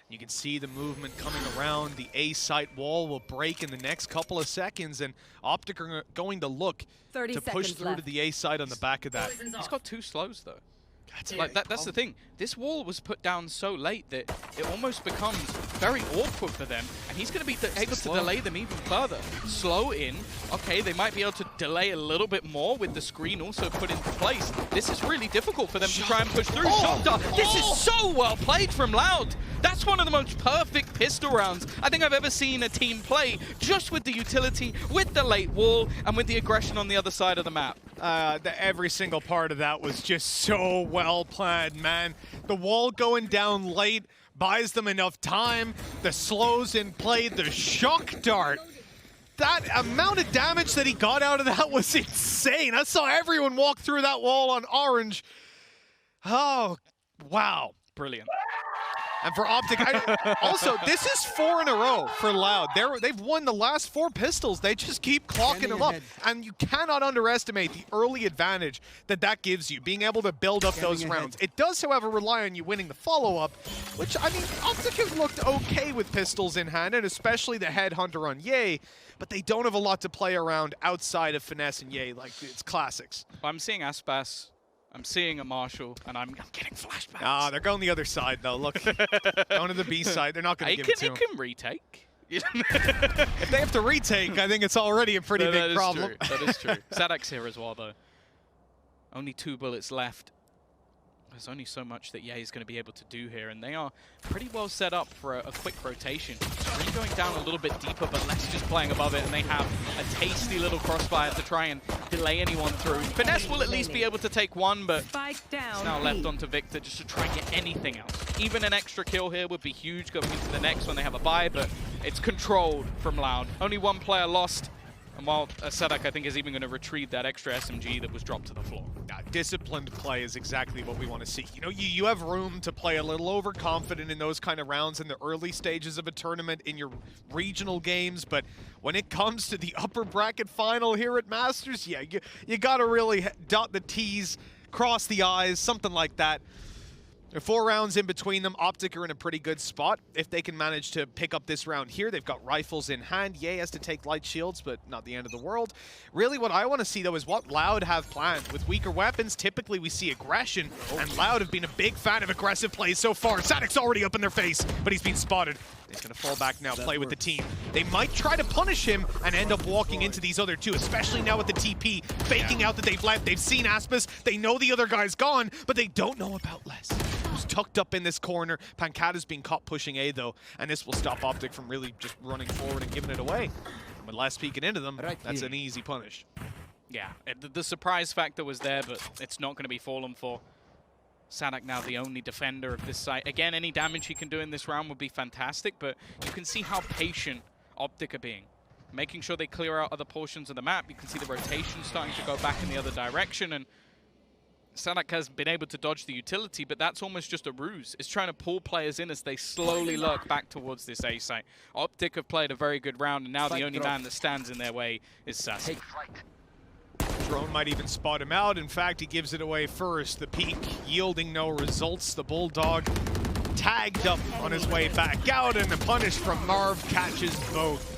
You can see the movement coming around. The A site wall will break in the next couple of seconds, and OpTic are going to look to push through to the A site on the back of that. He's got 2 slows, though. That's the thing. This wall was put down so late that it almost becomes very awkward for them, and he's going to be able to delay them even further. Slow in. Okay, they might be able to delay a little bit more with the screen also put into place. This is really difficult for them to try and push through. This is so well played from Loud. That's one of the most perfect pistol rounds I think I've ever seen a team play, just with the utility, with the late wall, and with the aggression on the other side of the map. Every single part of that was just so well planned, man. The wall going down late buys them enough time. The slows in play, the shock dart. That amount of damage that he got out of that was insane. I saw everyone walk through that wall on orange. Oh, wow. Brilliant. And for OpTic, also, this is 4 in a row for Loud. They've won the last 4 pistols. They just keep clocking them up. And you cannot underestimate the early advantage that gives you, being able to build up those rounds. It does, however, rely on you winning the follow-up, which, I mean, OpTic have looked okay with pistols in hand, and especially the headhunter on Ye, but they don't have a lot to play around outside of Finesse and Ye, like it's classics. I'm seeing Aspas. I'm seeing a Marshall, and I'm getting flashbacks. Ah, they're going the other side, though. Look, going to the B side. They're not going to give it to him. He can retake. If they have to retake, I think it's already a pretty big problem. That is true. Sadak's here as well, though. Only 2 bullets left. There's only so much that Ye is going to be able to do here, and they are pretty well set up for a quick rotation. Screen going down a little bit deeper, but Lex just playing above it, and they have a tasty little crossfire to try and delay anyone through. Finesse will at least be able to take 1, but it's now left onto Victor just to try and get anything else. Even an extra kill here would be huge going into the next when they have a bye, but it's controlled from Loud. Only 1 player lost. And while Sadak, I think, is even going to retrieve that extra SMG that was dropped to the floor. Disciplined play is exactly what we want to see. You know, you have room to play a little overconfident in those kind of rounds in the early stages of a tournament in your regional games, but when it comes to the upper bracket final here at Masters, yeah, you got to really dot the T's, cross the I's, something like that. There are 4 rounds in between them. OpTic are in a pretty good spot. If they can manage to pick up this round here, they've got rifles in hand. Ye has to take light shields, but not the end of the world. Really, what I want to see, though, is what Loud have planned. With weaker weapons, typically we see aggression, and Loud have been a big fan of aggressive plays so far. Sadik's already up in their face, but he's been spotted. He's going to fall back now, play with the team. They might try to punish him and end up walking into these other 2, especially now with the TP, faking out that they've left. They've seen Aspas. They know the other guy's gone, but they don't know about Les, who's tucked up in this corner. Pancata's being caught pushing A, though, and this will stop OpTic from really just running forward and giving it away. With Les peeking into them, that's an easy punish. Yeah, the surprise factor was there, but it's not going to be fallen for. Sadak now the only defender of this site. Again, any damage he can do in this round would be fantastic, but you can see how patient OpTic are being. Making sure they clear out other portions of the map. You can see the rotation starting to go back in the other direction, and Sadak has been able to dodge the utility, but that's almost just a ruse. It's trying to pull players in as they slowly lurk back towards this A site. OpTic have played a very good round, and now the only man that stands in their way is Sassy. Drone might even spot him out. In fact, he gives it away first. The peek yielding no results. The Bulldog tagged up on his way back out, and the punish from Marv catches both.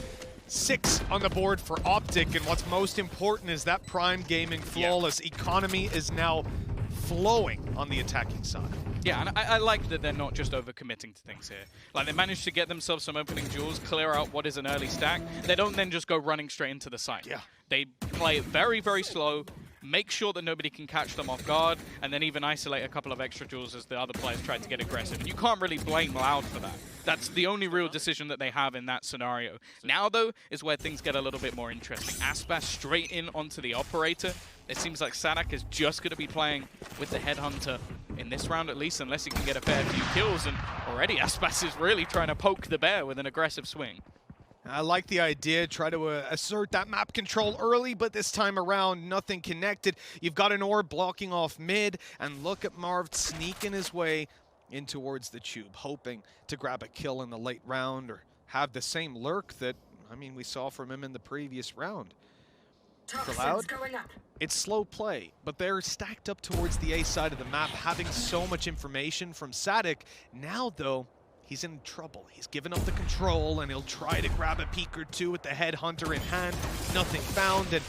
6 on the board for OpTic, and what's most important is that Prime Gaming flawless economy is now flowing on the attacking side. Yeah, and I like that they're not just overcommitting to things here. Like, they managed to get themselves some opening duels, clear out what is an early stack. They don't then just go running straight into the site. Yeah. They play it very, very slow, make sure that nobody can catch them off guard, and then even isolate a couple of extra jewels as the other players try to get aggressive. And you can't really blame Loud for that. That's the only real decision that they have in that scenario. Now, though, is where things get a little bit more interesting. Aspas straight in onto the operator. It seems like Sadak is just going to be playing with the Headhunter in this round at least, unless he can get a fair few kills. And already Aspas is really trying to poke the bear with an aggressive swing. I like the idea, try to assert that map control early, but this time around, nothing connected. You've got an orb blocking off mid, and look at Marv sneaking his way in towards the tube, hoping to grab a kill in the late round or have the same lurk that, I mean, we saw from him in the previous round. For Loud, it's slow play, but they're stacked up towards the A side of the map, having so much information from Sadak. Now, though, he's in trouble. He's given up the control, and he'll try to grab a peek or two with the Headhunter in hand. Nothing found, and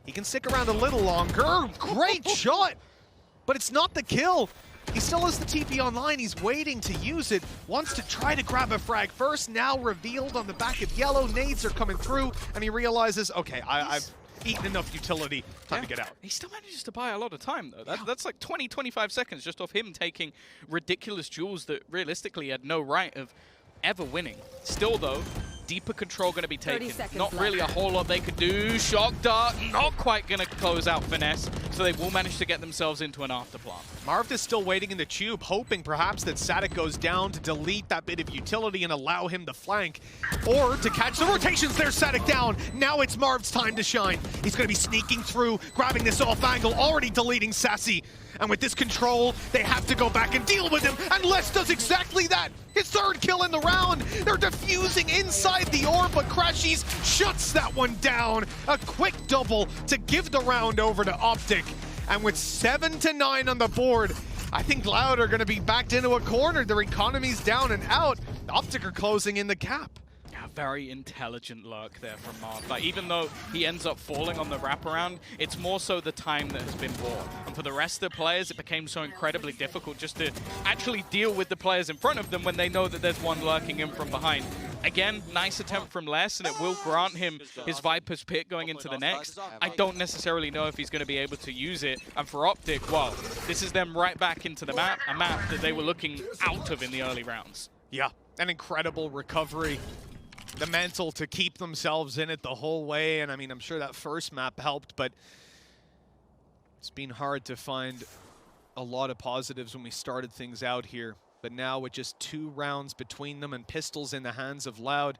he can stick around a little longer. Great shot, but it's not the kill. He still has the TP online. He's waiting to use it. Wants to try to grab a frag first. Now revealed on the back of yellow. Nades are coming through, and he realizes, okay, I've eaten enough utility. Time to get out. He still manages to buy a lot of time, though. That's like 20, 25 seconds just off him taking ridiculous jewels that realistically had no right of ever winning. Still, though, deeper control going to be taken. Not really a whole lot they could do. Shock Dart, not quite going to close out Finesse, so they will manage to get themselves into an afterplant. Marv is still waiting in the tube, hoping perhaps that Sadak goes down to delete that bit of utility and allow him to flank, or to catch the rotations. There's Sadak down. Now it's Marv's time to shine. He's going to be sneaking through, grabbing this off angle, already deleting Sassy. And with this control, they have to go back and deal with him, and Les does exactly that. His third kill in the round. They're defusing inside the orb, but Crashies shuts that one down. A quick double to give the round over to OpTic. And with 7 to 9 on the board, I think Loud are going to be backed into a corner. Their economy's down and out. OpTic are closing in the gap. Very intelligent lurk there from Marv. Like, even though he ends up falling on the wraparound, it's more so the time that has been bought. And for the rest of the players, it became so incredibly difficult just to actually deal with the players in front of them when they know that there's one lurking in from behind. Again, nice attempt from Les, and it will grant him his Viper's Pit going into the next. I don't necessarily know if he's going to be able to use it. And for OpTic, well, this is them right back into the map, a map that they were looking out of in the early rounds. Yeah, an incredible recovery. The mental to keep themselves in it the whole way, and I mean, I'm sure that first map helped, but it's been hard to find a lot of positives when we started things out here. But now with just 2 rounds between them and pistols in the hands of Loud,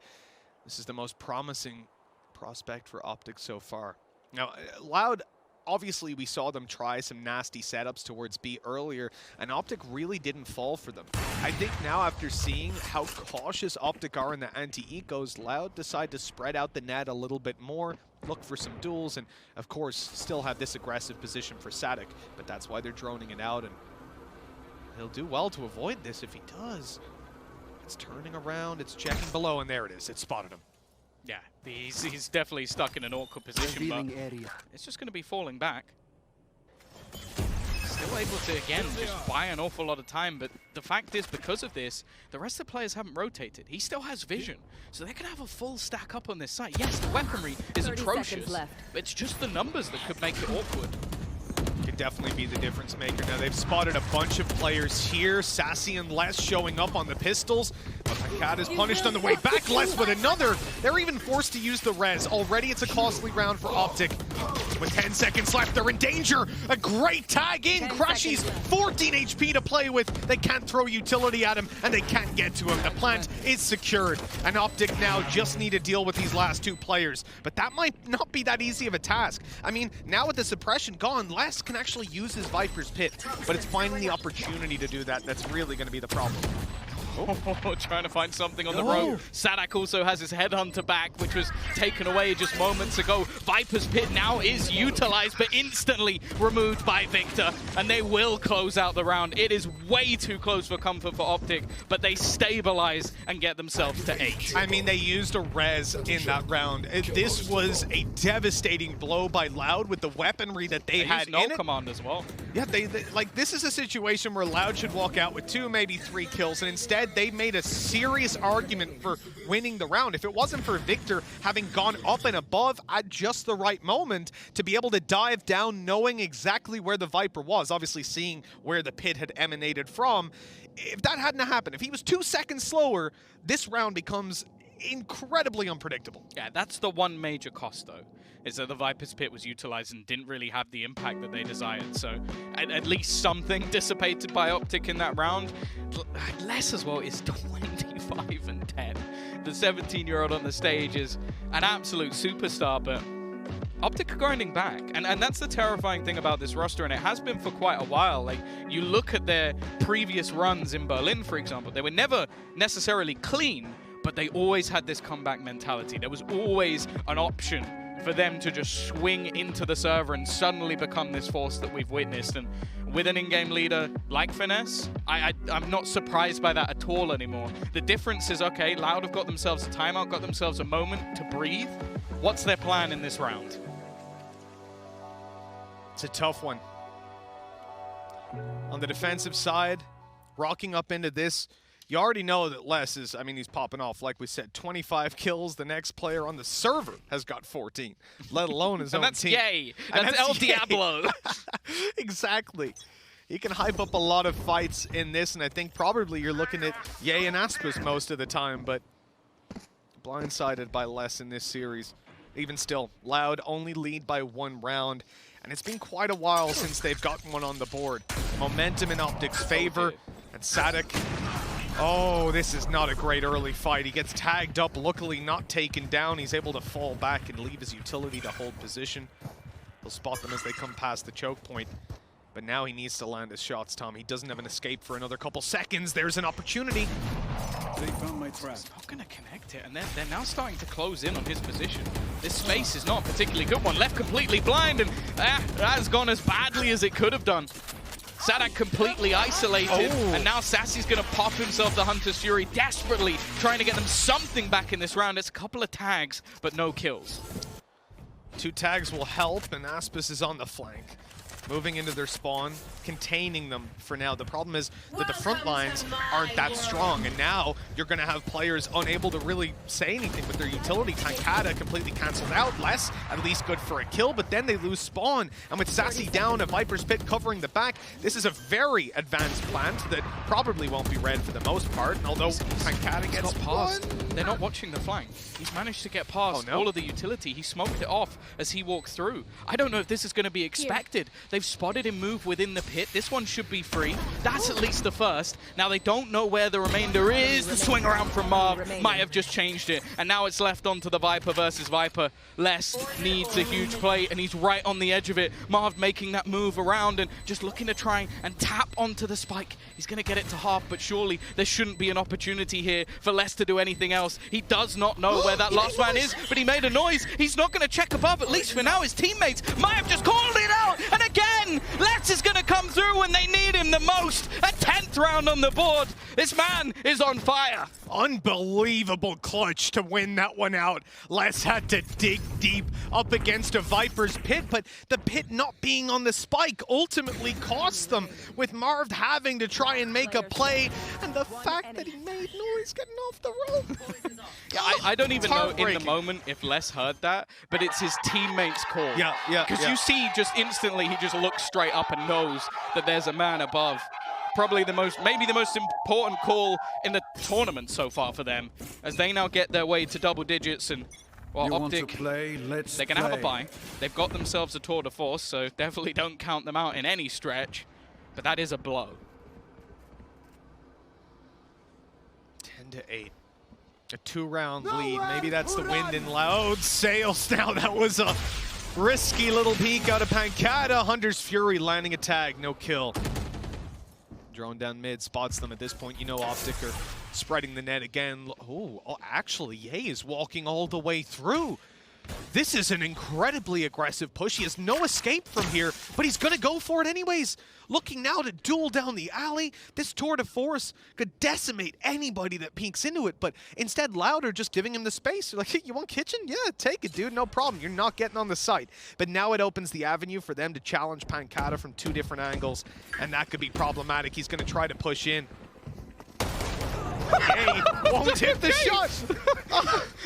this is the most promising prospect for OpTic so far. Now, Loud, obviously we saw them try some nasty setups towards B earlier, and OpTic really didn't fall for them. I think now, after seeing how cautious OpTic are in the anti-ecos, Loud decide to spread out the net a little bit more, look for some duels, and of course still have this aggressive position for Sadak, but that's why they're droning it out, and he'll do well to avoid this if he does. It's turning around, it's checking below, and there it is. It spotted him. Yeah, he's definitely stuck in an awkward position, but it's just going to be falling back. Still able to, again, just buy an awful lot of time, but the fact is, because of this, the rest of the players haven't rotated. He still has vision, so they can have a full stack up on this site. Yes, the weaponry is atrocious, but it's just the numbers that could make it awkward. Could definitely be the difference maker. Now, they've spotted a bunch of players here. Sassy and Les showing up on the pistols. But the cat is punished on the way back. Les with another. They're even forced to use the res. Already it's a costly round for OpTic. With 10 seconds left, they're in danger. A great tag in. Crashies, 14 HP to play with. They can't throw utility at him, and they can't get to him. The plant is secured. And OpTic now just need to deal with these last 2 players. But that might not be that easy of a task. I mean, now with the suppression gone, Les can actually use his Viper's Pit, but it's finding the opportunity to do that that's really going to be the problem. Oh, trying to find something on the road. Sadak also has his Headhunter back, which was taken away just moments ago. Viper's Pit now is utilized, but instantly removed by Victor, and they will close out the round. It is way too close for comfort for OpTic, but they stabilize and get themselves to H. I mean, they used a res in that round. This was a devastating blow by Loud with the weaponry that they had no in it. command as well. Yeah, they like, this is a situation where Loud should walk out with 2, maybe 3 kills, and instead they made a serious argument for winning the round. If it wasn't for Victor having gone up and above at just the right moment to be able to dive down knowing exactly where the Viper was, obviously seeing where the pit had emanated from, if that hadn't happened, if he was 2 seconds slower, this round becomes incredibly unpredictable. Yeah, that's the one major cost, though, is that the Viper's pit was utilized and didn't really have the impact that they desired. So at least something dissipated by OpTic in that round. Less as well is 25 and 10. The 17-year-old on the stage is an absolute superstar, but OpTic are grinding back. And that's the terrifying thing about this roster, and it has been for quite a while. Like, you look at their previous runs in Berlin, for example, they were never necessarily clean, but they always had this comeback mentality. There was always an option for them to just swing into the server and suddenly become this force that we've witnessed. And with an in-game leader like Finesse, I'm not surprised by that at all anymore. The difference is, okay, Loud have got themselves a timeout, got themselves a moment to breathe. What's their plan in this round? It's a tough one. On the defensive side, rocking up into this, you already know that Les is, I mean, he's popping off. Like we said, 25 kills. The next player on the server has got 14, let alone his own team. Yay. That's El Diablo. Exactly. He can hype up a lot of fights in this, and I think probably you're looking at Ye and Aspis most of the time, but blindsided by Les in this series. Even still, Loud only lead by 1 round, and it's been quite a while since they've gotten one on the board. Momentum in OpTic's favor, and Sadek. Oh, this is not a great early fight. He gets tagged up, luckily not taken down. He's able to fall back and leave his utility to hold position. He'll spot them as they come past the choke point. But now he needs to land his shots, Tom. He doesn't have an escape for another couple seconds. There's an opportunity. They found my trap. He's not going to connect it, and they're now starting to close in on his position. This space is not a particularly good one. Left completely blind, and that has gone as badly as it could have done. Sadak completely isolated, and now Sassy's going to pop himself the Hunter's Fury, desperately trying to get them something back in this round. It's a couple of tags, but no kills. 2 tags will help, and Aspis is on the flank. Moving into their spawn, containing them for now. The problem is that the front lines aren't that strong, and now you're going to have players unable to really say anything with their utility. Tankata completely canceled out. Les, at least good for a kill, but then they lose spawn. And with Sassy down, a Viper's Pit covering the back, this is a very advanced plant that probably won't be read for the most part, although Tankata gets past. They're not watching the flank. He's managed to get past all of the utility. He smoked it off as he walked through. I don't know if this is going to be expected. They've spotted him move within the pit. This one should be free. That's at least the first. Now they don't know where the remainder is. The swing around from Marv might have just changed it. And now it's left onto the Viper versus Viper. Les needs a huge play, and he's right on the edge of it. Marv making that move around and just looking to try and tap onto the spike. He's going to get it to half, but surely there shouldn't be an opportunity here for Les to do anything else. He does not know where that last man is, but he made a noise. He's not going to check above, at least for now. His teammates might have just called it out. And again, Les is going to come through when they need him the most. A 10th round on the board. This man is on fire. Unbelievable clutch to win that one out. Les had to dig deep up against a Viper's Pit, but the pit not being on the spike ultimately cost them, with Marv having to try and make a play, and the fact that he made noise getting off the rope. Yeah, I don't even know in the moment if Les heard that, but it's his teammates' call. Yeah. Because you see just instantly he just looks straight up and knows that there's a man above. Probably maybe the most important call in the tournament so far for them, as they now get their way to double digits. And well, OpTic, they're going to have a bye. They've got themselves a tour de force, so definitely don't count them out in any stretch. But that is a blow. 10-8. A 2-round lead. Maybe that's the wind in Loud sails now. That was a risky little peek out of Pancata. Hunter's Fury landing a tag, no kill. Drone down mid, spots them at this point. You know OpTic are spreading the net again. Oh, actually, Ye is walking all the way through. This is an incredibly aggressive push. He has no escape from here, but he's going to go for it anyways. Looking now to duel down the alley. This tour de force could decimate anybody that peeks into it, but instead Loud are just giving him the space. They're like, hey, you want kitchen? Yeah, take it, dude. No problem. You're not getting on the site. But now it opens the avenue for them to challenge Pancata from 2 different angles, and that could be problematic. He's going to try to push in. Yay won't hit the shot.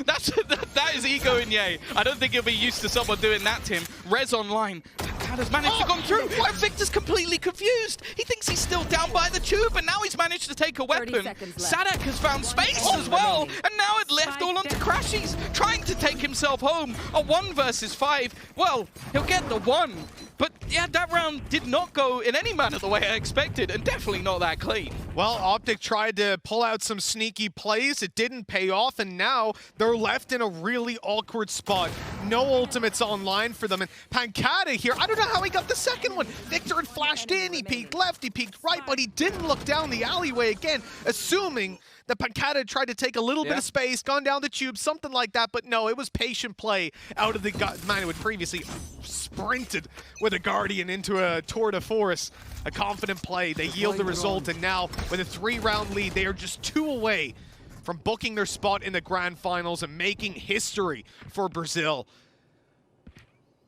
That is ego in Yay. I don't think he'll be used to someone doing that to him. Res online. Pancata's managed to come through. And Victor's completely confused. He thinks he's still down by the tube, and now he's managed to take a weapon. Sadak has found space as well, and now it left all onto Crashies, trying to take himself home. A 1 versus 5. Well, he'll get the 1. But yeah, that round did not go in any manner the way I expected, and definitely not that clean. Well, OpTic tried to pull out some sneaky plays. It didn't pay off, and now they're left in a really awkward spot. No ultimates online for them, and Pancata here, I don't know how he got the second one. Victor had flashed in, he peeked left, he peeked right, but he didn't look down the alleyway again, assuming that Pancata tried to take a little bit of space, gone down the tube, something like that, but no, it was patient play out of the man who had previously sprinted with a Guardian into a tour de force. A confident play, they yield the result, and now with a 3-round lead, they are just 2 away from booking their spot in the grand finals and making history for Brazil.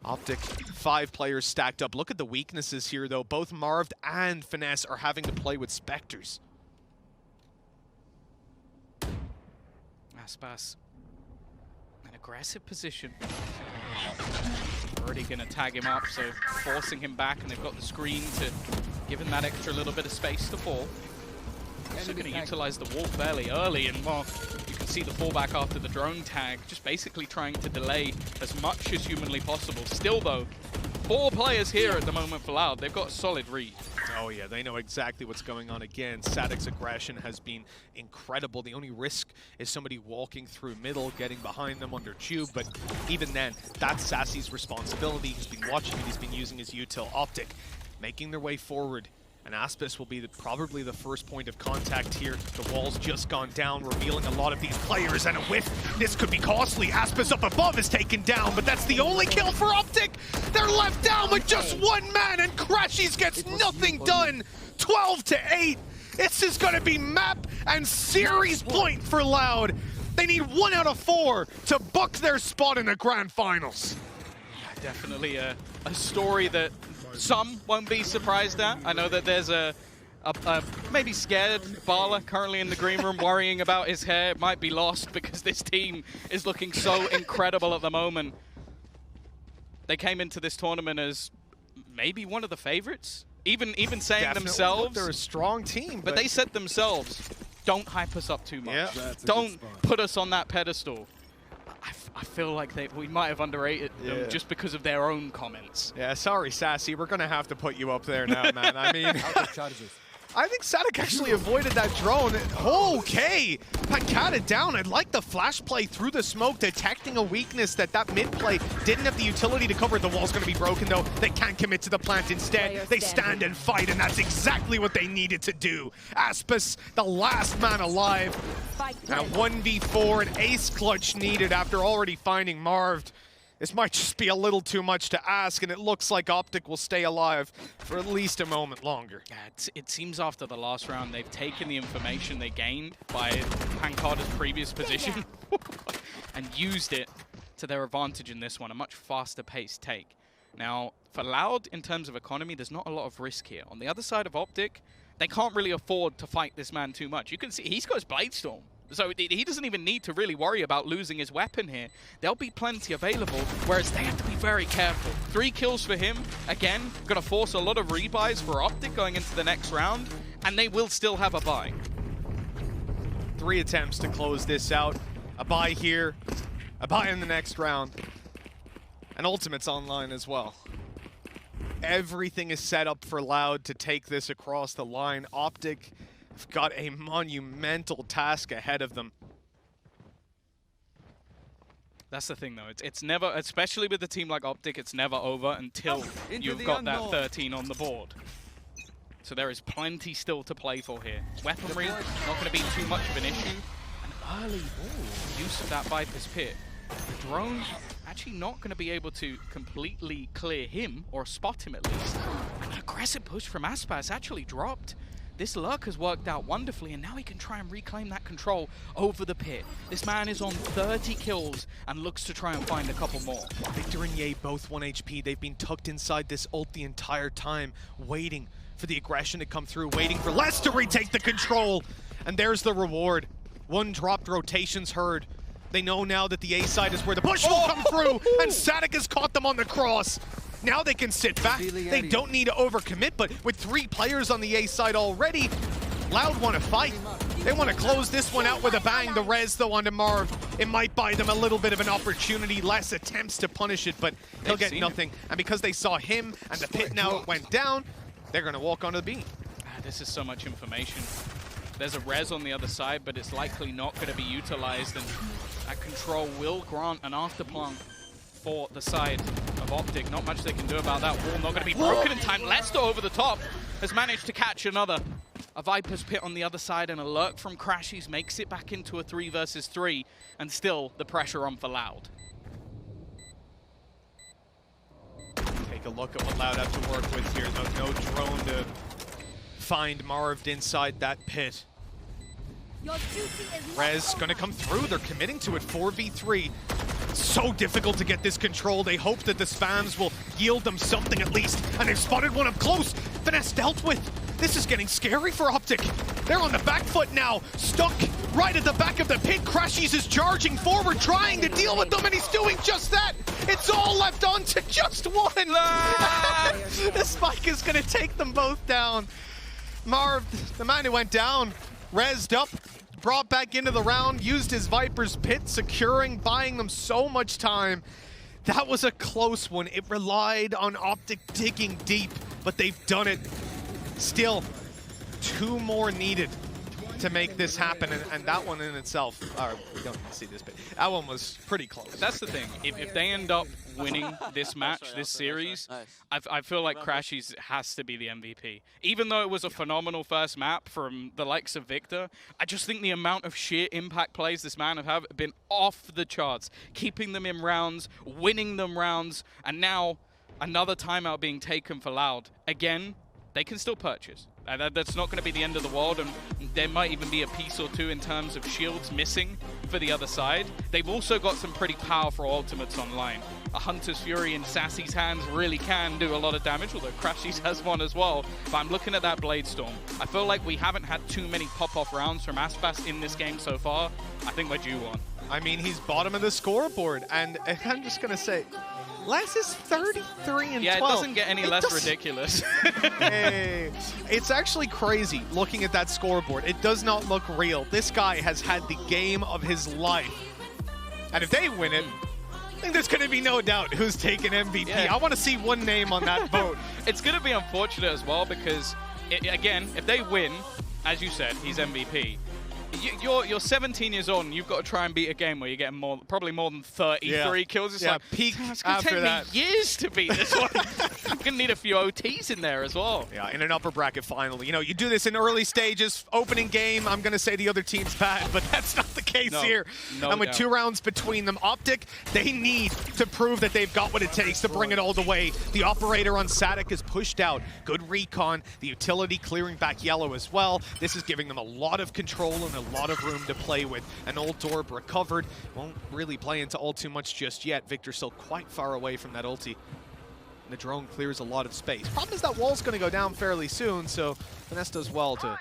OpTic, 5 players stacked up. Look at the weaknesses here, though. Both Marved and Finesse are having to play with Spectres. Aspas, an aggressive position. Already going to tag him up, so forcing him back, and they've got the screen to give him that extra little bit of space to fall. Also going to utilize the wall fairly early, and well, you can see the fallback after the drone tag, just basically trying to delay as much as humanly possible. Still though, 4 players here at the moment for Loud. They've got a solid read. Oh yeah, they know exactly what's going on again. Sadic's aggression has been incredible. The only risk is somebody walking through middle, getting behind them under tube, but even then, that's Sassy's responsibility. He's been watching it, he's been using his util. OpTic making their way forward, and Aspis will be probably the first point of contact here. The wall's just gone down, revealing a lot of these players, and a whiff. This could be costly. Aspis up above is taken down, but that's the only kill for OpTic. They're left down with just 1 man, and Crashies gets nothing done. 12-8. This is going to be map and series point for Loud. They need 1 out of 4 to book their spot in the grand finals. Yeah, definitely a story that some won't be surprised at. I know that there's a maybe scared Bala currently in the green room worrying about his hair. It might be lost because this team is looking so incredible at the moment. They came into this tournament as maybe one of the favorites. Even saying Definitely. themselves. They're a strong team. But they said themselves, don't hype us up too much. Yeah. Don't put us on that pedestal. I feel like we might have underrated them just because of their own comments. Yeah, sorry, Sassy. We're going to have to put you up there now, man. I mean, I think Sadak actually avoided that drone. Okay, Pancata down. I like the flash play through the smoke, detecting a weakness that mid play didn't have the utility to cover. The wall's going to be broken, though. They can't commit to the plant. Instead, they stand and fight, and that's exactly what they needed to do. Aspis, the last man alive. And a 1v4, an ace clutch needed after already finding Marved. This might just be a little too much to ask, and it looks like OpTic will stay alive for at least a moment longer. Yeah, it seems after the last round, they've taken the information they gained by Pancata's previous position and used it to their advantage in this one, a much faster paced take. Now, for Loud, in terms of economy, there's not a lot of risk here. On the other side of OpTic, they can't really afford to fight this man too much. You can see he's got his Bladestorm. So he doesn't even need to really worry about losing his weapon here. There'll be plenty available, whereas they have to be very careful. 3 kills for him. Again, going to force a lot of rebuys for OpTic going into the next round, and they will still have a buy. 3 attempts to close this out. A buy here, a buy in the next round. And Ultimate's online as well. Everything is set up for Loud to take this across the line. OpTic have got a monumental task ahead of them. That's the thing, though. It's never, especially with a team like OpTic, it's never over until you've got that 13 on the board. So there is plenty still to play for here. Weaponry, not going to be too much of an issue. An early use of that Viper's Pit The drone actually not going to be able to completely clear him, or spot him at least. An aggressive push from Aspas actually dropped. This luck has worked out wonderfully, and now he can try and reclaim that control over the pit. This man is on 30 kills and looks to try and find a couple more. Victor and Ye both 1 HP. They've been tucked inside this ult the entire time, waiting for the aggression to come through, waiting for Les to retake the control. And there's the reward. One dropped, rotations heard. They know now that the A side is where the push will come through, and Sadik has caught them on the cross. Now they can sit back. They don't need to overcommit, but with 3 players on the A side already, Loud want to fight. They want to close this one out with a bang. The res, though, onto Marv. It might buy them a little bit of an opportunity. Less attempts to punish it, but he'll get nothing. And because they saw him and the pit now went down, they're going to walk onto the beam. This is so much information. There's a res on the other side, but it's likely not going to be utilized, and that control will grant an afterplant for the side of OpTic. Not much they can do about that. Wall not going to be broken in time. Leicester over the top has managed to catch another. A Viper's pit on the other side, and a lurk from Crashies makes it back into a 3 versus 3, and still the pressure on for Loud. Take a look at what Loud have to work with here. No drone to find Marv inside that pit. Rez gonna come through. They're committing to it. 4v3. So difficult to get this control. They hope that the spams will yield them something at least. And they've spotted one up close. Finesse dealt with. This is getting scary for OpTic. They're on the back foot now. Stuck right at the back of the pit. Crashies is charging forward, trying to deal with them, and he's doing just that. It's all left on to just one. The spike is gonna take them both down. Marv, the man who went down, rezzed up, brought back into the round, used his Viper's pit, securing, buying them so much time. That was a close one. It relied on OpTic digging deep, but they've done it. Still, 2 more needed to make this happen, and that one in itself, we don't see this, but that one was pretty close. That's the thing. If they end up winning this match, this series, I feel like Crashies has to be the MVP. Even though it was a phenomenal first map from the likes of Victor, I just think the amount of sheer impact plays this man have been off the charts, keeping them in rounds, winning them rounds, and now another timeout being taken for Loud. Again, they can still purchase. That's not going to be the end of the world, and there might even be a piece or two in terms of shields missing for the other side. They've also got some pretty powerful ultimates online. A Hunter's Fury in Sassy's hands really can do a lot of damage, although Crashies has one as well. But I'm looking at that Blade Storm. I feel like we haven't had too many pop-off rounds from Aspas in this game so far. I think we're due one. I mean, he's bottom of the scoreboard, and I'm just going to say, Les is 33 and 12. Yeah, it doesn't get any less ridiculous. Hey, it's actually crazy looking at that scoreboard. It does not look real. This guy has had the game of his life. And if they win it, I think there's going to be no doubt who's taking MVP. Yeah. I want to see one name on that vote. It's going to be unfortunate as well because, again, if they win, as you said, he's MVP. You're 17 years old and you've got to try and beat a game where you're getting probably more than 33 kills. It's like, peak it's going to take me years to beat this one. I'm going to need a few OTs in there as well. Yeah, in an upper bracket final. You know, you do this in early stages, opening game, I'm going to say the other team's bad, but that's not the case here. And with 2 rounds between them, OpTic, they need to prove that they've got what it takes to bring it all the way. The operator on Sadik is pushed out. Good recon. The utility clearing back yellow as well. This is giving them a lot of control and a lot of room to play with. An old Dorb recovered. Won't really play into all too much just yet. Victor's still quite far away from that ulti. The drone clears a lot of space. Problem is that wall's going to go down fairly soon, so Finesse does well to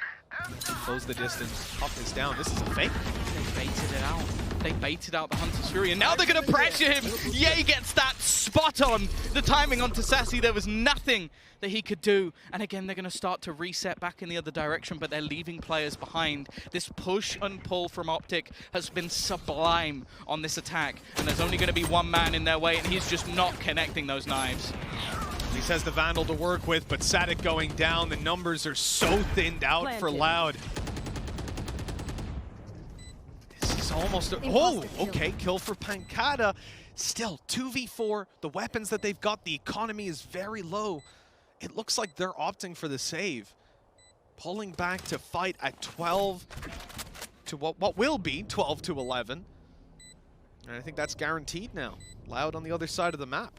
close the distance. Up is down. This is a fake. They baited it out. They baited out the Hunter's Fury, and now they're going to pressure him. Ye gets that spot on. The timing onto Sassy, there was nothing that he could do. And again, they're going to start to reset back in the other direction, but they're leaving players behind. This push and pull from OpTic has been sublime on this attack, and there's only going to be one man in their way, and he's just not connecting those knives. He says the Vandal to work with, but Sadik going down. The numbers are so thinned out for Loud. This is almost okay, kill for Pancada. Still, 2v4, the weapons that they've got, the economy is very low. It looks like they're opting for the save. Pulling back to fight at 12 to what will be 12 to 11. And I think that's guaranteed now. Loud on the other side of the map.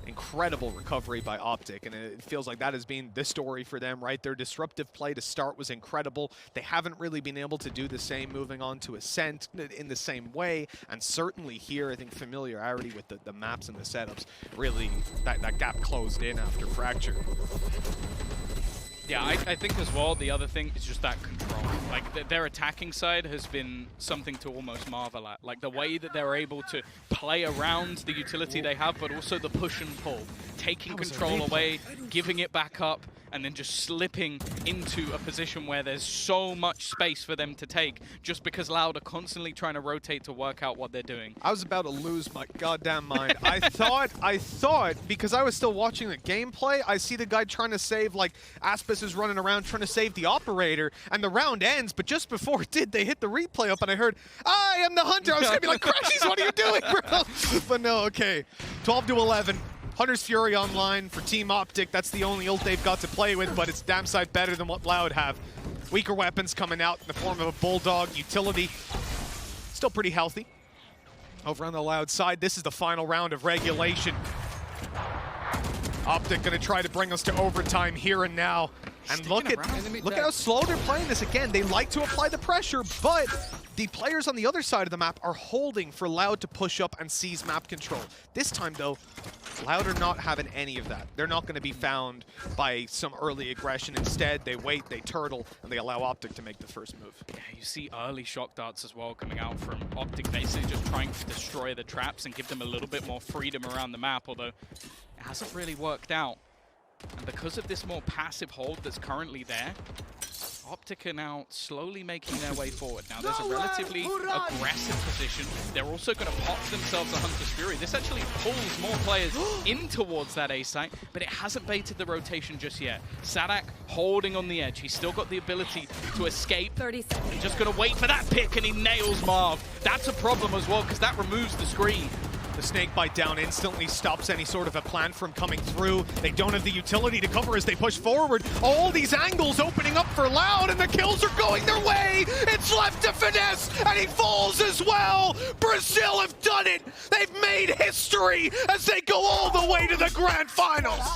Incredible recovery by OpTic, and it feels like that has been the story for them, right? Their disruptive play to start was incredible. They haven't really been able to do the same moving on to Ascent in the same way, and certainly here, I think familiarity with the maps and the setups, really, that gap closed in after Fracture. Yeah, I think as well, the other thing is just that control. Like, their attacking side has been something to almost marvel at. Like, the way that they're able to play around the utility they have, but also the push and pull. Taking control away, giving it back up, and then just slipping into a position where there's so much space for them to take, just because Loud are constantly trying to rotate to work out what they're doing. I was about to lose my goddamn mind. I thought, because I was still watching the gameplay, I see the guy trying to save, like, Aspis is running around trying to save the operator, and the round ends, but just before it did, they hit the replay up, and I heard, I am the hunter. I was gonna be like, Crashies, what are you doing, bro? But no, okay. 12-11. Hunter's Fury online for Team OpTic. That's the only ult they've got to play with, but it's damn sight better than what Loud have. Weaker weapons coming out in the form of a Bulldog. Utility still pretty healthy. Over on the Loud side, this is the final round of regulation. OpTic gonna try to bring us to overtime here and now. And look at how slow they're playing this again. They like to apply the pressure, but the players on the other side of the map are holding for Loud to push up and seize map control. This time, though, Loud are not having any of that. They're not going to be found by some early aggression. Instead, they wait, they turtle, and they allow OpTic to make the first move. Yeah, you see early shock darts as well coming out from OpTic, basically just trying to destroy the traps and give them a little bit more freedom around the map, although it hasn't really worked out. And because of this more passive hold that's currently there, OpTic are now slowly making their way forward. Now there's a relatively aggressive position. They're also going to pop themselves a Hunter's Fury. This actually pulls more players in towards that A site, but it hasn't baited the rotation just yet. Sadak holding on the edge. He's still got the ability to escape. 30 seconds. He's just going to wait for that pick, and he nails Marv. That's a problem as well, because that removes the screen. The snake bite down instantly stops any sort of a plan from coming through. They don't have the utility to cover as they push forward. All these angles opening up for Loud, and the kills are going their way. It's left to Finesse, and he falls as well. Brazil have done it. They've made history as they go all the way to the grand finals.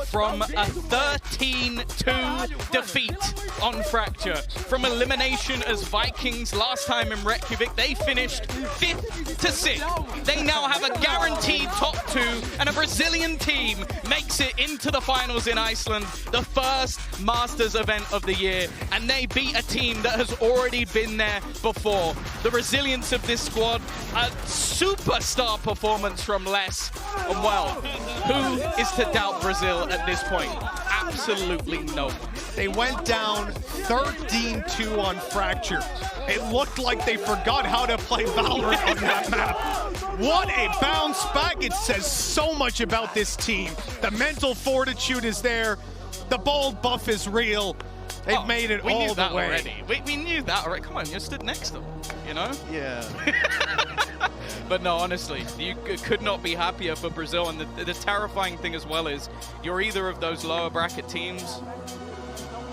From a 13-2 defeat on Fracture, from elimination as Vikings last time in Reykjavík, they finished 5th to 6th. They now have a guaranteed top 2, and a Brazilian team makes it into the finals in Iceland, the first Masters event of the year, and they beat a team that has already been there before. The resilience of this squad, a superstar performance from Les, and well, who is to doubt Brazil at this point? Absolutely no one. They went down 13-2 on Fracture. It looked like they forgot how to play Valorant on that map. What a bounce back. It says so much about this team. The mental fortitude is there. The bold buff is real. They've made it all the way. Already. We knew that already. Come on, you stood next to them, you know? Yeah. But no, honestly, you could not be happier for Brazil. And the terrifying thing as well is you're either of those lower bracket teams,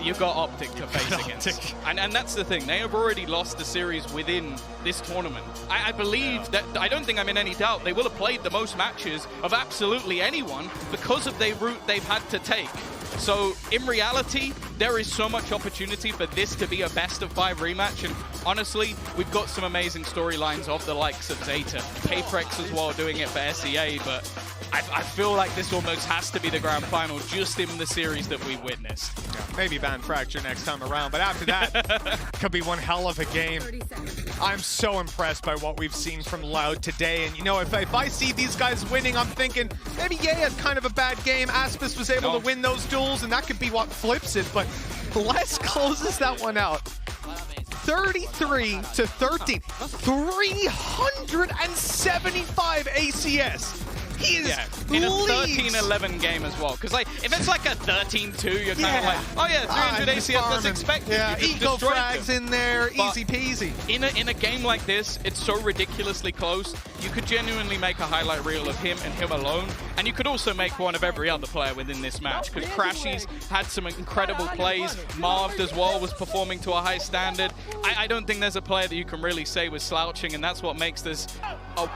you've got OpTic to face against. And that's the thing. They have already lost the series within this tournament. I believe that, I don't think I'm in any doubt, they will have played the most matches of absolutely anyone because of the route they've had to take. So in reality, there is so much opportunity for this to be a best-of-5 rematch, and honestly, we've got some amazing storylines of the likes of Zeta, Caprex as well doing it for SEA, but I feel like this almost has to be the grand final just in the series that we witnessed. Yeah, maybe ban Fracture next time around, but after that, could be one hell of a game. I'm so impressed by what we've seen from Loud today, and you know, if I see these guys winning, I'm thinking maybe Ye had kind of a bad game. Aspis was able to win those duels, and that could be what flips it, but Les closes that one out. 33-13, 375 ACS. He is in a leagues. 13-11 game as well. Because like, if it's like a 13-2, you're kind of like, oh yeah, 300 ACS, that's expected. Yeah, You just eco destroyed frags them. in there, But easy peasy. In a game like this, it's so ridiculously close. You could genuinely make a highlight reel of him and him alone, and you could also make one of every other player within this match. Because Crashy's had some incredible plays. Marved as well was performing to a high standard. I don't think there's a player that you can really say was slouching, and that's what makes this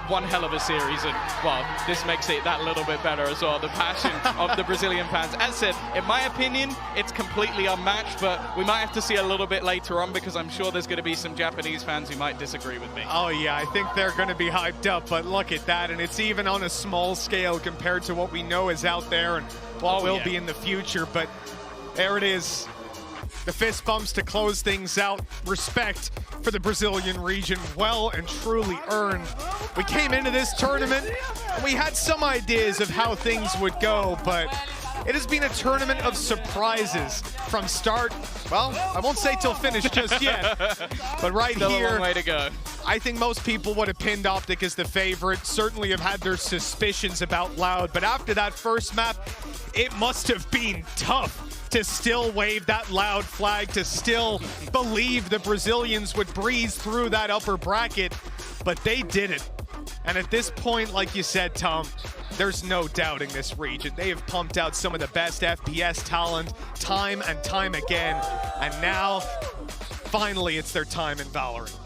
one hell of a series. And well, this makes it that little bit better as well. The passion of the Brazilian fans. As said, in my opinion, it's completely unmatched, but we might have to see a little bit later on because I'm sure there's going to be some Japanese fans who might disagree with me. Oh yeah, I think they're going to be hyped up, but look at that, and it's even on a small scale compared to what we know is out there and what will be in the future, but there it is. The fist bumps to close things out. Respect for the Brazilian region, well and truly earned. We came into this tournament and we had some ideas of how things would go, but it has been a tournament of surprises from start. Well, I won't say till finish just yet, but right Still here, a long way to go. I think most people would have pinned OpTic as the favorite, certainly have had their suspicions about Loud, but after that first map, it must have been tough to still wave that Loud flag, to still believe the Brazilians would breeze through that upper bracket, but they did it. And at this point, like you said, Tom, there's no doubting this region. They have pumped out some of the best FPS talent time and time again, and now, finally, it's their time in Valorant.